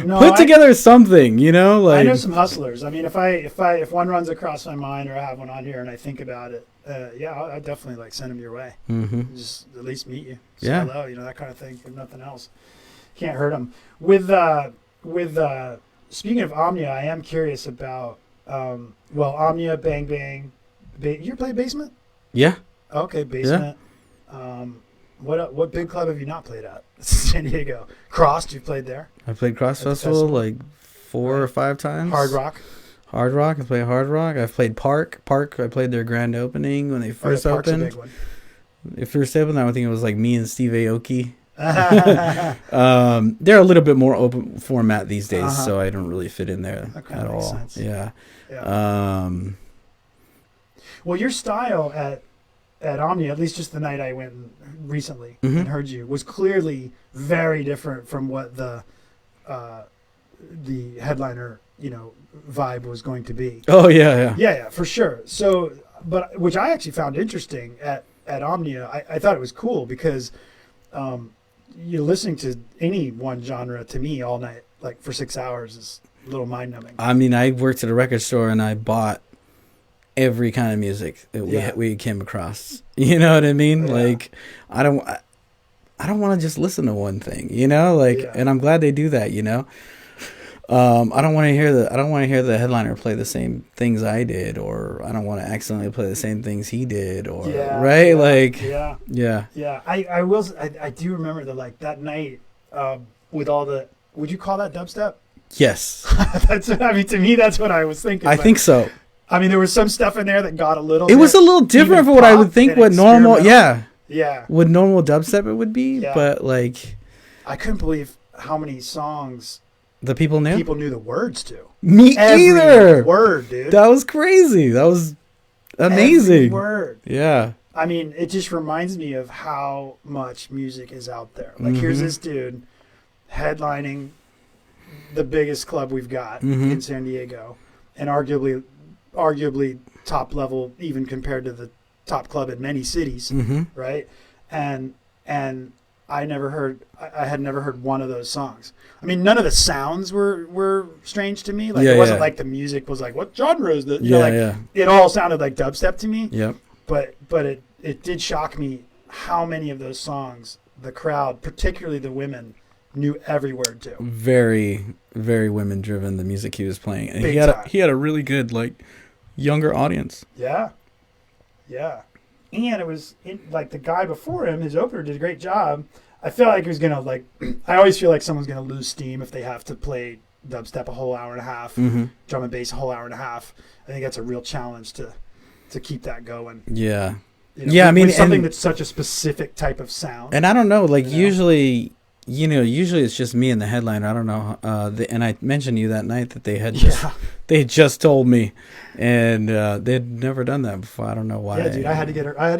put together something, Like I know some hustlers. I mean, if one runs across my mind or I have one on here and I think about it, I'll definitely like send them your way. Mm-hmm. Just at least meet you, say Yeah. hello, that kind of thing. If nothing else, can't hurt them. With speaking of Omnia, I am curious about Omnia, Bang Bang. You play Basement? Yeah. Okay, Basement. Yeah. What big club have you not played at? San Diego. Crossed, you played there? I played Cross Festival like 4 or 5 times. Hard Rock. I played Hard Rock. I've played Park. I played their grand opening when they first opened. Park's a big one. They first opened, I think it was like me and Steve Aoki. They're a little bit more open format these days, so I don't really fit in there at all. Sense. Yeah. Well, your style at Omnia, at least just the night I went recently and heard you, was clearly very different from what the headliner, vibe was going to be. Oh yeah, for sure. So, but which I actually found interesting at Omnia, I thought it was cool because you're listening to any one genre to me all night, like for 6 hours, is a little mind numbing. I mean, I worked at a record store and I bought every kind of music that we came across. You know what I mean? Yeah. Like, I don't want to just listen to one thing, and I'm glad they do that, I don't want to hear the headliner play the same things I did, or I don't want to accidentally play the same things he did, or right? I do remember that night with all the, would you call that dubstep? Yes. To me, that's what I was thinking. I think so. I mean, there was some stuff in there that got a little. It was a little different from what I would think what normal, what normal dubstep it would be, but like, I couldn't believe how many songs the people knew the words to. Me either. Word, dude. That was crazy. That was amazing. Every word. Yeah. I mean, it just reminds me of how much music is out there. Like, here's this dude headlining the biggest club we've got in San Diego, and arguably top level even compared to the top club in many cities, right? And I had never heard one of those songs. I mean, none of the sounds were strange to me. Like, it wasn't like the music was like, what genre is that? It all sounded like dubstep to me. Yep. But it did shock me how many of those songs the crowd, particularly the women, knew every word to. Very, very women driven, the music he was playing. And he had a really good younger audience. Yeah. Yeah. And it was like the guy before him, his opener did a great job. I feel like he was going to I always feel like someone's going to lose steam if they have to play dubstep a whole hour and a half, drum and bass a whole hour and a half. I think that's a real challenge to keep that going. Yeah. I mean, something that's such a specific type of sound. And I don't know, usually it's just me and the headliner. I don't know. And I mentioned to you that night that they had just told me, and they'd never done that before. I don't know why. Yeah, dude, I had to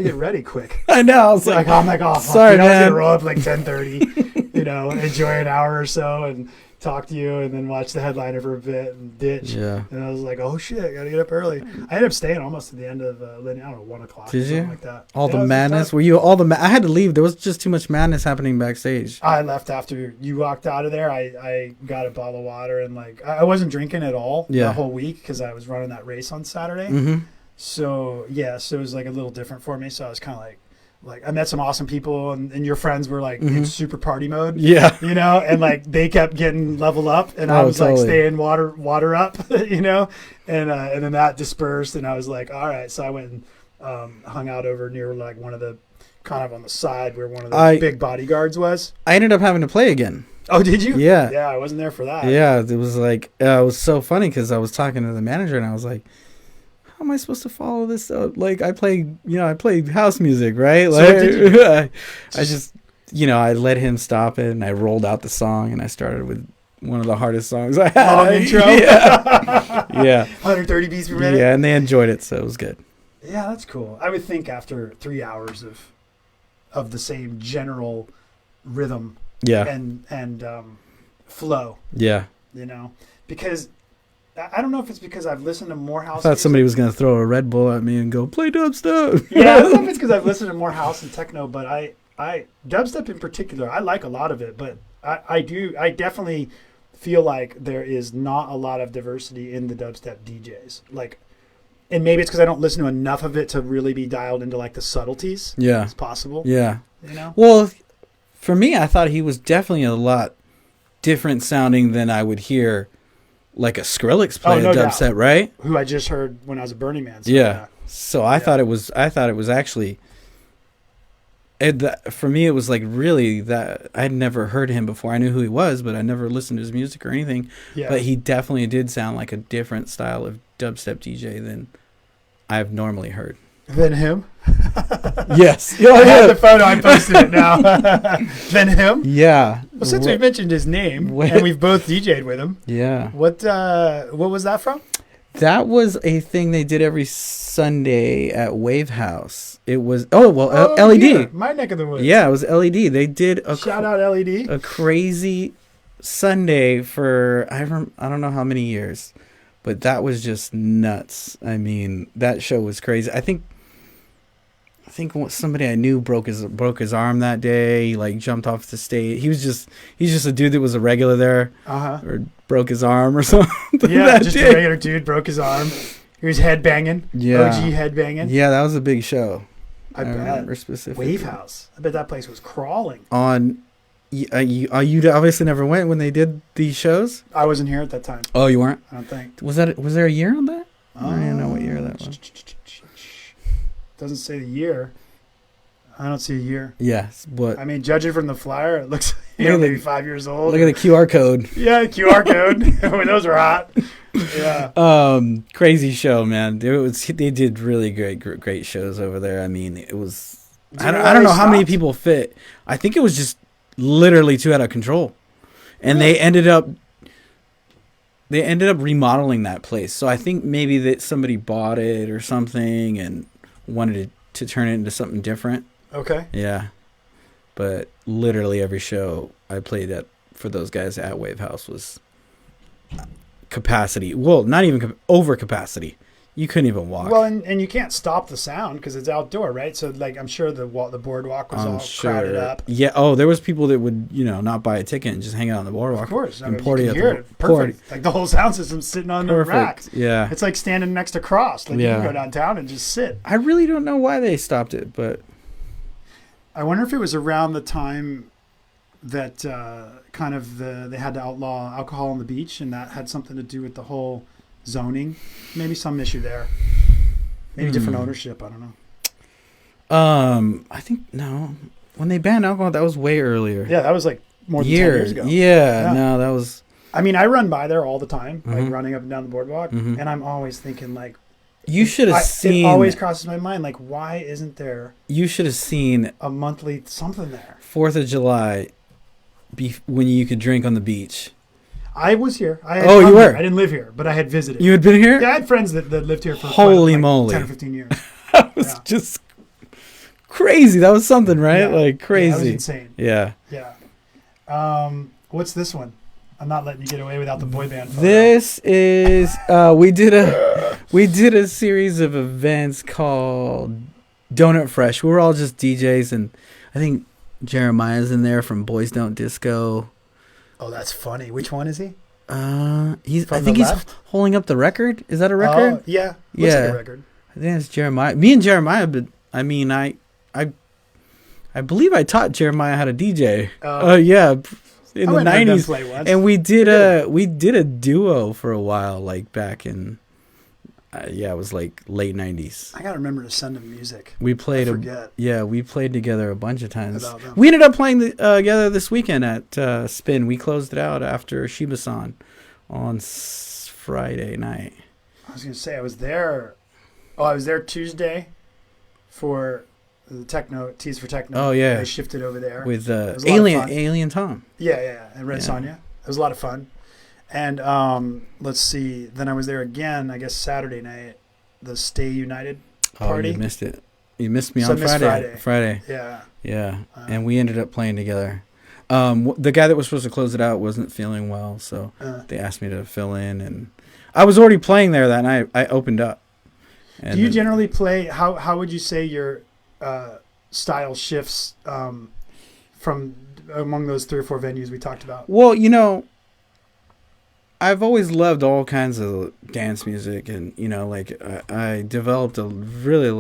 get ready quick. I know. I was like, oh my god, sorry, man. I was gonna roll up 10:30, enjoy an hour or so, and talk to you, and then watch the headliner for a bit and ditch. Yeah. And I was like, oh shit, I gotta get up early. I ended up staying almost to the end of I don't know, 1 o'clock. Did or something you? like that. All Yeah, the it was madness. fun. Were you all the? I had to leave. There was just too much madness happening backstage. I left after you walked out of there. I got a bottle of water and like I wasn't drinking at all Yeah. the whole week because I was running that race on Saturday. Mm-hmm. So yeah, so it was like a little different for me. So I was kind of like I met some awesome people, and your friends were like in super party mode. Yeah. You know, and like they kept getting level up, and I Oh, was like totally. staying water up, you know, and then that dispersed, and I was like, all right. So I went and hung out over near like one of the kind of on the side where one of the big bodyguards was. I ended up having to play again. Oh, did you? Yeah. Yeah, I wasn't there for that. Yeah, it was like it was so funny because I was talking to the manager and I was like, "How am I supposed to follow this? Like I play house music, right? So Like what did you I just I let him stop it and I rolled out the song and I started with one of the hardest songs I had. Long intro. Yeah, yeah, 130 beats per minute. yeah, and they enjoyed it, so it was good. Yeah, that's cool. I would think after 3 hours of the same general rhythm Yeah, and flow, yeah. you know, because I don't know if it's because I've listened to more house. I thought somebody was gonna throw a Red Bull at me and go play dubstep. Yeah, I don't know if it's because I've listened to more house and techno, but I dubstep in particular, I like a lot of it, but I definitely feel like there is not a lot of diversity in the dubstep DJs. Like, and maybe it's because I don't listen to enough of it to really be dialed into like the subtleties. Yeah, It's possible. yeah. You know? Well, for me, I thought he was definitely a lot different sounding than I would hear like a Skrillex play no a doubt. dubstep, right? Who I just heard when I was at Burning Man. So Yeah. So I thought it was actually for me it was like really that I'd never heard him before. I knew who he was, but I never listened to his music or anything. Yeah. But he definitely did sound like a different style of dubstep DJ than I've normally heard. Then him? Yes. I have the photo. I posted it now. Then him? Yeah. Well, since we've mentioned his name What? and we've both DJ'd with him, Yeah. what was that from? That was a thing they did every Sunday at Wave House. It was LED. Here, my neck of the woods. Yeah, it was LED. They did Shout out LED. a crazy Sunday for I don't know how many years, but that was just nuts. I mean, that show was crazy. I think somebody I knew broke his arm that day. He like jumped off the stage. He's just a dude that was a regular there, or broke his arm or something. Yeah, that just day. a regular dude broke his arm. He was headbanging. Yeah. OG headbanging. Yeah, that was a big show. I bet. remember specifically. Wave House. I bet that place was crawling. You obviously never went when they did these shows. I wasn't here at that time. Oh, you weren't? I don't think. Was there a year on that? I don't even know what year that was. Doesn't say the year. I don't see a year. Yes, but I mean, judging from the flyer, it looks Look at maybe the- 5 years old. look at the QR code. Yeah, QR code. When those were hot. Yeah. Crazy show, man. They did really great shows over there. I mean, it was. I don't know how many people fit. I think it was just literally too out of control, and they ended up remodeling that place. So I think maybe that somebody bought it or something and wanted to turn it into something different. Okay. Yeah, but literally every show I played at for those guys at Wave House was capacity. Well, not even over capacity. You couldn't even walk. Well, and you can't stop the sound because it's outdoor, right? So, like, I'm sure the boardwalk was all crowded up. Yeah. Oh, there was people that would, not buy a ticket and just hang out on the boardwalk. Of course. I And mean, party you at can hear the it. Perfect. Like, the whole sound system's sitting on the rack. Yeah. It's like standing next to Cross. Like, you Yeah. can go downtown and just sit. I really don't know why they stopped it, but I wonder if it was around the time that they had to outlaw alcohol on the beach, and that had something to do with the whole zoning. Maybe some issue there. Maybe different ownership. I don't know. I think no. When they banned alcohol, that was way earlier. Yeah, that was like more than 10 years ago. Yeah, no, that was. I mean, I run by there all the time, like Mhm. running up and down the boardwalk, Mhm. and I'm always thinking, like, You should have seen. It always crosses my mind, like, why isn't there You should have seen a monthly something there? 4th of July, when you could drink on the beach. I was here. I had Oh, you come were? here. I didn't live here, but I had visited. You had been here. Yeah, I had friends that lived here for Holy like moly. 10 or 15 years. That was just crazy. That was something, right? Yeah. Like crazy. Yeah, that was insane. Yeah. Yeah. What's this one? I'm not letting you get away without the boy band photo. This is we did a series of events called Donut Fresh. We were all just DJs, and I think Jeremiah's in there from Boys Don't Disco. Oh, that's funny. Which one is he? I From think the he's left? holding up the record. Is that a record? Oh, yeah. Looks Yeah. like a record. I think it's Jeremiah. Me and Jeremiah, but I mean, I believe I taught Jeremiah how to DJ. Yeah, in I the went and heard them '90s, play once. and we did a duo for a while, like back in, it was like late '90s. I gotta remember to send him music. We played I forget. we played together a bunch of times. About them. We ended up playing together this weekend at Spin. We closed it out after Shiba-san on Friday night. I was gonna say I was there. Oh, I was there Tuesday for the techno Tees for Techno. Oh, yeah. I shifted over there With was a lot of fun. Alien Tom. Yeah, and Red Yeah. Sonja. It was a lot of fun. And let's see. Then I was there again. I guess Saturday night, the Stay United party. Oh, you missed it. You missed me So I on missed Friday. Friday. Yeah. Yeah, and we ended up playing together. The guy that was supposed to close it out wasn't feeling well, so they asked me to fill in, and I was already playing there that night. I opened up. And Do you generally play? How would you say your style shifts from among those 3 or 4 venues we talked about? Well, I've always loved all kinds of dance music, and I developed a really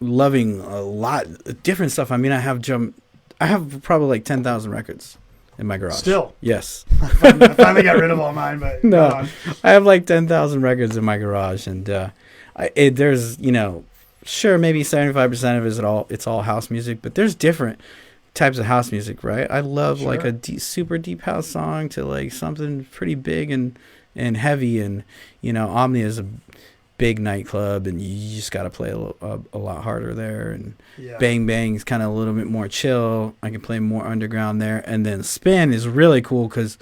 loving a lot of different stuff. I mean, I have probably like 10,000 records in my garage. Still, Yes. I finally got rid of all mine, but No. go on. I have like 10,000 records in my garage, and there's sure maybe 75% of it's all house music, but there's different types of house music, right? I love Sure. like a super deep house song to like something pretty big and heavy, and Omnia is a big nightclub, and you just got to play a lot harder there, and Yeah. Bang Bang's kind of a little bit more chill. I can play more underground there, and then Spin is really cool because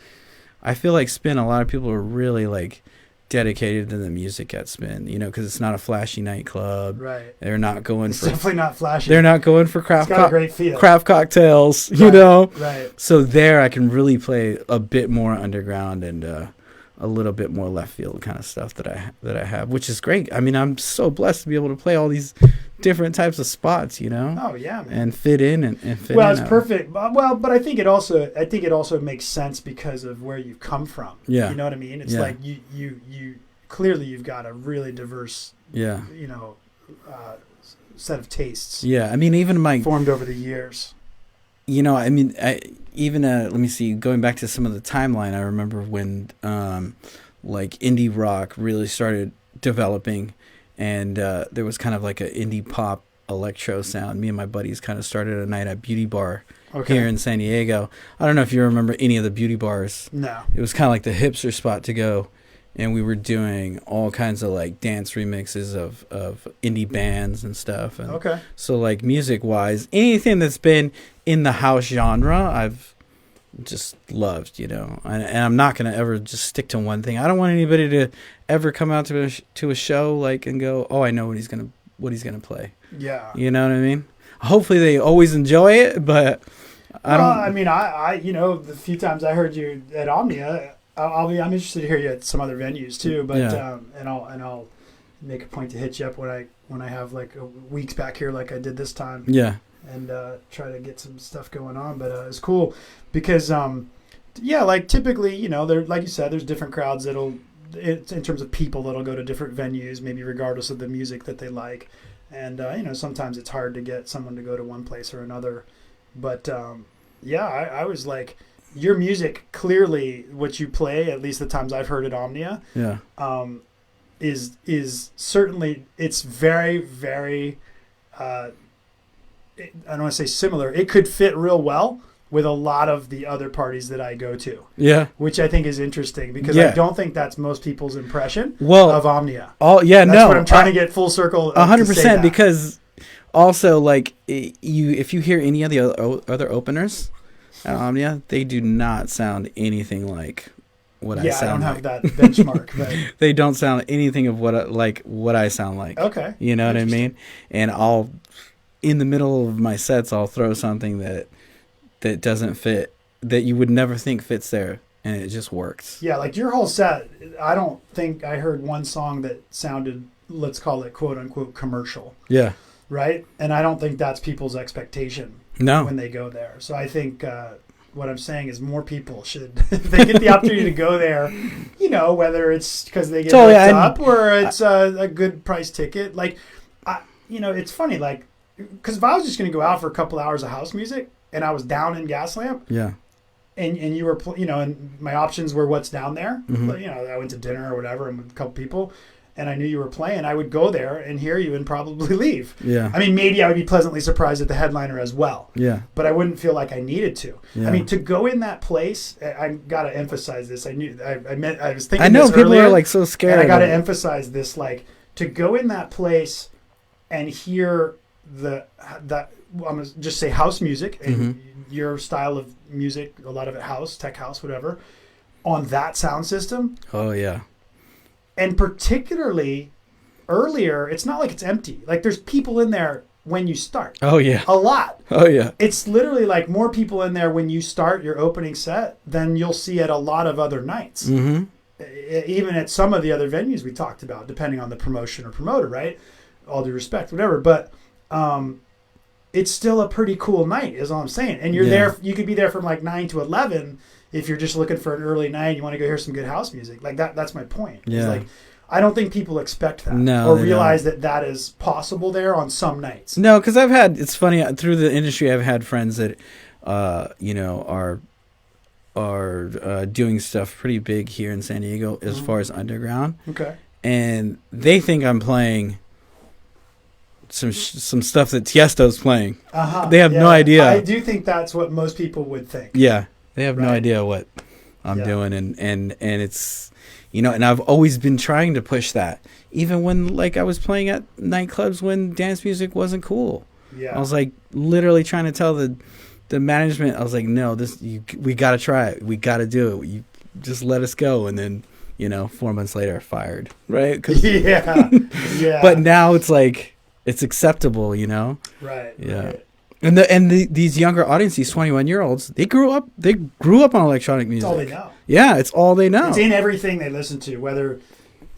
I feel like Spin, a lot of people are really like dedicated to the music at Spin, because it's not a flashy nightclub. Right. They're not going It's for definitely not flashy. they're not going for It's got a great feel. craft cocktails, Right, Right. So there I can really play a bit more underground and a little bit more left field kind of stuff that I have, which is great. I mean, I'm so blessed to be able to play all these different types of spots, Oh yeah, man. and fit in and fit Well, in. it's perfect. Well, but I think it also makes sense because of where you've come from. Yeah. You know what I mean? It's Yeah. like you clearly you've got a really diverse, Yeah. set of tastes Yeah. I mean, even my, formed over the years. I mean, let me see, going back to some of the timeline, I remember when like indie rock really started developing, and there was kind of like an indie pop electro sound. Me and my buddies kind of started a night at Beauty Bar Okay. here in San Diego. I don't know if you remember any of the beauty bars. No. It was kind of like the hipster spot to go, and we were doing all kinds of like dance remixes of indie bands and stuff. And Okay. so like music wise, anything that's been in the house genre, I've just loved, and I'm not going to ever just stick to one thing. I don't want anybody to ever come out to a show like and go, oh, I know what he's going to play. Yeah. You know what I mean? Hopefully they always enjoy it, but I don't. I mean, I the few times I heard you at Omnia, I'm interested to hear you at some other venues too. But Yeah. and I'll make a point to hit you up when I have like weeks back here, like I did this time. Yeah. And try to get some stuff going on. But it's cool because, like typically, there, like you said, there's different crowds in terms of people that'll go to different venues, maybe regardless of the music that they like. And, sometimes it's hard to get someone to go to one place or another. But, I was like, your music, clearly what you play, at least the times I've heard at Omnia, Yeah. is certainly, it's very, very... I don't want to say similar. It could fit real well with a lot of the other parties that I go to, Yeah. which I think is interesting because Yeah. I don't think that's most people's impression Well, of Omnia. yeah, That's no. what I'm trying to get full circle. 100%, because also like if you hear any of the other openers at Omnia, they do not sound anything like what I I sound don't like. have that benchmark. But They don't sound anything of what I sound like. okay, You know what I Interesting. mean? And in the middle of my sets, I'll throw something that doesn't fit that you would never think fits there, and it just works. Yeah, like your whole set, I don't think I heard one song that sounded, let's call it quote unquote commercial. Yeah. Right? And I don't think that's people's expectation No. when they go there. So I think what I'm saying is more people should, if they get the opportunity to go there, you know, whether it's because they get hooked up or it's a good price ticket. Like, you know, it's funny, like, because if I was just going to go out for a couple hours of house music and I was down in Gaslamp, Yeah. and you were, you know, and my options were what's down there. Mm-hmm. But, you know, I went to dinner or whatever and with a couple people, and I knew you were playing, I would go there and hear you and probably leave. Yeah. I mean, maybe I would be pleasantly surprised at the headliner as well. Yeah. But I wouldn't feel like I needed to. Yeah. I mean, to go in that place, I got to emphasize this. I was thinking I know this people earlier, are like so scared. and I got to of it. emphasize this, like, to go in that place and hear that I'm gonna just say house music and your style of music, a lot of it house, tech house, whatever, on that sound system. Oh yeah. And particularly earlier, it's not like it's empty. Like there's people in there when you start. Oh yeah. A lot. Oh yeah. It's literally like more people in there when you start your opening set than you'll see at a lot of other nights. Mm-hmm. Even at some of the other venues we talked about, depending on the promotion or promoter, right? All due respect, whatever. But it's still a pretty cool night, is all I'm saying. And you're there. You could be there from like 9 to 11 if you're just looking for an early night. You want to go hear some good house music. Like that. That's my point. Yeah. It's like, I don't think people expect that No, or they realize that is possible there on some nights. No, because it's funny, through the industry, I've had friends that, you know, are doing stuff pretty big here in San Diego as far as underground. Okay. And they think I'm playing some stuff that Tiesto's playing. They have no idea. I do think that's what most people would think. Yeah, they have no Right. idea what I'm doing, and it's, you know, and I've always been trying to push that, even when like I was playing at nightclubs when dance music wasn't cool. Yeah. I was like literally trying to tell the management, I was like, no, we got to try it, we got to do it. You just let us go, and then, you know, 4 months later, fired, right? 'Cause, yeah. But now it's like it's acceptable, you know. Right. Yeah. Right. And these younger audience, these 21-year-olds, they grew up on electronic music. That's all they know. Yeah, it's all they know. It's in everything they listen to, whether,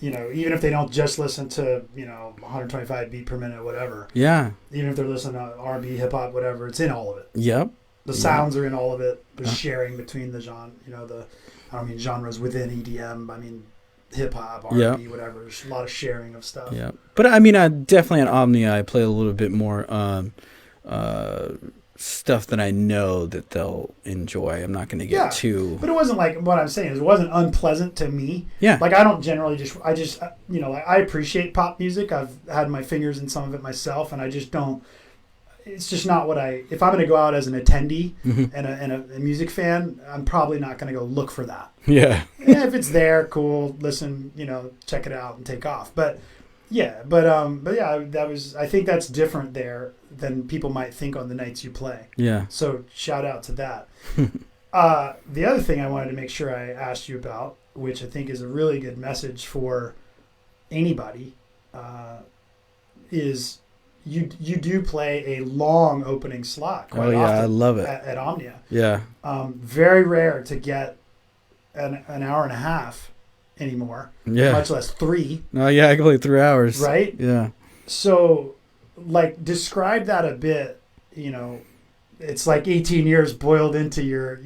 you know, even if they don't just listen to, you know, 125 beat per minute, whatever. Yeah. Even if they're listening to R&B, hip hop, whatever, it's in all of it. Yep. The sounds are in all of it. The sharing between the genre, you know, I don't mean genres within EDM. I mean hip hop, R&B, whatever. There's a lot of sharing of stuff. Yeah. But I mean, I definitely at Omnia, I play a little bit more stuff that I know that they'll enjoy. I'm not going to get too. But it wasn't like, what I'm saying is, it wasn't unpleasant to me. Yeah. Like, I don't generally you know, like, I appreciate pop music. I've had my fingers in some of it myself, and I just don't. It's just not what if I'm going to go out as an attendee and a music fan, I'm probably not going to go look for that. Yeah. If it's there, cool, listen, you know, check it out and take off. But yeah, I think that's different there than people might think on the nights you play. Yeah. So shout out to that. The other thing I wanted to make sure I asked you about, which I think is a really good message for anybody, is you do play a long opening slot quite often. I love it. At Omnia. Yeah. Very rare to get an hour and a half anymore. Yeah. Much less 3. Oh yeah, I can play 3 hours. Right? Yeah. So, like, describe that a bit. You know, it's like 18 years boiled into your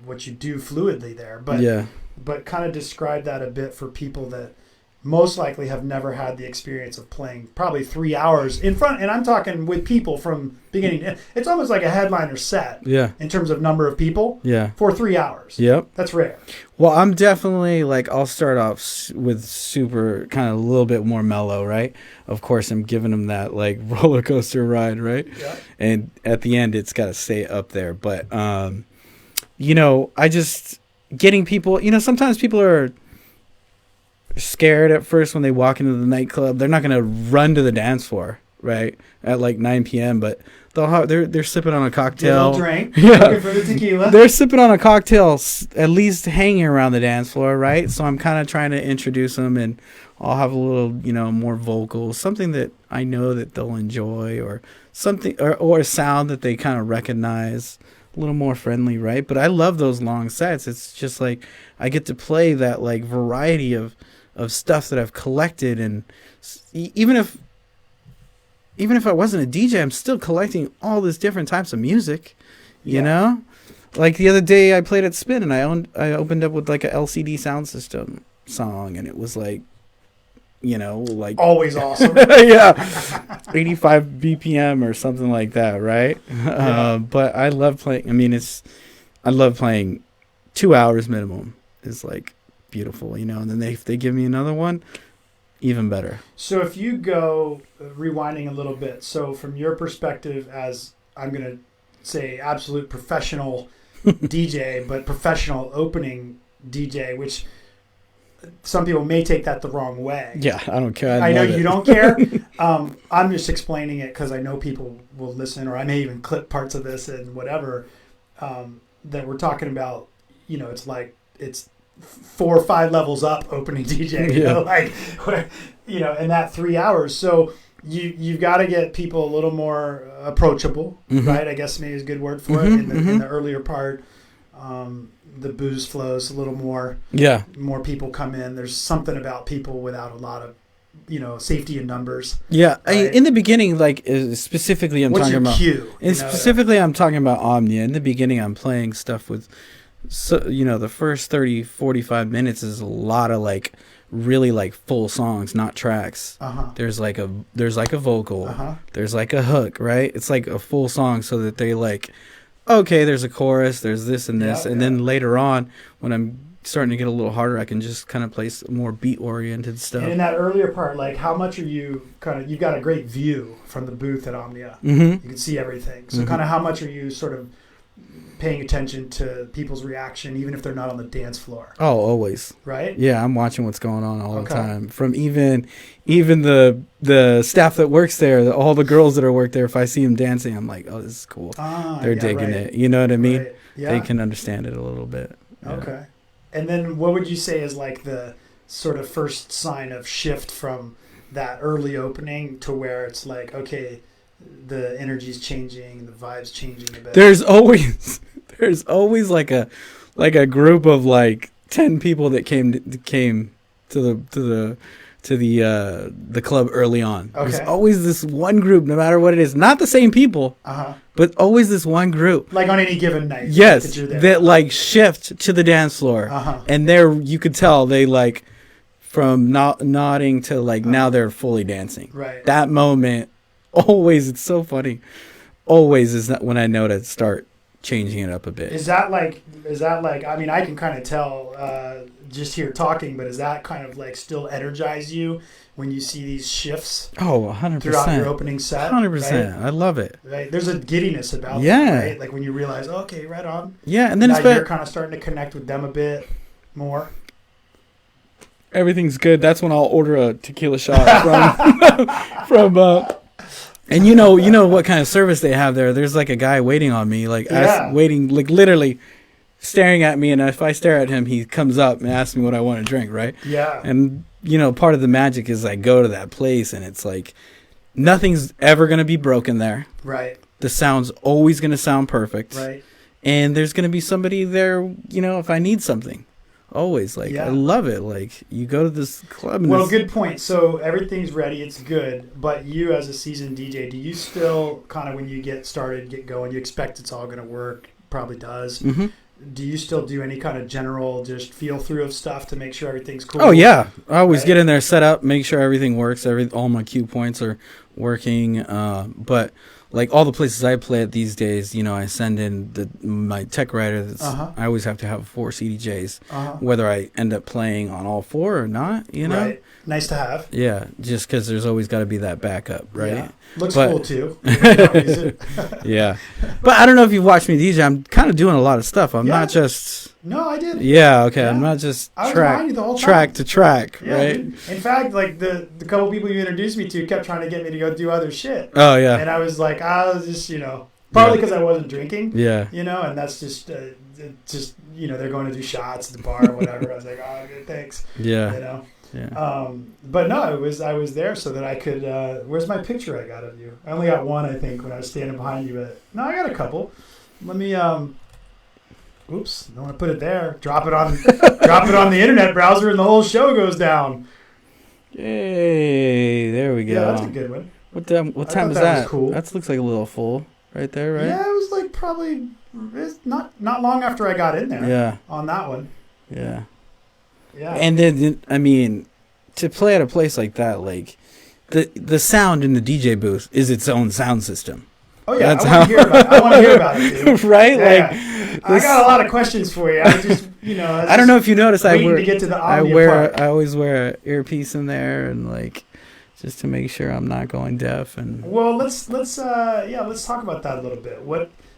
what you do fluidly there. But kind of describe that a bit for people that most likely have never had the experience of playing probably 3 hours in front. And I'm talking with people from beginning to end. It's almost like a headliner set. Yeah. In terms of number of people. Yeah. For 3 hours. Yep. That's rare. Well, I'm definitely like, I'll start off with super kind of a little bit more mellow, right? Of course, I'm giving them that like roller coaster ride, right? Yeah. And at the end, it's got to stay up there. But, you know, I just getting people, you know, sometimes people are scared at first when they walk into the nightclub. They're not going to run to the dance floor, right? At like 9 p.m., but they're sipping on a cocktail. Little drink. Yeah. Looking for the tequila. They're sipping on a cocktail, at least hanging around the dance floor, right? So I'm kind of trying to introduce them, and I'll have a little, you know, more vocal, something that I know that they'll enjoy, or something, or a sound that they kind of recognize. a little more friendly, right? But I love those long sets. It's just like I get to play that like variety of stuff that I've collected, and even if I wasn't a DJ, I'm still collecting all these different types of music, you know? Like the other day I played at Spin and I opened up with like a LCD sound system song, and it was like, you know, like always awesome. yeah, 85 BPM or something like that, right? Yeah. But I love playing. I mean, I love playing 2 hours minimum. Is like beautiful, you know. And then if they give me another one, even better. So if you go rewinding a little bit, so from your perspective as, I'm going to say, absolute professional DJ, but professional opening DJ, which some people may take that the wrong way. Yeah, I don't care. I know you don't care. I'm just explaining it because I know people will listen, or I may even clip parts of this and whatever, that we're talking about. You know, it's 4 or 5 levels up opening DJ. You know, like, you know, in that 3 hours. So you've got to get people a little more approachable, right? I guess maybe is a good word for it. In the earlier part, the booze flows a little more. Yeah. More people come in. There's something about people without a lot of, you know, safety in numbers. Yeah. Right? In the beginning, like specifically, I'm talking about. Cue? Specifically, I'm talking about Omnia. In the beginning, I'm playing stuff with, so, you know, the first 30, 45 minutes is a lot of like really like full songs, not tracks. There's like a vocal. There's like a hook, right? It's like a full song so that they like, okay, there's a chorus, there's this and this, and then later on, when I'm starting to get a little harder, I can just kind of play more beat-oriented stuff. And in that earlier part, like, how much are you you've got a great view from the booth at Omnia. You can see everything. So kind of how much are you sort of paying attention to people's reaction, even if they're not on the dance floor? Oh, always. Right? Yeah, I'm watching what's going on all the time. From even the staff that works there, all the girls that are work there, if I see them dancing, I'm like, oh, this is cool. They're digging it. You know what I mean? Right. Yeah. They can understand it a little bit. Yeah. Okay. And then what would you say is like the sort of first sign of shift from that early opening to where it's like, okay, the energy's changing, the vibe's changing a bit? There's always like a group of like 10 people that came to the club early on. Okay. There's always this one group, no matter what it is, not the same people, but always this one group. Like on any given night. Yes, that like shift to the dance floor, and there you could tell they like from nodding to like now they're fully dancing. Right. That moment. Always, it's so funny. Always is that when I know to start changing it up a bit. Is that like? I mean, I can kind of tell just here talking, but is that kind of like still energize you when you see these shifts? Oh, 100%. Throughout your opening set. 100%. Right? I love it. Right. There's a giddiness about it, right? Like when you realize, okay, right on. Yeah, and then now you're kind of starting to connect with them a bit more. Everything's good. That's when I'll order a tequila shot from. And you know what kind of service they have there. There's like a guy waiting on me, like waiting, like literally staring at me. And if I stare at him, he comes up and asks me what I want to drink, right? Yeah. And part of the magic is I go to that place and it's like nothing's ever gonna be broken there. Right. The sound's always gonna sound perfect. Right. And there's gonna be somebody there, if I need something. Always. Like, I love it. Like, you go to this club and good point. So everything's ready. It's good. But you as a seasoned DJ, do you still kind of, when you get started, get going, you expect it's all going to work? Probably does. Do you still do any kind of general just feel through of stuff to make sure everything's cool? Oh, yeah. I always get in there, set up, make sure everything works. All my cue points are working. But like all the places I play at these days, I send in my tech writer. I always have to have 4 CDJs, whether I end up playing on all 4 or not. Right. Nice to have. Yeah, just because there's always got to be that backup, right? Yeah. Looks cool too. Yeah, but I don't know if you've watched me DJ. I'm kind of doing a lot of stuff. I'm not just. No, I did. Yeah, okay. Yeah. I'm not just track to track, right? Dude. In fact, like the couple people you introduced me to kept trying to get me to go do other shit. Oh yeah. And I was like, I was just probably because I wasn't drinking. Yeah. And that's just they're going to do shots at the bar or whatever. I was like, oh, good, thanks. Yeah. Yeah. But no, I was there so that I could. Where's my picture I got of you? I only got one, I think, when I was standing behind you. But no, I got a couple. Let me oops, don't want to put it there. Drop it on the internet browser and the whole show goes down. Yay, there we go. Yeah, that's a good one. What time is that that? was cool. That looks like a little full right there, right? Yeah, it was like probably it's not long after I got in there. Yeah. On that one. Yeah. Yeah. And then, I mean, to play at a place like that, like the sound in the DJ booth is its own sound system. Oh yeah, That's I want to hear about it, dude. Right? Yeah. I got a lot of questions for you. I just, I don't know if you noticed, I to get to the Omnia part. I always wear an earpiece in there, and like just to make sure I'm not going deaf. And well, let's talk about that a little bit.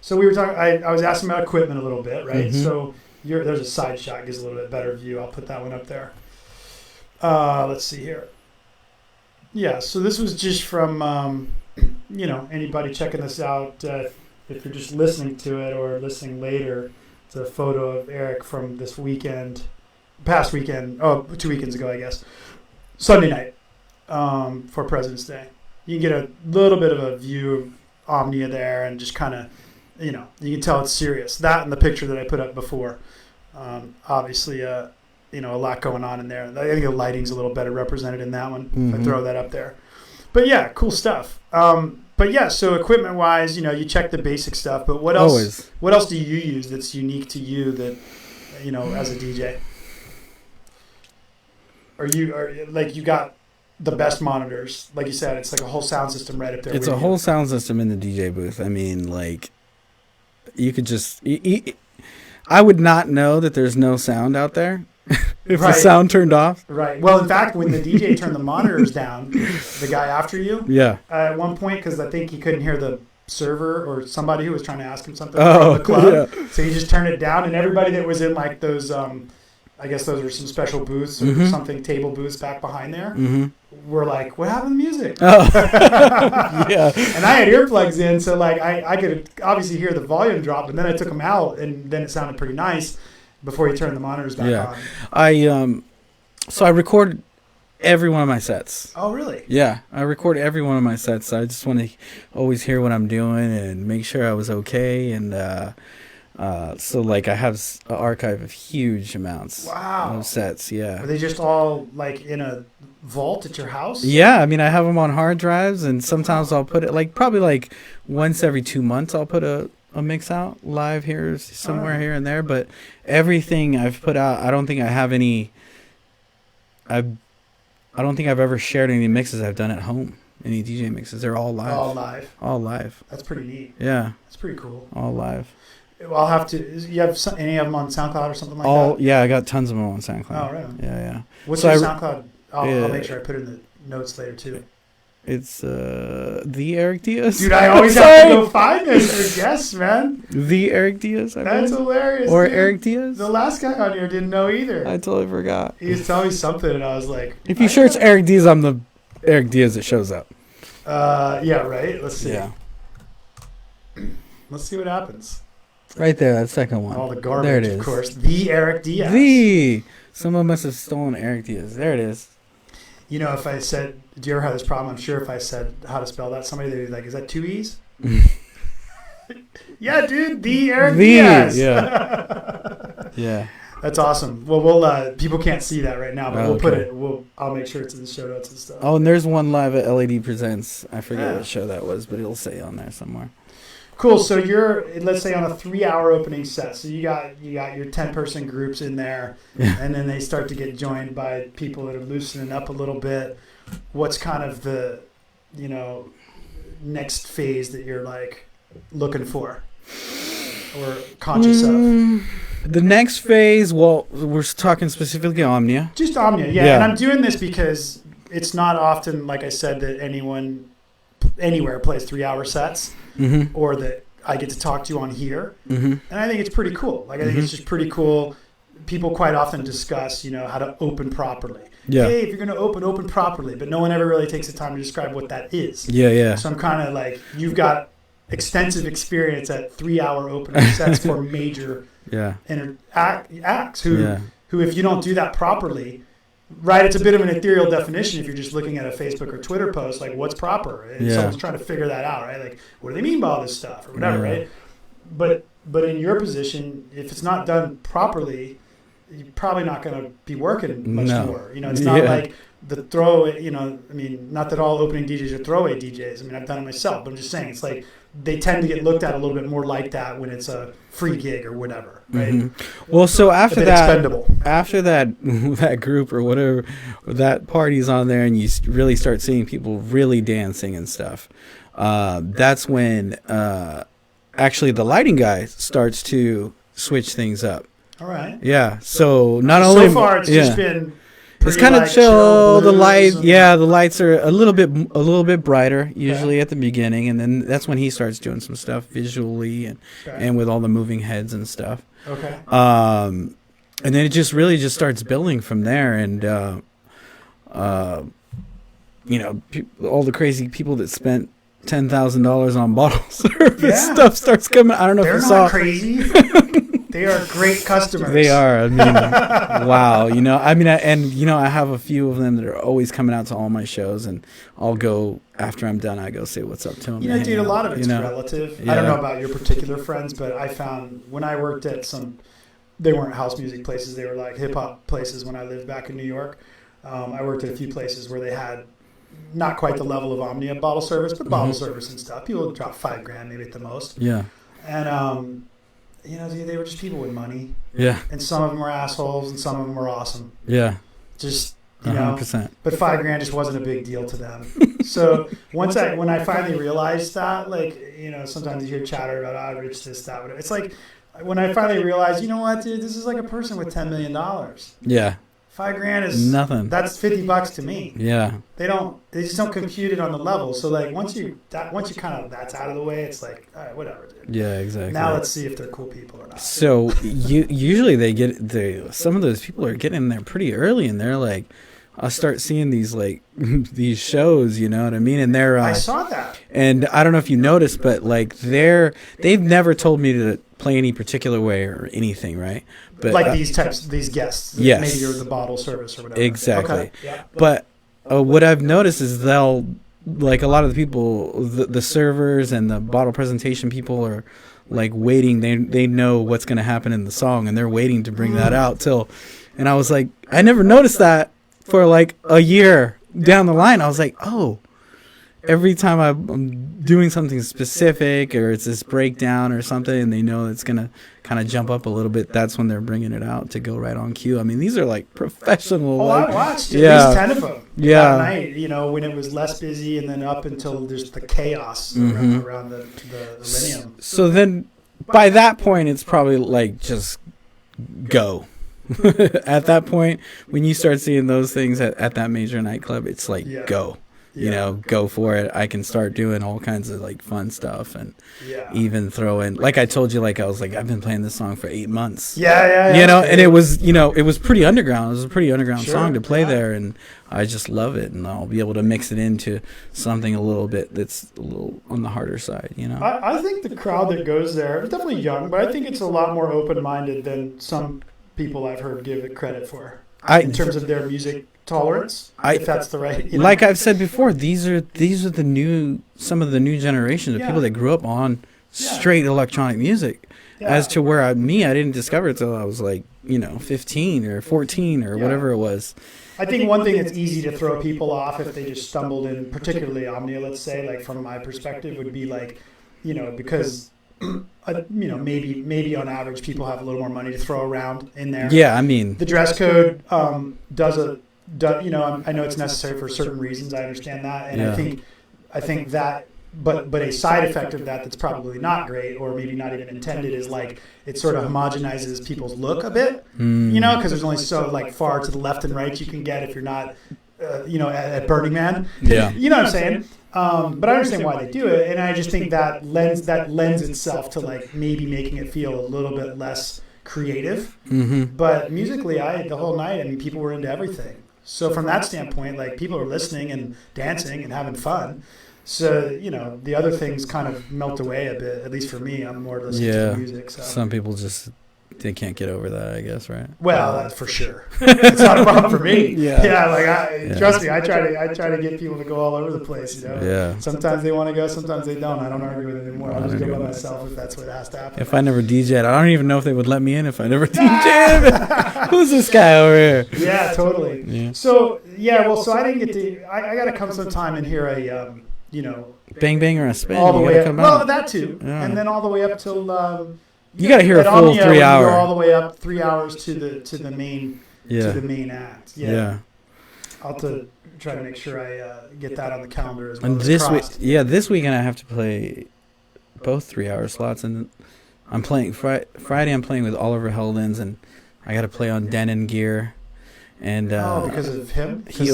So we were talking. I was asking about equipment a little bit, right? Mm-hmm. So there's a side shot, gives a little bit better view. I'll put that one up there. Let's see here. Yeah, so this was just from anybody checking this out. If you're just listening to it or listening later, it's a photo of Erick from this past weekend. Oh, 2 weekends ago, I guess. Sunday night for President's Day. You can get a little bit of a view of Omnia there and just kind of, you can tell it's serious. That and the picture that I put up before. Obviously, a lot going on in there. I think the lighting's a little better represented in that one. Mm-hmm. If I throw that up there. But yeah, cool stuff. But yeah, so equipment-wise, you check the basic stuff. But what else? Always. What else do you use that's unique to you that, as a DJ? You got the best monitors, like you said, it's like a whole sound system right up there. It's a whole sound system in the DJ booth. I mean, like, you could just. I would not know that there's no sound out there if the sound turned off. Right. Well, in fact, when the DJ turned the monitors down, the guy after you, at one point, because I think he couldn't hear the server or somebody who was trying to ask him something from the club, so he just turned it down, and everybody that was in like those, I guess those are some special booths or something, table booths back behind there, were like, "What happened to the music?" Oh. Yeah. And I had earplugs in, so like I could obviously hear the volume drop, and then I took them out, and then it sounded pretty nice before you turned the monitors back on. So I record every one of my sets. Oh, really? Yeah, I record every one of my sets. I just want to always hear what I'm doing and make sure I was okay. And so, like, I have an archive of huge amounts of sets. Yeah. Are they just all like in a vault at your house? Yeah, I mean, I have them on hard drives, and sometimes I'll put it probably like once every 2 months. I'll put a mix out live here somewhere here and there. But everything I've put out, I don't think I have any. I don't think I've ever shared any mixes I've done at home. Any DJ mixes. They're all live. All live. That's pretty neat. Yeah. That's pretty cool. All live. Well, I'll have to. You have any of them on SoundCloud or something like that? Yeah, I got tons of them on SoundCloud. Oh, right. Yeah. What's your SoundCloud? I'll make sure I put it in the notes later too. It's the Erick Diaz. Dude, I always have to go find this for guests, man. The Erick Diaz. That's hilarious. Or dude. Erick Diaz. The last guy on here didn't know either. I totally forgot. He was telling me something, and I was like, "If you search Erick Diaz, I'm the Erick Diaz that shows up." Yeah, right. Let's see. Yeah. Let's see what happens. Right there, that second one. All the garbage, there it is. Of course. The Erick Diaz. Someone must have stolen Erick Diaz. There it is. If I said, do you ever have this problem? I'm sure if I said how to spell that, somebody would be like, is that 2 E's? Yeah, dude, the Erick Diaz. Yeah. Yeah. That's awesome. Well, we'll people can't see that right now, but we'll put it. I'll make sure it's in the show notes and stuff. Oh, and there's one live at LED Presents. I forget what show that was, but it'll say on there somewhere. Cool. So you're, let's say, on a 3-hour opening set. So you got your 10-person groups in there, and then they start to get joined by people that are loosening up a little bit. What's kind of the, next phase that you're like looking for or conscious of? The next phase, well, we're talking specifically Omnia. Just Omnia, yeah. And I'm doing this because it's not often, like I said, that anyone anywhere plays 3-hour sets. Or that I get to talk to you on here. And I think it's pretty cool. Like, I think it's just pretty cool. People quite often discuss, how to open properly. Yeah. Hey, if you're going to open properly. But no one ever really takes the time to describe what that is. Yeah. So I'm kind of like, you've got extensive experience at 3-hour opening sets for major acts who, if you don't do that properly, right, it's a bit of an ethereal definition if you're just looking at a Facebook or Twitter post, like what's proper? And someone's trying to figure that out, right? Like, what do they mean by all this stuff or whatever, right? But But in your position, if it's not done properly, you're probably not going to be working much more. You know, it's not like the throwaway, you know, I mean, not that all opening DJs are throwaway DJs. I mean, I've done it myself, but I'm just saying it's like they tend to get looked at a little bit more like that when it's a free gig or whatever, right? Mm-hmm. Well, so after that, expendable. after that group or whatever, that party's on there and you really start seeing people really dancing and stuff, that's when actually the lighting guy starts to switch things up. All right. Yeah. So not only so far it's just been it's kind of chill. The light, and the lights are a little bit brighter usually at the beginning, and then that's when he starts doing some stuff visually and with all the moving heads and stuff. Okay. And then it just really just starts building from there, and you know, all the crazy people that spent $10,000 on bottle service stuff starts coming. I don't know if you saw. They're not crazy. They are great customers. They are. I mean, wow. You know, I mean, I have a few of them that are always coming out to all my shows, and I'll go after I'm done. I go say what's up to them. You know, dude, a lot of it's relative. Yeah. I don't know about your particular friends, but I found when I worked at they weren't house music places. They were like hip hop places when I lived back in New York. I worked at a few places where they had not quite the level of Omnia bottle service, but bottle service and stuff. People would drop $5,000 maybe at the most. Yeah. And, you know, they were just people with money. Yeah. And some of them were assholes and some of them were awesome. Yeah. Just, you know. 100%. But $5,000 just wasn't a big deal to them. So when I finally realized that, like, you know, sometimes you hear chatter about, oh, rich this, that, whatever. It's like when I finally realized, you know what, dude, this is like a person with $10 million. Yeah. $5,000 is nothing. That's $50 to me. Yeah. They just don't compute it on the level. So like once you kind of that's out of the way, it's like, all right, whatever, dude. Yeah, exactly. Now let's see if they're cool people or not. So usually some of those people are getting in there pretty early, and they're like, I'll start seeing these like these shows, you know what I mean? And they're I saw that. And I don't know if you noticed, but like they've never told me to play any particular way or anything, right? But like these guests. Yes. Maybe you're the bottle service or whatever. Exactly. Okay. Yeah. But what I've noticed is they'll, like a lot of the people, the servers and the bottle presentation people are like waiting. They know what's going to happen in the song, and they're waiting to bring that out till. And I was like, I never noticed that for like a year down the line. I was like, oh. Every time I'm doing something specific or it's this breakdown or something and they know it's going to kind of jump up a little bit, that's when they're bringing it out to go right on cue. I mean, these are like professional. Oh, like, I watched at least 10 of them that night, you know, when it was less busy and then up until there's the chaos around the millennium. So then by that point, it's probably like just go. At that point, when you start seeing those things at that major nightclub, it's like go. You know, go for it. I can start doing all kinds of like fun stuff and even throw in, like I told you, like I was like, I've been playing this song for 8 months. Yeah. You know, and it was, you know, it was pretty underground. It was a pretty underground song to play there, and I just love it. And I'll be able to mix it into something a little bit that's a little on the harder side, you know. I think the crowd that goes there is definitely young, but I think it's a lot more open-minded than some people I've heard give it credit for in terms of their music tolerance, if that's the right, you know? Like I've said before, these are some of the new generation of people that grew up on straight electronic music. As to where I didn't discover it till I was like, you know, 15 or 14 or whatever it was. I think one thing that's easy to throw people off if they just stumbled in, particularly Omnia, let's say, like from my perspective, would be like, you know, because you know, maybe on average people have a little more money to throw around in there. Yeah, I mean, the dress code you know, I know it's necessary for certain reasons. I understand that, and I think that, but a side effect of that that's probably not great, or maybe not even intended, is like it sort of homogenizes people's look a bit. You know, because there's only so like far to the left and right you can get if you're not, you know, at Burning Man. Yeah, you know what I'm saying. But I understand why they do it, and I just think that lends itself to like maybe making it feel a little bit less creative. But musically, the whole night, I mean, people were into everything. So from that standpoint, like people are listening and dancing and having fun. So, you know, the other things kind of melt away a bit, at least for me. I'm more listening to music. So. Some people just they can't get over that, I guess, right? Well, that's for sure. It's not a problem for me. Yeah. Like trust me, I try to get people to go all over the place. Yeah. Sometimes they want to go, sometimes they don't. I don't argue with it anymore. I'll just go by myself if that's what has to happen. If I never DJ'd, I don't even know if they would let me in if I never DJ'd. Who's this guy over here? Yeah, totally. Yeah. So so I didn't get to. I got to come sometime and hear a Bang Bang or a spin. all the You way gotta up. come Well, out. that too, Yeah. and then all the way up till. You got to hear a at full Omnia, 3 we hour. go all the way up 3 hours to the main Yeah. to the main act. Yeah. I'll have to try to make sure I get that on the calendar as well. And as this week, crossed. this weekend I have to play both 3 hour slots, and I'm playing Friday. I'm playing with Oliver Heldens, and I got to play on Denon gear. And because of him. he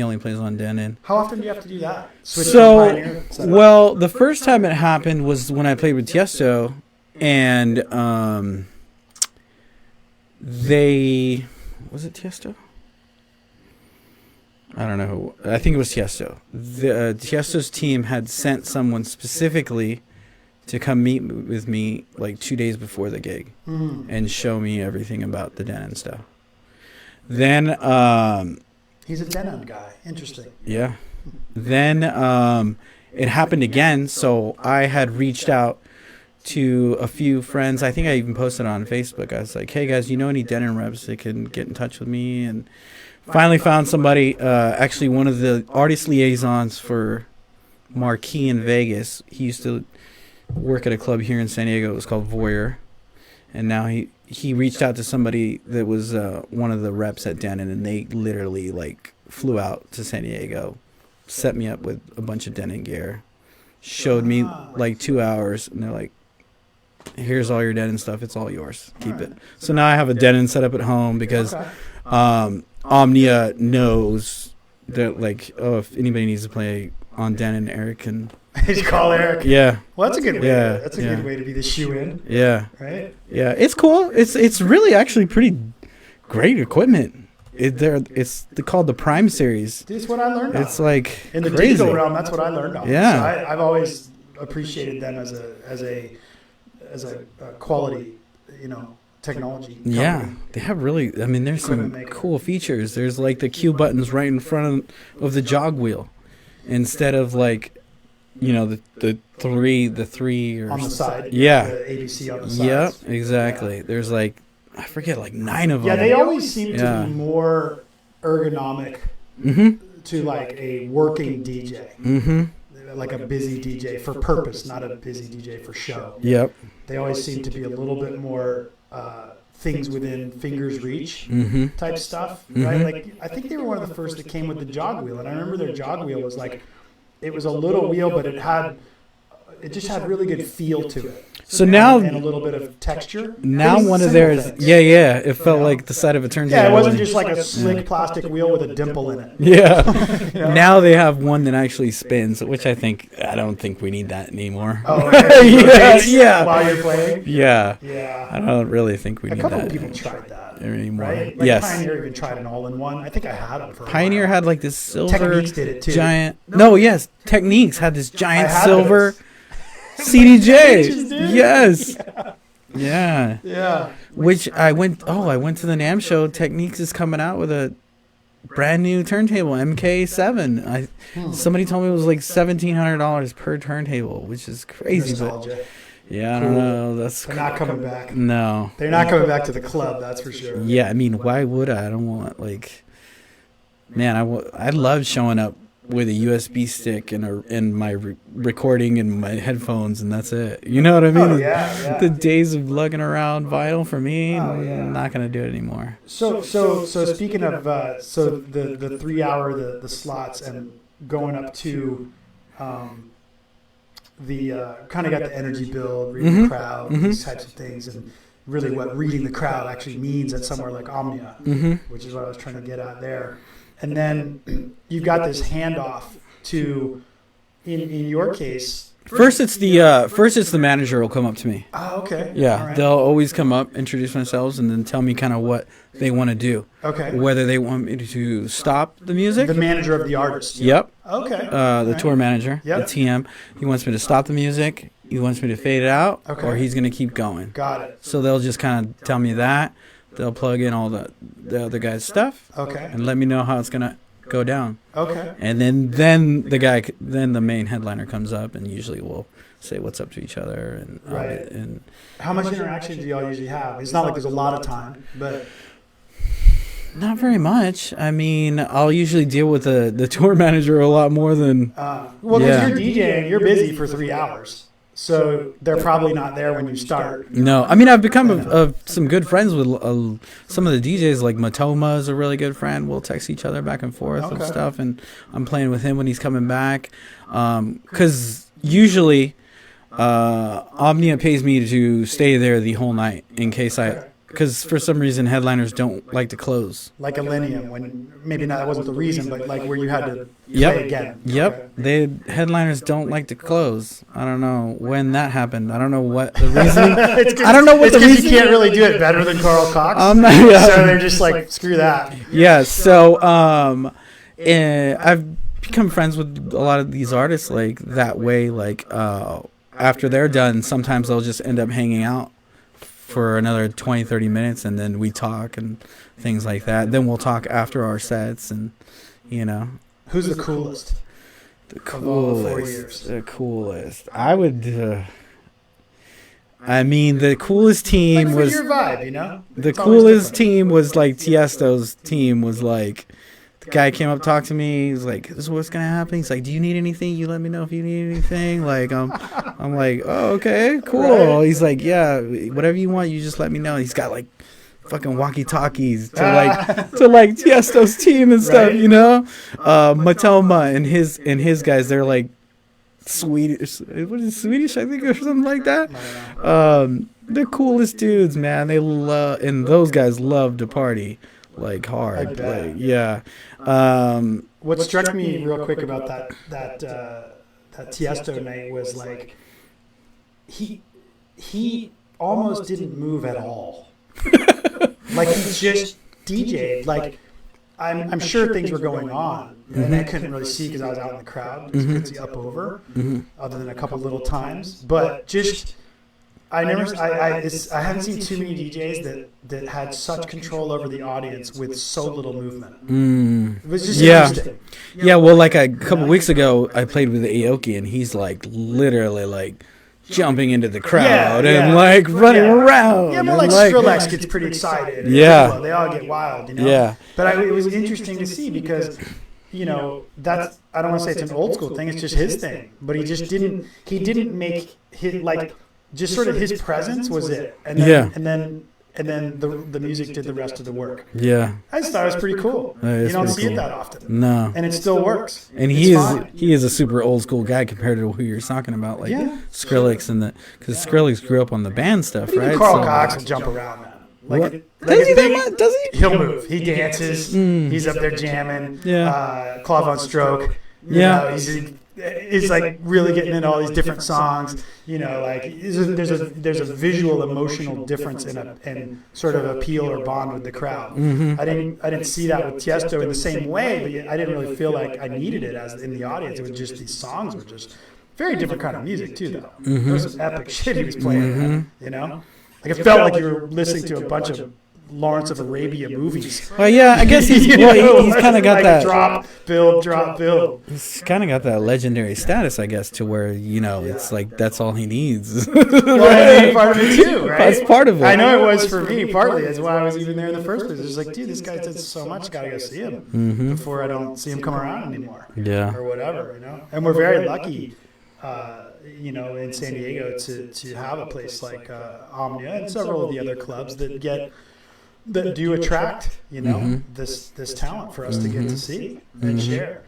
only plays on Denon. How often do you have to do that? Switch to So, Pioneer setup? well, the first time it happened was when I played with Tiesto, and was it Tiesto? I don't know. I think it was Tiesto. Tiesto's team had sent someone specifically to come meet with me like 2 days before the gig and show me everything about the Denon stuff. Then He's a Denon guy. Interesting. yeah. Then it happened again, so I had reached out to a few friends. I think I even posted on Facebook. I was like, hey guys, you know any Denon reps that can get in touch with me? And finally found somebody, actually one of the artist liaisons for Marquee in Vegas. He used to work at a club here in San Diego. It was called Voyeur. And now he reached out to somebody that was one of the reps at Denon, and they literally like flew out to San Diego, set me up with a bunch of Denon gear, showed me like 2 hours, and they're like, here's all your Denon stuff. It's all yours. Keep it. So now I have a Denon set up at home because Omnia knows that, like, oh, if anybody needs to play on Denon, Eric can. You call Eric. Yeah. Well, that's a good way. Yeah, That's a yeah. good way to be the shoe-in, Yeah. right? Yeah. It's cool. It's really actually pretty great equipment. It's called the Prime series. That's what I learned on. It's like In the crazy. digital realm, that's what I learned on. Yeah. So I've always appreciated them as a quality, technology company. Yeah, they have really. I mean, there's some Equipment maker. cool features. There's like the cue buttons right in front of the jog wheel, instead of like, the three or On the side. Yeah. The ABC on the sides. Yep, exactly. Yeah. There's like, I forget, like 9 of them. Yeah, they always seem Yeah. to be more ergonomic Mm-hmm. to like a working DJ, Mm-hmm. like a busy DJ for purpose, not a busy DJ for show. Yep. They always seem to be a little bit more things within fingers reach Mm-hmm. type stuff, right? Like I think they were one of the first that came with the jog wheel, and I remember their jog wheel was like, it was a little wheel, but it just had really good feel to it. So now, and a little bit of texture. now Things- one of simple theirs, things. yeah, it felt like the side of a turntable. Yeah, it wasn't just like a slick plastic wheel with a dimple in it. Yeah. know? Now they have one that actually spins, which I don't think we need that anymore. Oh, Yeah. While you're playing. Yeah. Yeah. I don't really think we A need couple that people tried that, anymore. right? Like Yes. Pioneer even tried an all-in-one. I think I had them for a Pioneer while. had like this silver Techniques did it too. giant. No, yes, Techniques had this giant I had silver those. CDJ. Bitches did? Yes. Yeah. Yeah. Which I went to the NAMM show. Techniques is coming out with a brand new turntable, MK7. Somebody told me it was like $1,700 per turntable, which is crazy. But Nostalgia. yeah, I don't Cool. know. That's They're not coming back. no. They're not coming back to the club, that's for sure. Yeah, I mean, why would I? I don't want man. I love showing up with a USB stick and my recording and my headphones, and that's it. You know what I mean? Oh, yeah. The days of lugging around vinyl for me, Oh, yeah. I'm not gonna do it anymore. So speaking of the 3 hour the slots and going up to the kind of got the energy build, reading the crowd, these types of things, and really what reading the crowd actually means at somewhere like Omnia, which is what I was trying to get at there. And then you've got this handoff to, in your case. First, it's the manager will come up to me. Oh, okay. Yeah, All right. they'll always come up, introduce themselves, and then tell me kind of what they want to do. Okay. Whether they want me to stop the music. The manager of the artist. Yep. Okay. The tour manager, Yep. the TM. He wants me to stop the music, he wants me to fade it out, Okay. or he's gonna keep going. Got it. So they'll just kind of tell me that. They'll plug in all the other guy's stuff Okay. and let me know how it's gonna go down. Okay. And then the main headliner comes up, and usually we'll say what's up to each other, and Right. and How much interaction do y'all usually have? It's not like there's a lot of time, but not very much. I mean, I'll usually deal with the tour manager a lot more than. well, because Yeah. you're DJing, you're busy for 3 hours, so they're probably not there when you start. No, I mean, I've become some good friends with some of the DJs. Like Matoma is a really good friend. We'll text each other back and forth and Okay. stuff, and I'm playing with him when he's coming back. Because usually, Omnia pays me to stay there the whole night in case because for some reason headliners don't like to close. Like Millennium, when maybe not that wasn't the reason, but like where you had to Yep. play again. Yep, headliners don't like to close. I don't know when that happened. I don't know what the reason. I don't know what It's the because reason. you can't really do it better than Carl Cox. I'm not. Yeah. So they're just like, screw that. Yeah, so I've become friends with a lot of these artists like that way. Like after they're done, sometimes they'll just end up hanging out for another 20, 30 minutes, and then we talk and things like that. Then we'll talk after our sets, and Who's the coolest? the Of all the 4 coolest. years. The coolest. I would. I mean, the coolest Like team for was. your vibe, you know? The It's always coolest different. team was like Tiesto's team was like, the guy came up, talked to me. He was like, "This is what's gonna happen." He's like, "Do you need anything? You let me know if you need anything." Like, I'm like, "Oh, okay, cool." Right. He's like, "Yeah, whatever you want, you just let me know." He's got like fucking walkie-talkies to like Tiesto's team and stuff, Right. Matoma and his guys, they're like Swedish. What is it, Swedish? I think, or something like that. The coolest dudes, man. They love, and those guys love to party like I hard. bet. Like, yeah. What struck me real quick about that Tiesto night was like he almost didn't move at all. Like he just DJ'd. Like I'm sure things were going on, and I couldn't really see because I was out in the crowd. So I couldn't see up over, other than a couple little times. But just I haven't seen too many DJs that had such control over the audience with so little movement. It was just interesting. Yeah, well, like a couple weeks ago, I played with Aoki, and he's like literally like jumping into the crowd and like running around. Yeah, but and, like Skrillex gets pretty excited. Yeah. They all get wild, you know? Yeah. But it was interesting to see because, that's, I don't want to say it's an old school thing, it's just his thing. But he just didn't make his, like, just sort of his presence was it. And then, and then the music did the rest of the work. Yeah. I just thought it was pretty cool. You don't see it that often. No. And it still works. And he is a super old school guy compared to who you're talking about, like Skrillex because Skrillex grew up on the band stuff, right? Carl Cox will jump around, man. What? Does he that much? Does he? He'll move. He dances. He's up there jamming. Yeah. Clav on Stroke. Yeah. He's like really getting into all these different songs. Like there's a visual, emotional difference in sort of appeal or bond with the crowd. I didn't see that with Tiesto in the same way, but I didn't really feel like I needed it as in the audience. It was just these songs were just very different kind of music too, though. There was some epic shit he was playing. Like it felt like you were listening to a bunch of Lawrence of Arabia movies. Well, yeah, I guess he's kind of got like that drop, build. He's kind of got that legendary status, I guess, to where it's like that's all he needs. Well, part of it too, right? That's part of it. I know it was for me. Partly that's why I was even there in the first place. It was like, dude, this guy does so much. Gotta go see him before I don't see him come around anymore. Yeah. Or whatever, And we're very lucky, in San Diego to have a place like Omnia and several of the other clubs that do attract, this talent for us to get to see and share.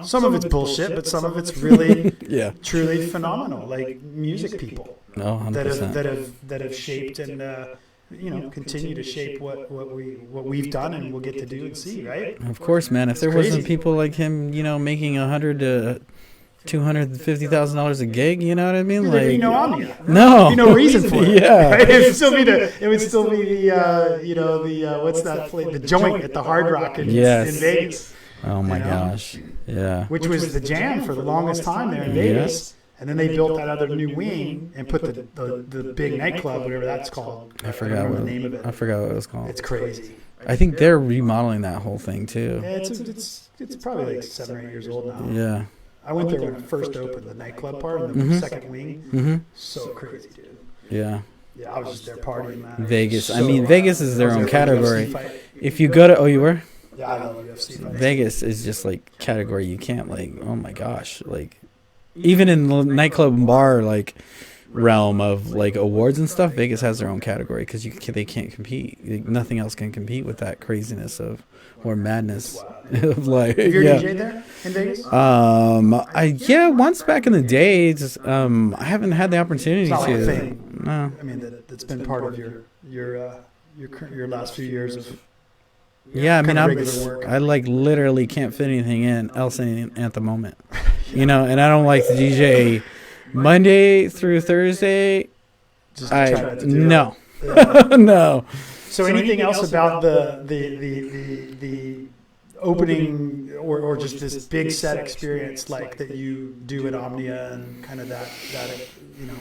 Some of it's bullshit, but some of it's really, truly phenomenal. Like music people No, 100%. that have shaped and continue to shape what we've done and we'll get to do and see. Right? Of course, man. If there crazy. wasn't people like him, making $100,000 to $250,000 a gig, you know what I mean? There'd Like be no Omnia. no, There'd be no reason for it. Yeah. Right? It would still be the what's that place? The Joint at the Hard Rock in Vegas. Oh my gosh. Yeah. Which was the jam for the longest time there in Vegas. And And then they built that other new wing and put the big nightclub, whatever that's called. I forgot the name of it. I forgot what it was called. It's crazy. I think they're remodeling that whole thing too. Yeah, it's probably like 7 or 8 years old now. Yeah. I went there when it first opened, the nightclub part, and the second wing. Mm-hmm. So crazy, dude. Yeah. Yeah, I was just there partying, man. Vegas. So I mean, Vegas is their own category. UFC fight. If you go to, you were? Yeah, I love UFC fights. Vegas is just like category you can't like. Oh my gosh, like even in the nightclub and bar like realm of like awards and stuff, Vegas has their own category because they can't compete. Like, nothing else can compete with that craziness or madness of like. Have you yeah. DJ'd there in Vegas? Once back in the day. Just I haven't had the opportunity It's not like a to. thing. No. I mean, that's been part of your last few years of. Yeah, I mean, kind of regular work. I like literally can't fit anything else in at the moment, you know. And I don't like to DJ Monday through Thursday. Just try not to do no, it. no. So anything else about the opening or just this big set experience like that you do at Omnia and kind of that you know?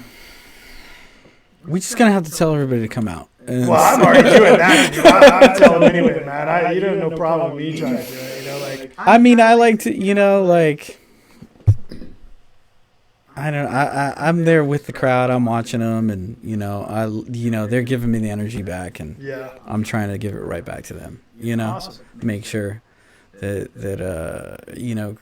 We just gonna have to tell everybody to come out. And Well, I'm already doing that. I tell them anyway, man. You don't have no problem with me trying to do it. You know, like I mean, I like to, you know, like I don't. I'm there with the crowd. I'm watching them, and you know, they're giving me the energy back, and yeah, I'm trying to give it right back to them. You know, awesome. make sure that you know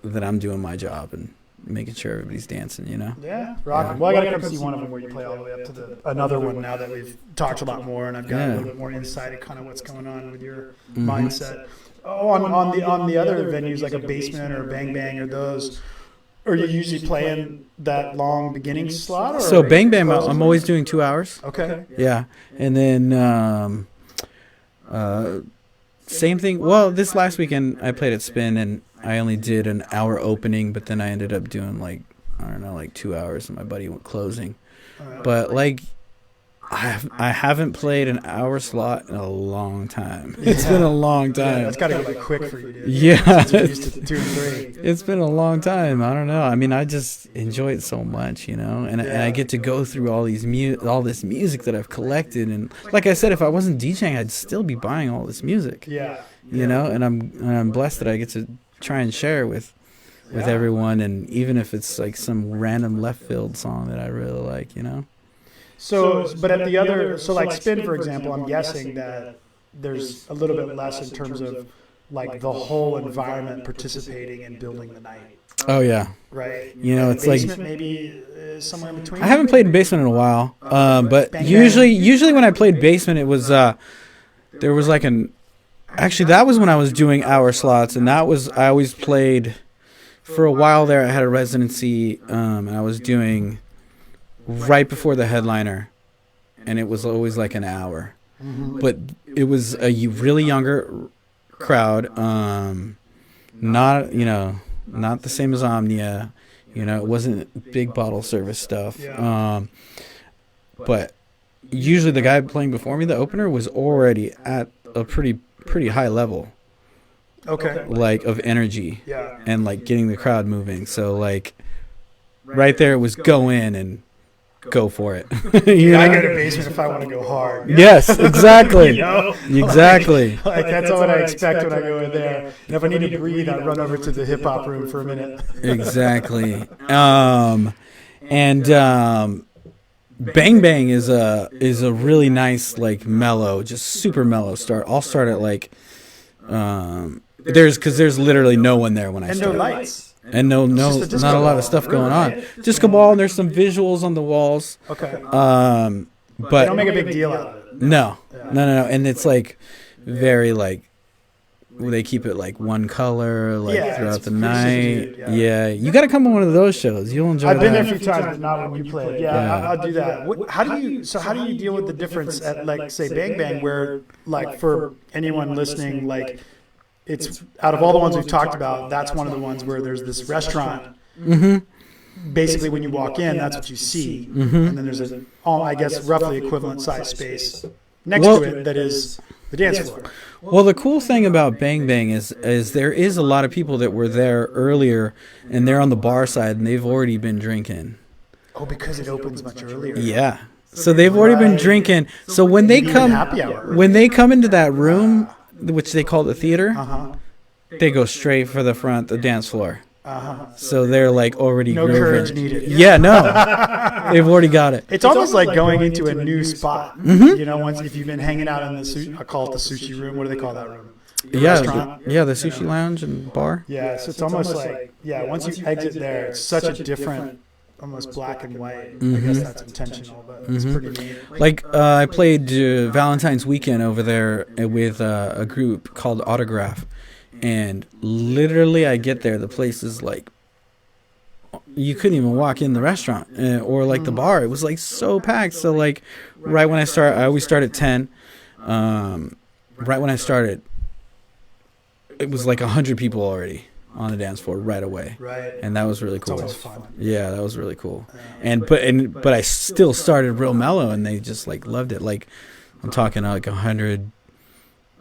that I'm doing my job and making sure everybody's dancing. You know. Yeah, rocking. Well, I got to come see one of them where you play all the way up to another one now that we've talked a lot more, and I've got a little bit more insight at kind of what's going on with your mindset. Oh, on the other venues like a Basement or a Bang Bang or those. Are you usually playing that long beginning slot? Or So Bang Bang, I'm always doing 2 hours. Okay. Yeah, and then same thing. Well, this last weekend I played at Spin, and I only did an hour opening, but then I ended up doing like 2 hours, and my buddy went closing. But like, I haven't played an hour slot in a long time. It's been a long time. Yeah, that's got to be quick for you, dude. Yeah, Since you're used to 2 and 3. it's been a long time. I don't know. I mean, I just enjoy it so much, you know, and I get to go through all this music that I've collected, and like I said, if I wasn't DJing, I'd still be buying all this music. Yeah. You know, and I'm blessed that I get to try and share with everyone, and even if it's like some random left field song that I really like, you know. So, but at the other, so like Spin, for example, I'm guessing that there's a little bit less in terms of like the whole environment participating in building the night. Oh yeah, Right. you know, it's Basement like maybe somewhere in between. I haven't played in Basement in a while, but Bang usually when I played Basement, it was there was like actually that was when I was doing hour slots, and I always played for a while there. I had a residency, and I was doing right before the headliner, and it was always like an hour, but it was a really younger crowd, not the same as Omnia, you know, it wasn't big bottle service stuff, but usually the guy playing before me, the opener, was already at a pretty high level, like of energy, and like getting the crowd moving. So like right there, it was go in and go for it. You know? I go to Basement if I want to go hard. Yes, exactly. You know? Exactly. Like that's what I expect when I go in there. And if I need to breathe, I run over to the hip hop room for a minute. Exactly. Bang Bang is a really nice, like, mellow, just super mellow start. I'll start at like there's literally no one there when I And start. no lights. And no, just a disco not a lot ball, of stuff going really, on. Disco ball, and there's some visuals on the walls. Okay. But Don't make a big deal out of it. no, and it's like very like they keep it like one color like throughout it's the pretty night. subdued, Yeah, you got to come to one of those shows. You'll enjoy. I've been that. there a few times, but not when you play it. I'll do that. How do you deal with the difference at like say Bang Bang, where like for anyone listening, like it's out of all the ones we've talked about, that's one of the ones where there's this restaurant. Basically, when you walk in, that's what you see, and then there's I guess roughly equivalent size space next to it that is the dance floor. Well, the cool thing about Bang Bang is there is a lot of people that were there earlier, and they're on the bar side, and they've already been drinking. Oh, because it opens much earlier. Yeah. So they've already been drinking. So when they come into that room, which they call the theater, they go straight for the front, the dance floor. So they're like already no grooving. courage needed. Yeah, no. They've already got it. It's almost like going into a new spot. You know, once if you've been hanging out in the I call it the sushi room. What do they call that room? Restaurant? The sushi lounge and bar. Yeah, so it's almost like once you exit there, it's such a different, almost black and white. I guess that's intentional, but it's pretty neat. Like I played Valentine's weekend over there with a group called Autograph, and literally I get there, the place is like you couldn't even walk in the restaurant or like the bar. It was like so packed. So like right when I start, I always start at 10. Right when I started, it was like 100 people already on the dance floor right away. Right. And that was really cool. It's always fun. Yeah, that was really cool. But I still started real mellow, and they just like loved it. Like I'm talking like 100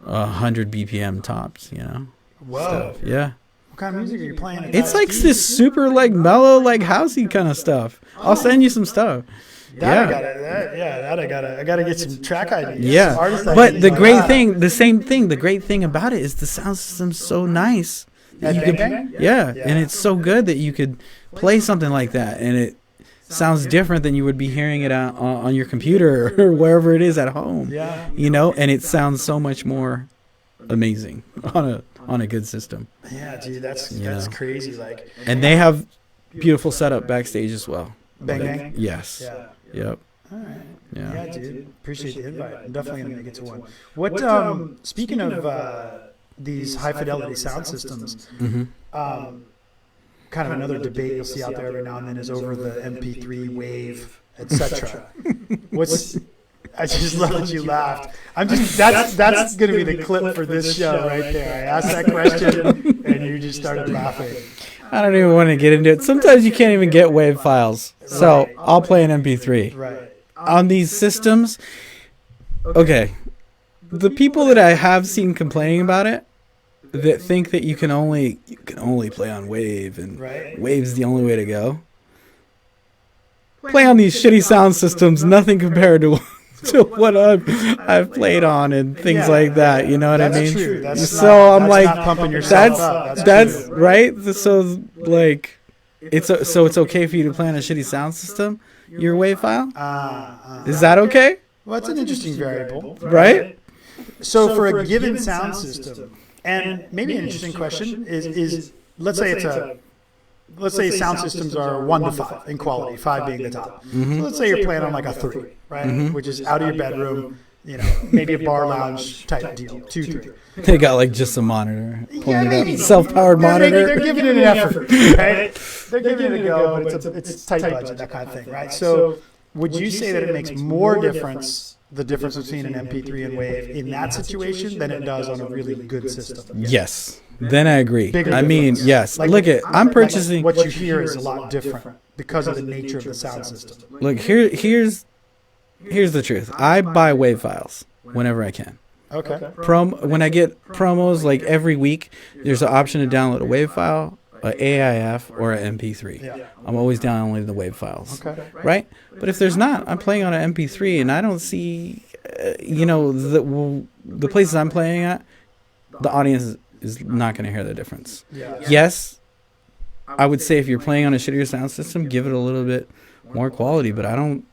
BPM tops, you know. Whoa. Stuff. Yeah. What kind of music are you playing? It's like this super like mellow, like housey kind of stuff. I'll send you some stuff. I gotta get some track ideas. Yeah. But the great thing, the great thing about it is the sound system's so nice. That you could, and it's so good that you could play something like that, and it sounds different than you would be hearing it on your computer or wherever it is at home. Yeah. You know, and it sounds so much more amazing on a good system. Yeah, dude, that's crazy. Like, and they have beautiful setup backstage as well. Bang Bang? Yes. Yeah. Yep. All right. Yeah. Yeah, dude. Appreciate the invite. I'm definitely gonna make it to one. What? Speaking of these high fidelity sound systems, kind of another debate you'll see out there every now and then is over the MP3 wave, etc. I just love that you laughed. That's going to be the clip for this show right there. I asked that question and you just started laughing. I don't even want to get into it. Sometimes you can't even get WAV files, so I'll play an MP3. Right. On these systems, okay, the people that I have seen complaining about it, that think that you can only play on WAV and WAV's the only way to go. Play on these shitty sound systems, nothing compared to what I've played on and things like that. You know what I mean? True. I'm like, not pumping yourself up. That's right. So like, it's okay for you to play on a shitty sound system, your WAV file. Is that okay? Well, that's an interesting variable, right? So for a given sound system. And maybe an interesting question is let's say sound systems are 1 to 5 in quality, 5 being the top. So let's say you're playing on like a 3, right? Which is out of your bedroom, you know, maybe a bar lounge type deal, 2, 3. They got like just a monitor, self-powered monitor. They're giving it an effort, right? They're giving it a go, but it's tight budget, that kind of thing, right? So would you say that it makes more difference, the difference between an MP3 and WAV in that situation than it does on a really good system? Yes. Then I agree. I mean, yes. Look I'm purchasing. What you hear is a lot different because of the nature of the sound system. Look, here's the truth. I buy WAV files whenever I can. Okay. When I get promos, like every week, there's an option to download a WAV file, an AIF, or an MP3. Yeah. I'm always downloading the WAV files. Okay. Right? But if there's not, I'm playing on an MP3, and I don't see, the places I'm playing at, the audience is not going to hear the difference. Yeah. Yes, I would say if you're playing on a shittier sound system, give it a little bit more quality, but I don't.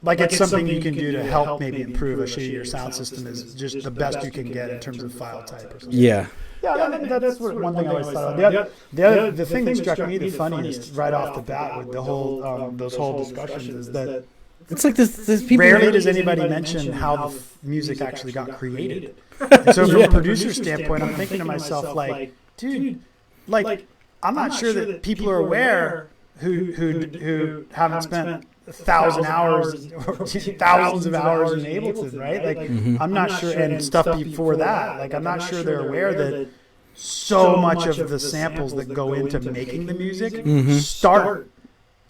Like it's something you can do to help maybe improve a shittier sound system is just the best you can get in terms of file type or something. Yeah. Yeah, that's one thing I always thought of. The thing that struck me the funniest right off the bat with the whole those whole discussions is that it's like this people rarely does anybody mention how the music actually got created. And so from a producer standpoint, I'm thinking to myself like, dude, like I'm not sure that people are aware who haven't spent 1,000 hours or thousands of hours in Ableton, right? Like I'm not sure, and stuff before that. Like I'm not sure they're aware that so much of the samples that go into making the music start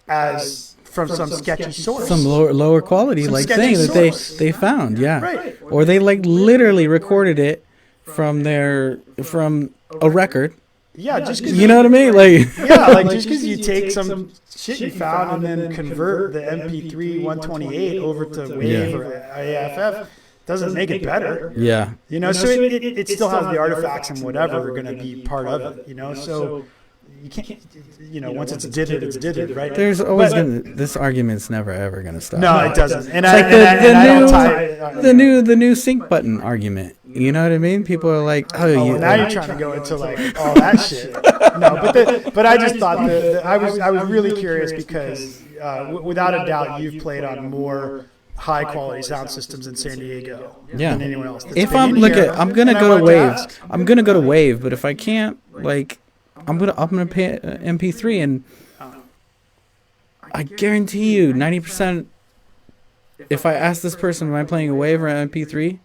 as from some sketchy source. Some lower quality Some like sketchy thing that source. they found, yeah. Right. Or they like literally recorded it from a record. Yeah, just 'cause You know what I mean? Like yeah, like just because you take some shit you found and then convert the MP3 128 over to WAV or AFF doesn't make it better. yeah. You know, so it still has the artifacts and whatever are going to be part of it. You know, so you can't. You know, once it's did it, right? There's always this argument's never ever gonna stop. No, it doesn't. And It's I, like and I don't tie the new sync button argument. You know what I mean? People are like, oh, now you're trying to go into like all that shit. No, but I just thought that I was really curious because without a doubt you've played on more high quality sound systems in San Diego than anyone else. If I'm I'm gonna go to Wave. I'm gonna go to Wave, but if I can't, like, I'm gonna pay MP3, and I guarantee you 90%. If I ask this person, am I playing a Wave or an MP3?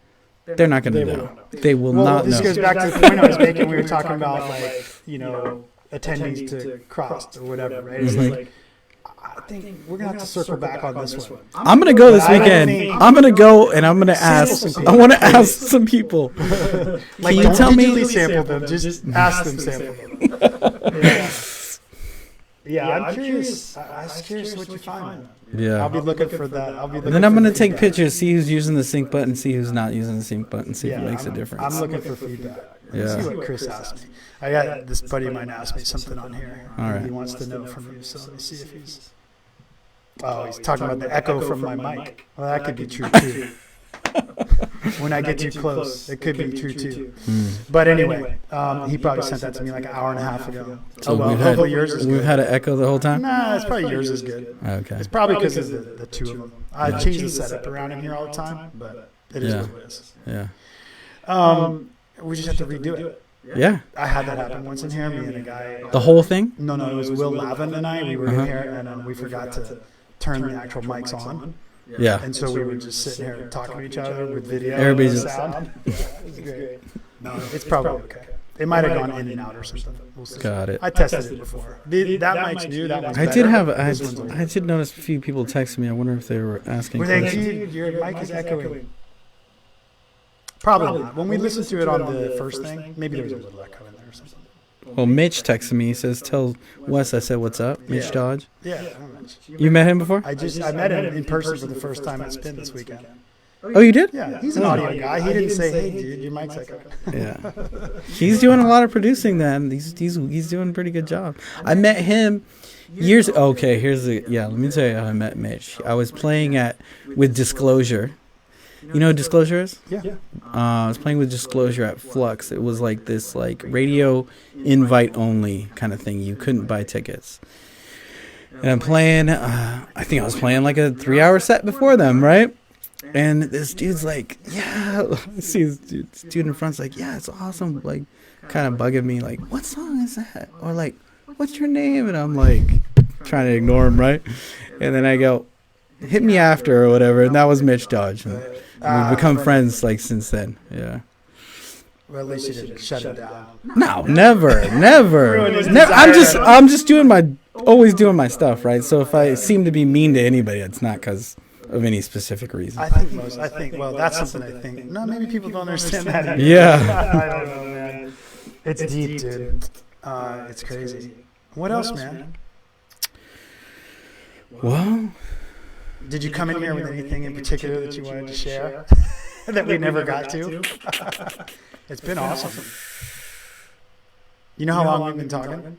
They're not going to know. They will not know. This goes back to the point I was making. We were talking about, like, you know, attendees to Crossed or whatever, right? It's like, I think we're going to have to circle back on this one. I'm going to go this weekend. I'm going to go and I'm going to ask. I want to ask some people. Like, you don't tell me? digitally sample them. Just ask them sample them. Yeah, I'm curious. I was curious what you find. Yeah. I'll be looking for that. Then I'm going to take pictures, see who's using the sync button, see who's not using the sync button, see if it makes a difference. I'm looking for feedback. Yeah. See what Chris asked me. I got this buddy of mine asked me something on here. All right. He wants to know from you, so let me see if he's... Oh, he's talking about the echo from my mic. Well, that could be true, too. When I get too close, it could be true, too. But anyway, he probably sent that to me like an hour and a half ago. So hopefully yours is good. we've had an echo the whole time? Nah, it's probably yours is good. Okay. It's probably because of the two of them. I change the setup around in here all the time, but it is what it is. Yeah. We just have to redo it. Yeah. I had that happen once in here. Me and a guy. The whole thing? No, it was Will Lavin and I. We were in here and we forgot to turn the actual mics on. Yeah. And so we were just sitting here talking to each other with video. Everybody's and sound. It was great. No, it's probably okay. It might have gone in and out or something. We'll see. Got it. I tested it before. That mic's new. That one's I better. did notice a few people texting me. I wonder if they were asking. Were they, dude, your mic is echoing. Probably not. When we listened to it on the first thing, maybe there was a little echo in there or something. Well, Mitch texted me. He says, "Tell Wes I said what's up." Mitch Dodge. Yeah. You met him before? I met him in person for the first time at Spin this weekend. Oh, you did? Yeah, he's an audio guy. He didn't say, "Hey, dude, your mic's echoing." Yeah. He's doing a lot of producing then. He's doing a pretty good job. I met him years. Okay, let me tell you how I met Mitch. I was playing with Disclosure. You know what Disclosure is? Yeah. I was playing with Disclosure at Flux. It was like this like radio invite only kind of thing. You couldn't buy tickets. And I'm playing, I think I was playing like a 3-hour set before them, right? And this dude's like, yeah, I see this dude in front's like, yeah, it's awesome. Like, kind of bugging me, like, what song is that? Or like, what's your name? And I'm like, trying to ignore him, right? And then I go, hit me after or whatever. And that was Mitch Dodge. And we've become friends like since then. Yeah. Well, at least you didn't shut it down. No, never. I'm just always doing my stuff, right? So if I seem to be mean to anybody, it's not because of any specific reason. I think, well, that's something I think. No, maybe people don't understand that either. Yeah. I don't know, man. It's deep, dude. It's crazy. What else, man? Well, did you come in here with anything in particular that you wanted to share that we never got to? It's been awesome. You know how long we've been talking?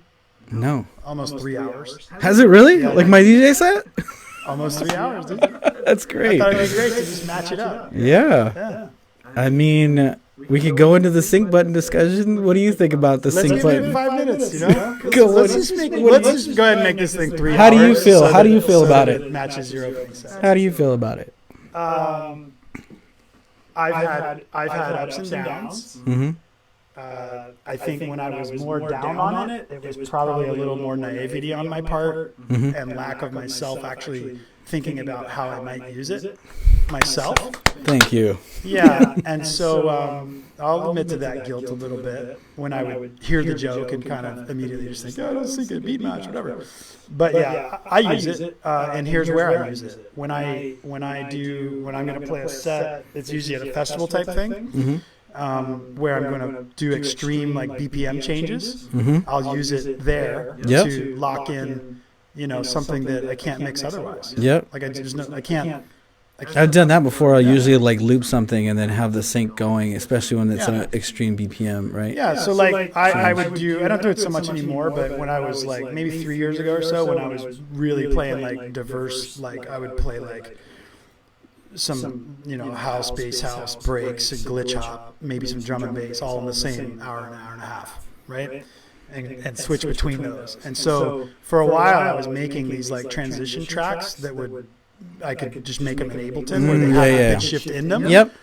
No. Almost 3 hours. Has it really? Yeah. Like my DJ set? Almost 3 hours, dude. That's great. I thought it'd be great to just match it up. Yeah. I mean, we could go into the sync button discussion. What do you think about the sync button? Let's give it 5 minutes, you know? Let's just go ahead and make this thing 3 hours. How do you feel? How do you feel about it? It matches your opening set. How do you feel about it? I've had ups and downs. Mm-hmm. I think when I was more down on it, it was probably a little more naivety on my part and lack of myself actually thinking about how I might use it myself. Thank you. Yeah, and so I'll admit to that guilt a little bit when I would hear the joke and kind of immediately just think, oh, let's think of a beat match, whatever. But yeah, I use it, and here's where I use it. When I'm going to play a set, it's usually at a festival type thing, where I'm going to do extreme like BPM changes. I'll use it there to lock in, something that I can't mix otherwise. Yep. Like I can't. I've done that before. I'll usually like loop something and then have the sync going, especially when it's an extreme BPM, right? Yeah, so like I would do, I don't do it so much anymore, but when I was like maybe 3 years ago or so, when I was really playing like diverse, like I would play like some, house, bass house, breaks, a glitch hop, maybe some drum and bass, all in the same hour and a half, right? And switch between those. And so for a while I was making these like transition tracks that I could just make them in Ableton where they have a pitch shift in them. Yep.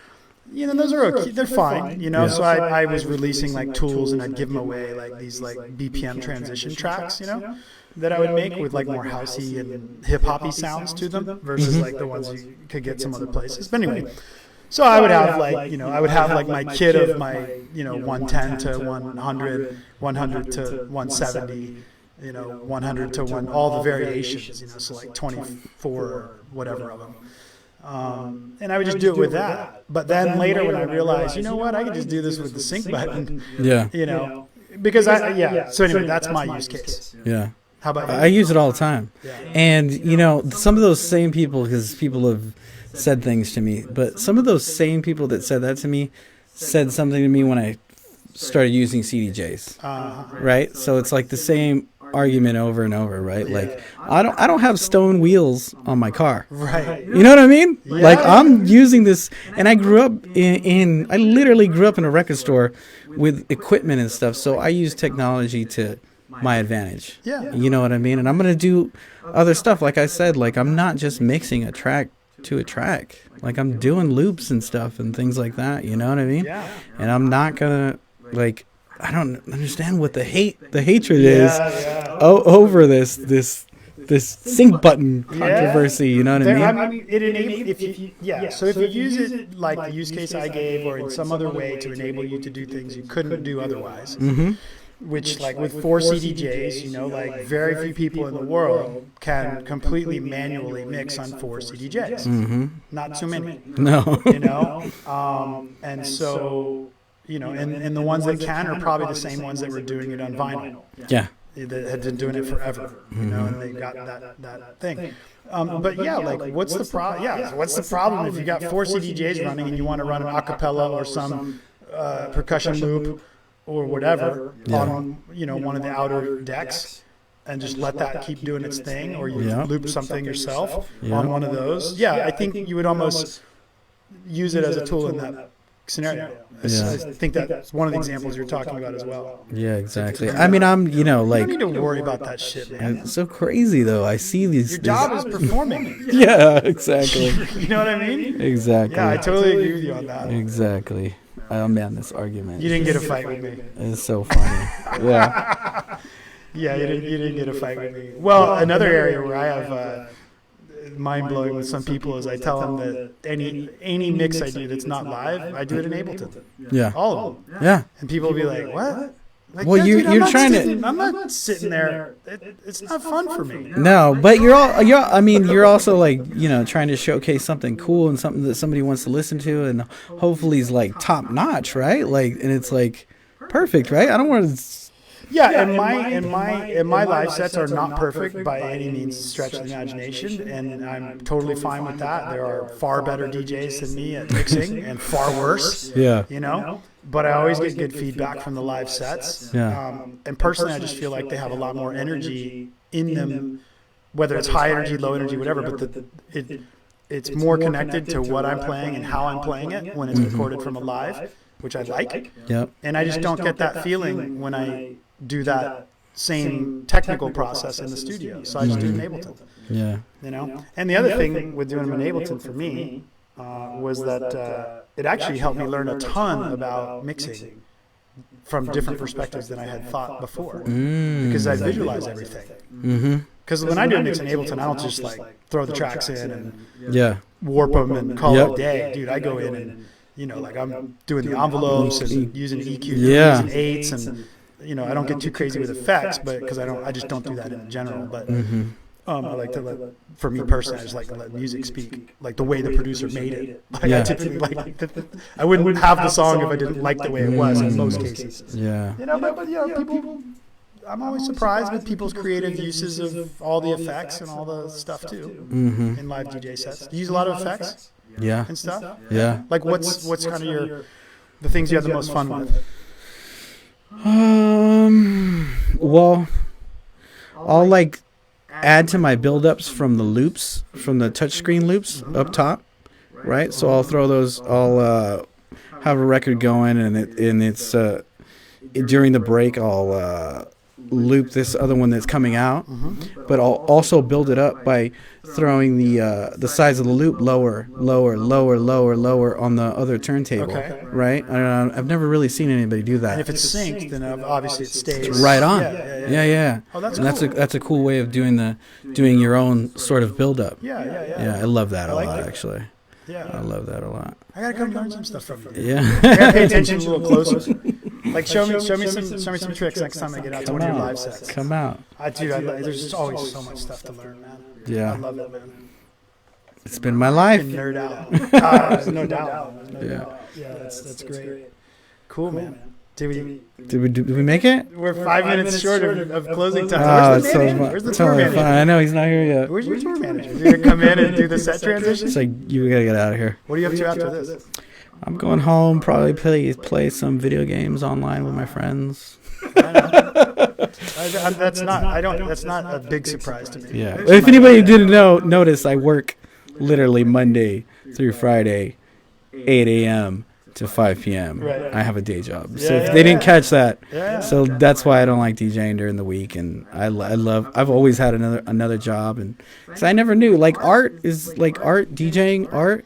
Those are okay. They're fine, So I was releasing like tools, and I'd give them away like these like BPM transition tracks, that I would make with like more housey and hip hoppy sounds to them versus like the ones you could get some other places. But anyway, so I would have like my kit of my 110 to 100, 100 to 170. 100 to 1, all the variations, so like 24 or whatever of them. And I would just do it with that. But then later when I realized, I could just do this with the sync button. Yeah. Because so anyway, that's my use case. Yeah. How about you? I use it all the time. Yeah. And, some of those same people, because people have said things to me, but some of those same people that said that to me said something to me when I started using CDJs. Right? So it's like the same argument over and over, right? Like I don't have stone wheels on my car, right? You know what I mean? Like I'm using this, and I grew up I literally grew up in a record store with equipment and stuff, so I use technology to my advantage. You know what I mean? And I'm gonna do other stuff, like I said, like I'm not just mixing a track to a track, like I'm doing loops and stuff and things like that, you know what I mean? And I'm not gonna like, I don't understand what the hatred is over this sync button controversy. You know what I mean? It enables So if you use it like the use case I gave, or in some other way to enable you to do things you couldn't do otherwise, which like with 4 CDJs, like very few people in the world can completely manually mix on 4 CDJs. Not too many. No. And so. And the ones that can are probably the same ones that were doing it on vinyl. Yeah. That had been doing it forever, and they got that thing. But like, what's the problem? Yeah, what's the problem if you got 4 CDJs running and you want to run an acapella or some percussion loop or whatever on, one of the outer decks, and just let that keep doing its thing, or you loop something yourself on one of those? Yeah, I think you would almost use it as a tool in that scenario. I think that's one of the examples you're talking about as well. Yeah, exactly. I mean, I'm, like... You don't need to worry about that shit, man. It's so crazy, though. I see these... Your job is performing. Yeah, exactly. You know what I mean? Exactly. Yeah, I totally agree with you on that. Exactly. I'm on this argument. You didn't get a fight with me. It's so funny. Yeah. Yeah, you didn't get a fight with me. Well, another area where I have... mind-blowing with some people is I tell them that any mix I do that's not live, I do it in Ableton. Yeah. All of them. Yeah. And people will be like, what? Like, well, you're trying to... I'm not sitting there. It's not fun for me. No, but you're also like, trying to showcase something cool and something that somebody wants to listen to, and hopefully is like top notch, right? Like, and it's like perfect, right? I don't want to... Yeah, and my live sets are not perfect by any means stretch of the imagination, and I'm totally fine with that. There are far better DJs than me at mixing, and far worse. Yeah. But I always get good feedback from the live sets. Yeah. And personally, I just feel like they have a lot more energy in them, whether it's high energy, low energy, whatever. But it's more connected to what I'm playing and how I'm playing it when it's recorded from a live, which I like. Yep. And I just don't get that feeling when I do that same technical process in the studio. So I just do it in Ableton. Yeah. And the other thing with doing them in Ableton for me was that it actually helped me learn a ton about mixing from different perspectives than I had thought before, because I visualize everything. Because when I do a mix in Ableton, I don't just like throw the tracks in and Yeah. warp them and call Yep. it a day, dude. I go in and like I'm doing the envelopes and using EQ, Yeah. using eights, and I don't get too crazy with effects, but because I just don't do that in general. But I like to let, for me personally, I just like to let music speak, like the way the producer made it. Like Yeah. I typically I wouldn't have the song if I didn't like the way it was in most cases. Yeah. But people. I'm always surprised with people's creative uses of all the effects and all the stuff too in live DJ sets. Do you use a lot of effects Yeah. and stuff? Yeah. Like what's kind of the things you have the most fun with? Well, I'll like add to my build-ups from the loops, from the touchscreen loops up top, right? So I'll throw those. I'll have a record going, and it's during the break I'll loop this other one that's coming out, but I'll also build it up by throwing the size of the loop lower on the other turntable. Okay. Right? I've never really seen anybody do that. And if it's synced, then obviously it stays Right on. Yeah. Oh, that's and cool. that's a cool way of doing your own sort of build up. Yeah. I love that I a like lot that. actually. Yeah. I love that a lot. I gotta come learn some stuff from you. Yeah. I gotta pay attention a little closer. Like show me some tricks next time I get out to one of your live sets. Come out. There's just always so much stuff to learn, man. Yeah. I love it, man. It's been my life. You can nerd out. There's no doubt. Yeah, that's great. Cool, man. Did we make it? we're 5 minutes short of closing time. Oh, Where's it's the so manager? fun. Where's the It's tour totally manager? fun. I know he's not here yet. Where's your tour manager? You're gonna come in and do the set transition? It's like you gotta get out of here. What are you up to after this? I'm going home. Probably play some video games online with my friends. That's not a big surprise to me. Yeah. If anybody didn't notice, I work literally Monday through Friday, 8 a.m. to 5 p.m. Right. I have a day job. So if they didn't catch that, Yeah. so that's why I don't like DJing during the week. And I've always had another job, and because I never knew DJing art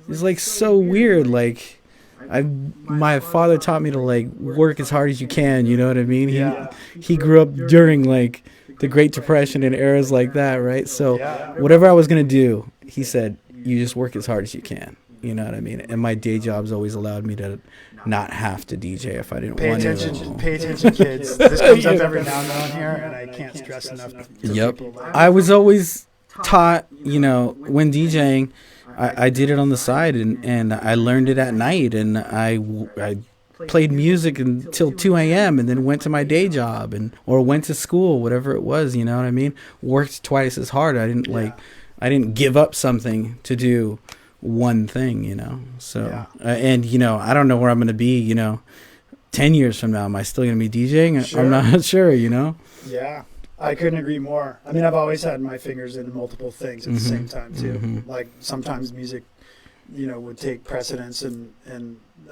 is like so weird. Like my father taught me to like work as hard as you can. You know what I mean? Yeah. He grew up during like the Great Depression and eras like that, right? So Yeah. whatever I was gonna do, he said, you just work as hard as you can. You know what I mean? And my day jobs always allowed me to not have to DJ if I didn't Pay want attention, to. pay attention, kids. This comes up every now and then here, and I can't stress enough. To Yep. people, like, I was always taught, when DJing, I did it on the side, and I learned it at night, and I played music until 2 a.m. and then went to my day job or went to school, whatever it was, you know what I mean? Worked twice as hard. I didn't give up something to do one thing, So, and I don't know where I'm going to be, 10 years from now. Am I still going to be DJing? Sure. I'm not sure, Yeah, I couldn't agree more. I mean, I've always had my fingers in multiple things at the same time too. Like sometimes music, would take precedence, and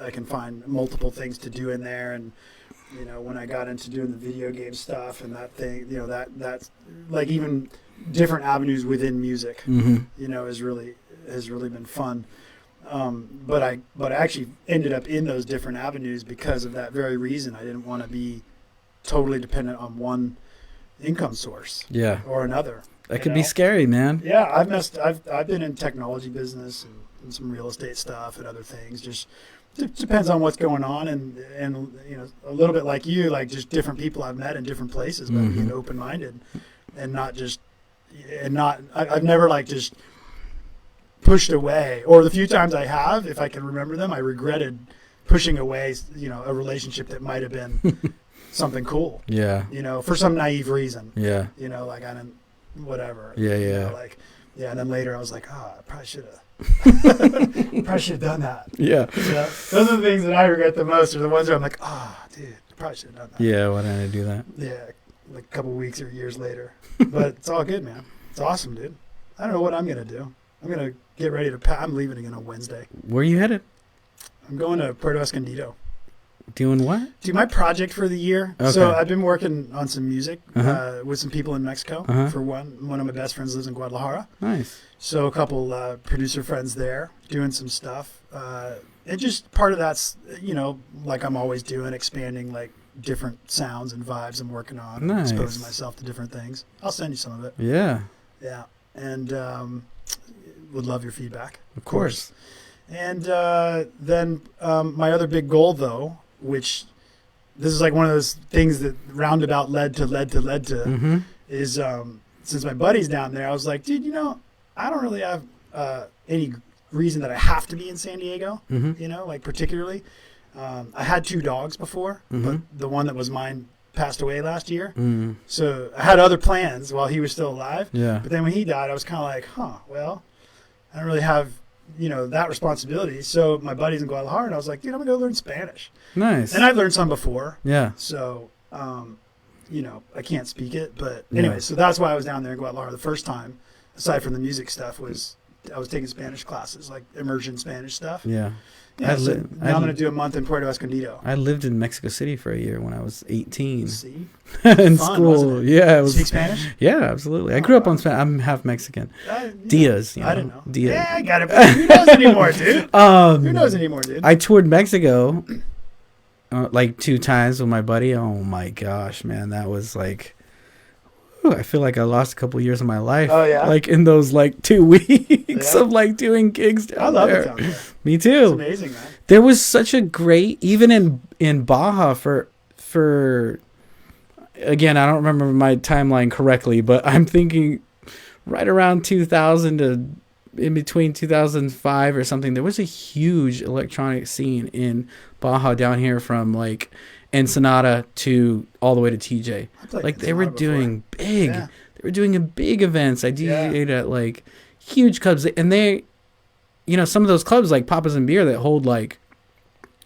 I can find multiple things to do in there. And when I got into doing the video game stuff and that thing, that's like even different avenues within music, has really been fun. But I actually ended up in those different avenues because of that very reason. I didn't want to be totally dependent on one income source or another. That could be scary, man. Yeah, I've been in technology business and some real estate stuff and other things. Just depends on what's going on, and a little bit like you, like just different people I've met in different places, but being open minded and I've never like just pushed away, or the few times I have, if I can remember them, I regretted pushing away, a relationship that might have been something cool. Yeah. For some naive reason. Yeah. Like I didn't, whatever. Yeah. And then later I was like, I probably should have done that. Yeah. Those are the things that I regret the most, are the ones where I'm like, dude, I probably should have done that. Yeah. Why didn't I do that? Yeah. Like a couple weeks or years later. But it's all good, man. It's awesome, dude. I don't know what I'm going to do. I'm going to get ready to I'm leaving again on Wednesday. Where are you headed? I'm going to Puerto Escondido. Doing what? Do my project for the year. Okay. So I've been working on some music with some people in Mexico. For one of my best friends lives in Guadalajara. Nice. So a couple producer friends there doing some stuff. And just part of that's, like I'm always doing, expanding like different sounds and vibes I'm working on. Nice. Exposing myself to different things. I'll send you some of it. Yeah. Yeah. And would love your feedback. Of course. And then my other big goal, though, which this is like one of those things that roundabout led to, Mm-hmm. is since my buddy's down there, I was like, dude, I don't really have any reason that I have to be in San Diego, Mm-hmm. like particularly. I had 2 dogs before, but the one that was mine passed away last year. Mm. So I had other plans while he was still alive. Yeah. But then when he died, I was kind of like, well, I don't really have, that responsibility. So my buddy's in Guadalajara, and I was like, dude, I'm going to go learn Spanish. Nice. And I've learned some before. Yeah. So, I can't speak it. But anyway, so that's why I was down there in Guadalajara the first time, aside from the music stuff, was I was taking Spanish classes, like immersion Spanish stuff. Yeah. Yeah, so now I'm going to do a month in Puerto Escondido. I lived in Mexico City for a year when I was 18. See? In Fun, school. wasn't it? Yeah. It was, Speak Spanish? yeah, absolutely. I grew up on Spanish. I'm half Mexican. Diaz. I didn't know. Diaz. Yeah, I got it. But who knows anymore, dude? Who knows anymore, dude? I toured Mexico like 2 times with my buddy. Oh my gosh, man. That was like, I feel like I lost a couple years of my life. Oh, yeah? Like in those like 2 weeks of like doing gigs down I love there. it down there. Me too. It's amazing, man. There was such a great, even in Baja for again, I don't remember my timeline correctly, but I'm thinking right around 2000 to in between 2005 or something, there was a huge electronic scene in Baja down here from like Ensenada to all the way to TJ. Like they were doing big, they were doing big events. I DJ'd at like huge clubs, and they, some of those clubs like Papas and Beer that hold like,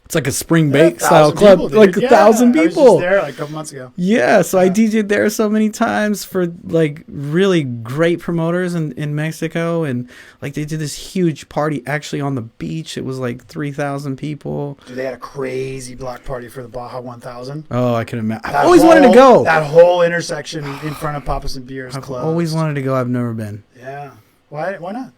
it's like a spring bake style club, people, like 1,000 people. I was just there like a couple months ago. Yeah, so I DJ'd there so many times for like really great promoters in Mexico, and like they did this huge party actually on the beach. It was like 3,000 people. Dude, they had a crazy block party for the Baja 1000. Oh, I can imagine. I always wanted to go. That whole intersection in front of Papas and Beer is closed. I've always wanted to go. I've never been. Yeah. Why not?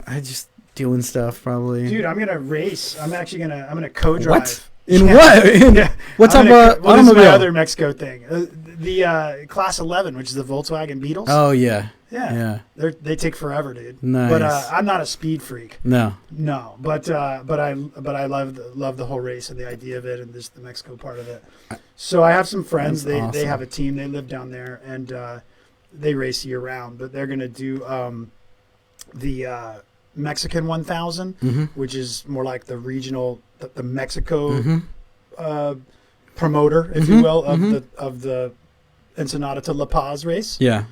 I just doing stuff probably. Dude, I'm gonna race. I'm gonna co-drive. What? In what? What's up? This is my other Mexico thing. The Class 11, which is the Volkswagen Beetles. Oh yeah. Yeah. They take forever, dude. Nice. But I'm not a speed freak. No. But I love the whole race and the idea of it and the Mexico part of it. So I have some friends. They have a team. They live down there and they race year round. But they're gonna do the Mexican 1000, which is more like the regional, the Mexico promoter, if you will, of the Ensenada to La Paz race. Yeah.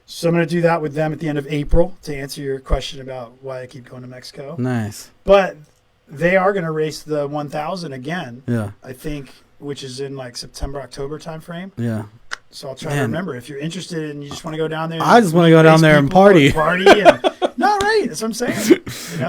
So I'm going to do that with them at the end of April to answer your question about why I keep going to Mexico. Nice. But they are going to race the 1000 again. Yeah. I think, which is in like September, October timeframe. Yeah. So I'll try to remember. If you're interested and you just want to go down there. I just want to go down there and party. And, no, right. That's what I'm saying.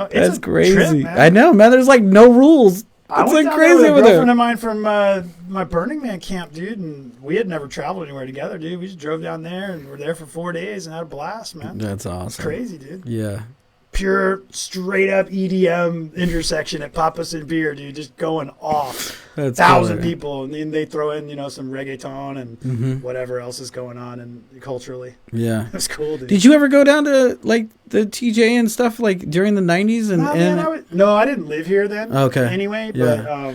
That's crazy. Trip, man. I know, man. There's like no rules. It's like crazy over there. A girlfriend of mine from my Burning Man camp, dude, and we had never traveled anywhere together, dude. We just drove down there and were there for 4 days and had a blast, man. That's awesome. It's crazy, dude. Yeah. Pure, straight up EDM intersection at Papas and Beer, dude, just going off. That's 1,000 cool, people, and then they throw in, some reggaeton and whatever else is going on and culturally. Yeah. It's cool, dude. Did you ever go down to like the TJ and stuff like during the 90s? No, I didn't live here then. Okay. Anyway, Yeah.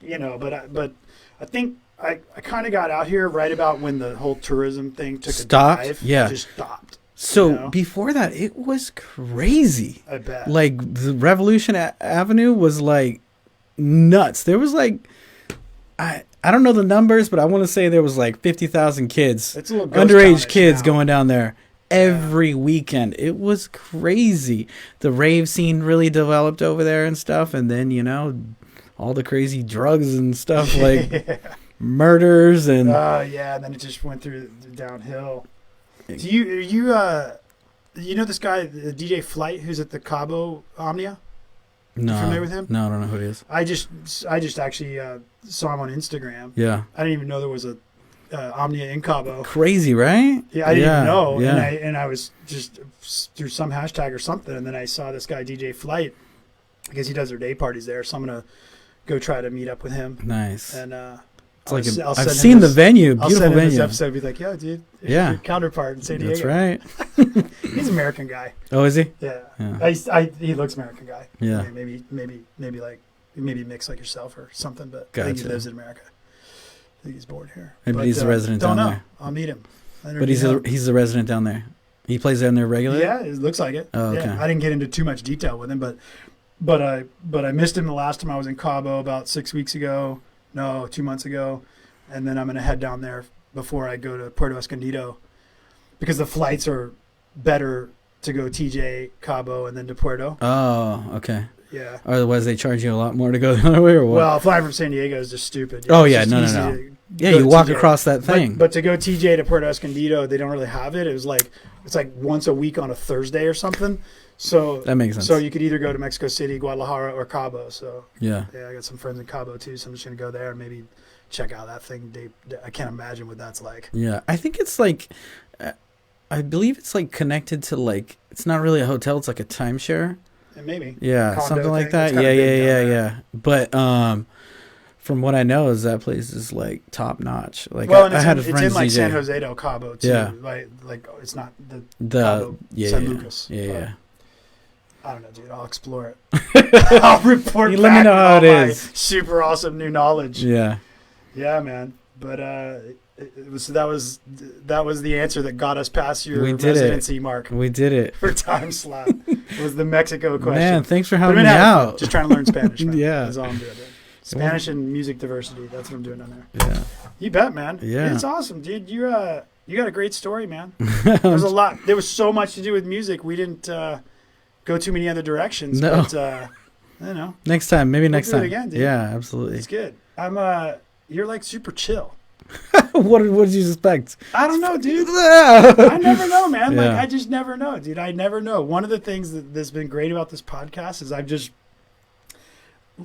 but I think I kind of got out here right about when the whole tourism thing took a dive. Yeah. It just stopped. So before that, it was crazy. I bet. Like the Revolution Avenue was like nuts. There was like, I don't know the numbers, but I want to say there was like 50,000 kids, it's a little ghost underage kids now. going down there every weekend. It was crazy. The rave scene really developed over there and stuff. And then, all the crazy drugs and stuff like murders and. And then it just went through downhill. Do you this guy, the DJ Flight, who's at the Cabo Omnia? No, you familiar with him? No, I don't know who it is. I just actually saw him on Instagram. Yeah, I didn't even know there was a Omnia in Cabo. Crazy, right? Yeah, I didn't even know. Yeah. And I was just through some hashtag or something, and then I saw this guy DJ Flight because he does their day parties there. So I'm gonna go try to meet up with him. Nice. And It's like I'll I've send him seen the this- venue, I'll beautiful send him this venue. episode. Be like, yo, dude, Yeah. your counterpart in San Diego. That's right. He's an American guy. Oh, is he? Yeah, Yeah. he looks American guy. Yeah. Maybe mixed like yourself or something. But I think he Gotcha. lives in America. I think he's born here. Maybe But, he's a resident don't down know. there. I'll meet him. But he's a resident down there. He plays down there regularly. Yeah, it looks like it. Oh, okay. Yeah, I didn't get into too much detail with him, but I missed him the last time I was in Cabo about 2 months ago, and then I'm gonna head down there before I go to Puerto Escondido, because the flights are better to go TJ, Cabo, and then to Puerto. Oh, okay. Yeah. Otherwise, they charge you a lot more to go the other way, or what? Well, flying from San Diego is just stupid. Oh, It's yeah, just no. easy to Yeah, go you to walk TJ. across that thing. But to go TJ to Puerto Escondido, they don't really have it. It's like once a week on a Thursday or something. So That makes sense. So you could either go to Mexico City, Guadalajara, or Cabo. So Yeah. I got some friends in Cabo too, so I'm just gonna go there and maybe check out that thing. I can't imagine what that's like. Yeah. I think it's like, I believe it's like connected to like, it's not really a hotel. It's like a timeshare. And maybe Yeah. condo Something like thing. that. It's kinda big down there. Yeah. But, from what I know is that place is like top notch. Like Well, and I had a it's friend in like DJ. San Jose del Cabo too. Yeah. Like it's not the The Cabo, yeah, San yeah, Lucas. yeah, but yeah. I don't know, dude. I'll explore it. I'll report You back let me know how on it my is. super awesome new knowledge. Yeah. Yeah, man. But that was the answer that got us past your We did it. residency mark We did it. for time slot. Was the Mexico question. Man, thanks for But having I've me been having fun. out. Just trying to learn Spanish, man. Yeah. That's all I'm doing. Spanish and music diversity. That's what I'm doing down there. Yeah. You bet, man. Yeah. It's awesome, dude. You got a great story, man. There's a lot. There was so much to do with music. We didn't go too many other directions. No. But, you know, Next time, maybe next do it time. again, dude. Yeah, absolutely. it's good. You're like super chill. what did you expect? I don't know, dude. Yeah. I never know, man. Like, Yeah. I just never know, dude. I never know. One of the things that's been great about this podcast is I've just,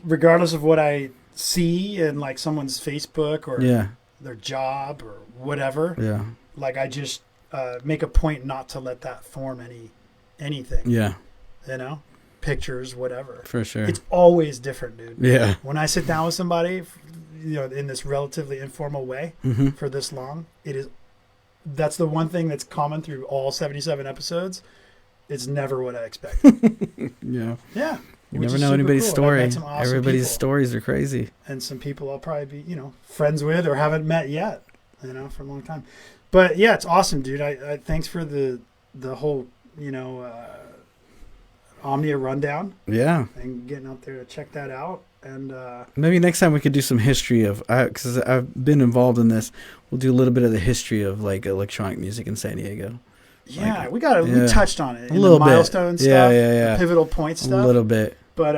regardless of what I see in like someone's Facebook or Yeah. their job or whatever, Yeah. like I just make a point not to let that form anything. Yeah. You know, pictures, whatever. For sure. It's always different, dude. Yeah. When I sit down with somebody, you know, in this relatively informal way Mm-hmm. for this long, that's the one thing that's common through all 77 episodes. It's never what I expected. Yeah. Yeah. You which never is know super anybody's cool. I've story. met some awesome Everybody's people. stories are crazy. And some people I'll probably be, you know, friends with or haven't met yet, you know, for a long time. But yeah, it's awesome, dude. I thanks for the whole, you know, Omnia rundown Yeah. and getting out there to check that out. And Maybe next time we could do some history of, because I've been involved in this. We'll do a little bit of the history of like electronic music in San Diego. yeah, Like, we yeah. touched on it. A In little the bit. milestone stuff, Yeah, yeah, yeah. the pivotal point A stuff. little bit. But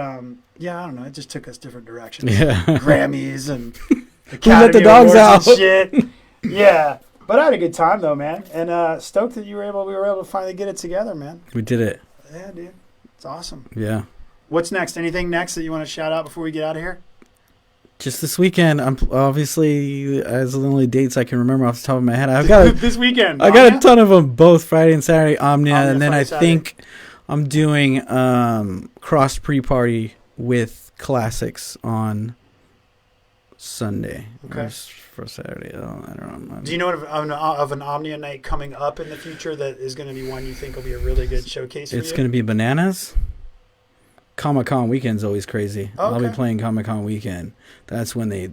yeah, I don't know. It just took us different directions. Yeah. Grammys and let the Academy dogs Awards out? and shit. Yeah, but I had a good time though, man, and stoked that we were able to finally get it together, man. We did it. Yeah, dude, it's awesome. Yeah. What's next? Anything next that you want to shout out before we get out of here? Just this weekend, I'm obviously, as the only dates I can remember off the top of my head, I've got This weekend. I got a Omnia? ton of them, both Friday and Saturday, Omnia, Omnia, and then Friday, I Saturday. think I'm doing cross pre-party with classics on Sunday. Okay. Or for Saturday. I don't know. Do you know of an Omnia night coming up in the future that is going to be one you think will be a really good showcase for It's you? going to be bananas. Comic-Con weekend's always crazy. I'll be Okay. playing Comic-Con weekend. That's when they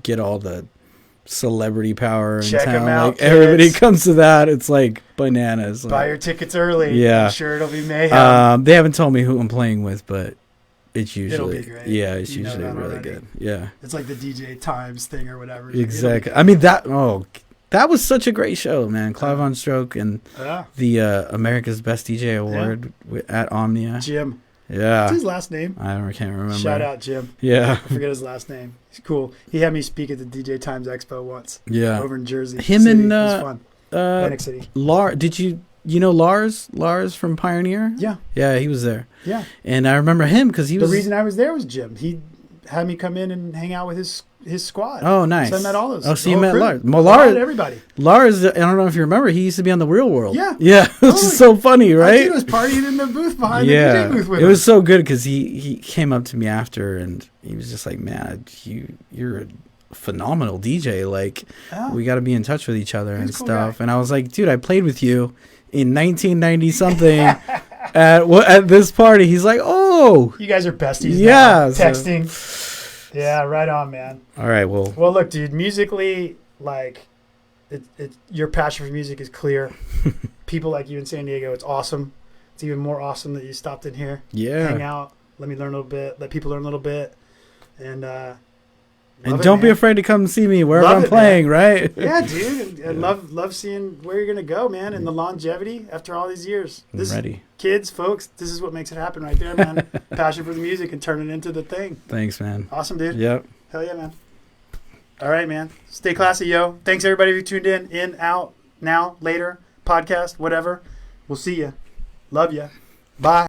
get all the celebrity power in Check 'em town. out, Like everybody kids. comes to that. It's like bananas. Buy your tickets early. Yeah. I'm sure it'll be mayhem. They haven't told me who I'm playing with, but it's It'll usually be great. yeah, it's You know usually that really already. good. Yeah, It's like the DJ Times thing or whatever. It'll be exactly. good. I mean that was such a great show, man. Clive on Stroke and Yeah. the America's Best DJ Award at Omnia. Jim. Yeah, What's his last name? I can't remember. Shout out Jim. Yeah, I forget his last name. He's cool. He had me speak at the DJ Times Expo once yeah. over in Jersey. Him City. and, it was fun. Atlantic City. Did you know Lars from Pioneer? Yeah, Yeah, he was there, yeah. and I remember him because he The was. reason I was there was Jim. He had me come in and hang out with his squad. Oh, nice. So I met all those. Oh, so the you whole met crew. Lars. Well, I met Lars, everybody. Lars, I don't know if you remember, he used to be on the Real World. Yeah. Yeah, which Totally. is so funny, I right? was partying in the booth behind Yeah, the DJ booth with it him. was so good because he came up to me after and he was just like, "Man, you're phenomenal DJ. Like, Oh. we got to be in touch with each other and He's a cool stuff. guy. And I was like, dude, I played with you in 1990 something at this party. He's like, oh, You guys are besties. Yeah, now. so- Texting. Yeah, right on, man. all right, well, Well, look, dude. Musically, like, your passion for music is clear. People like you in San Diego, it's awesome. It's even more awesome that you stopped in here, hang yeah. out, let me learn a little bit, let people learn a little bit, and And love it, don't be man. afraid to come see me wherever Love I'm it, playing, right? Yeah, dude, and love seeing where you're gonna go, man, and the longevity after all these years. I'm This, ready. kids, folks, this is what makes it happen right there, man. Passion for the music and turn it into the thing. Thanks, man. Awesome, dude. Yep. Hell yeah, man. All right, man. Stay classy, yo. Thanks everybody who tuned in, out, now, later, podcast, whatever. We'll see you. Love you. Bye.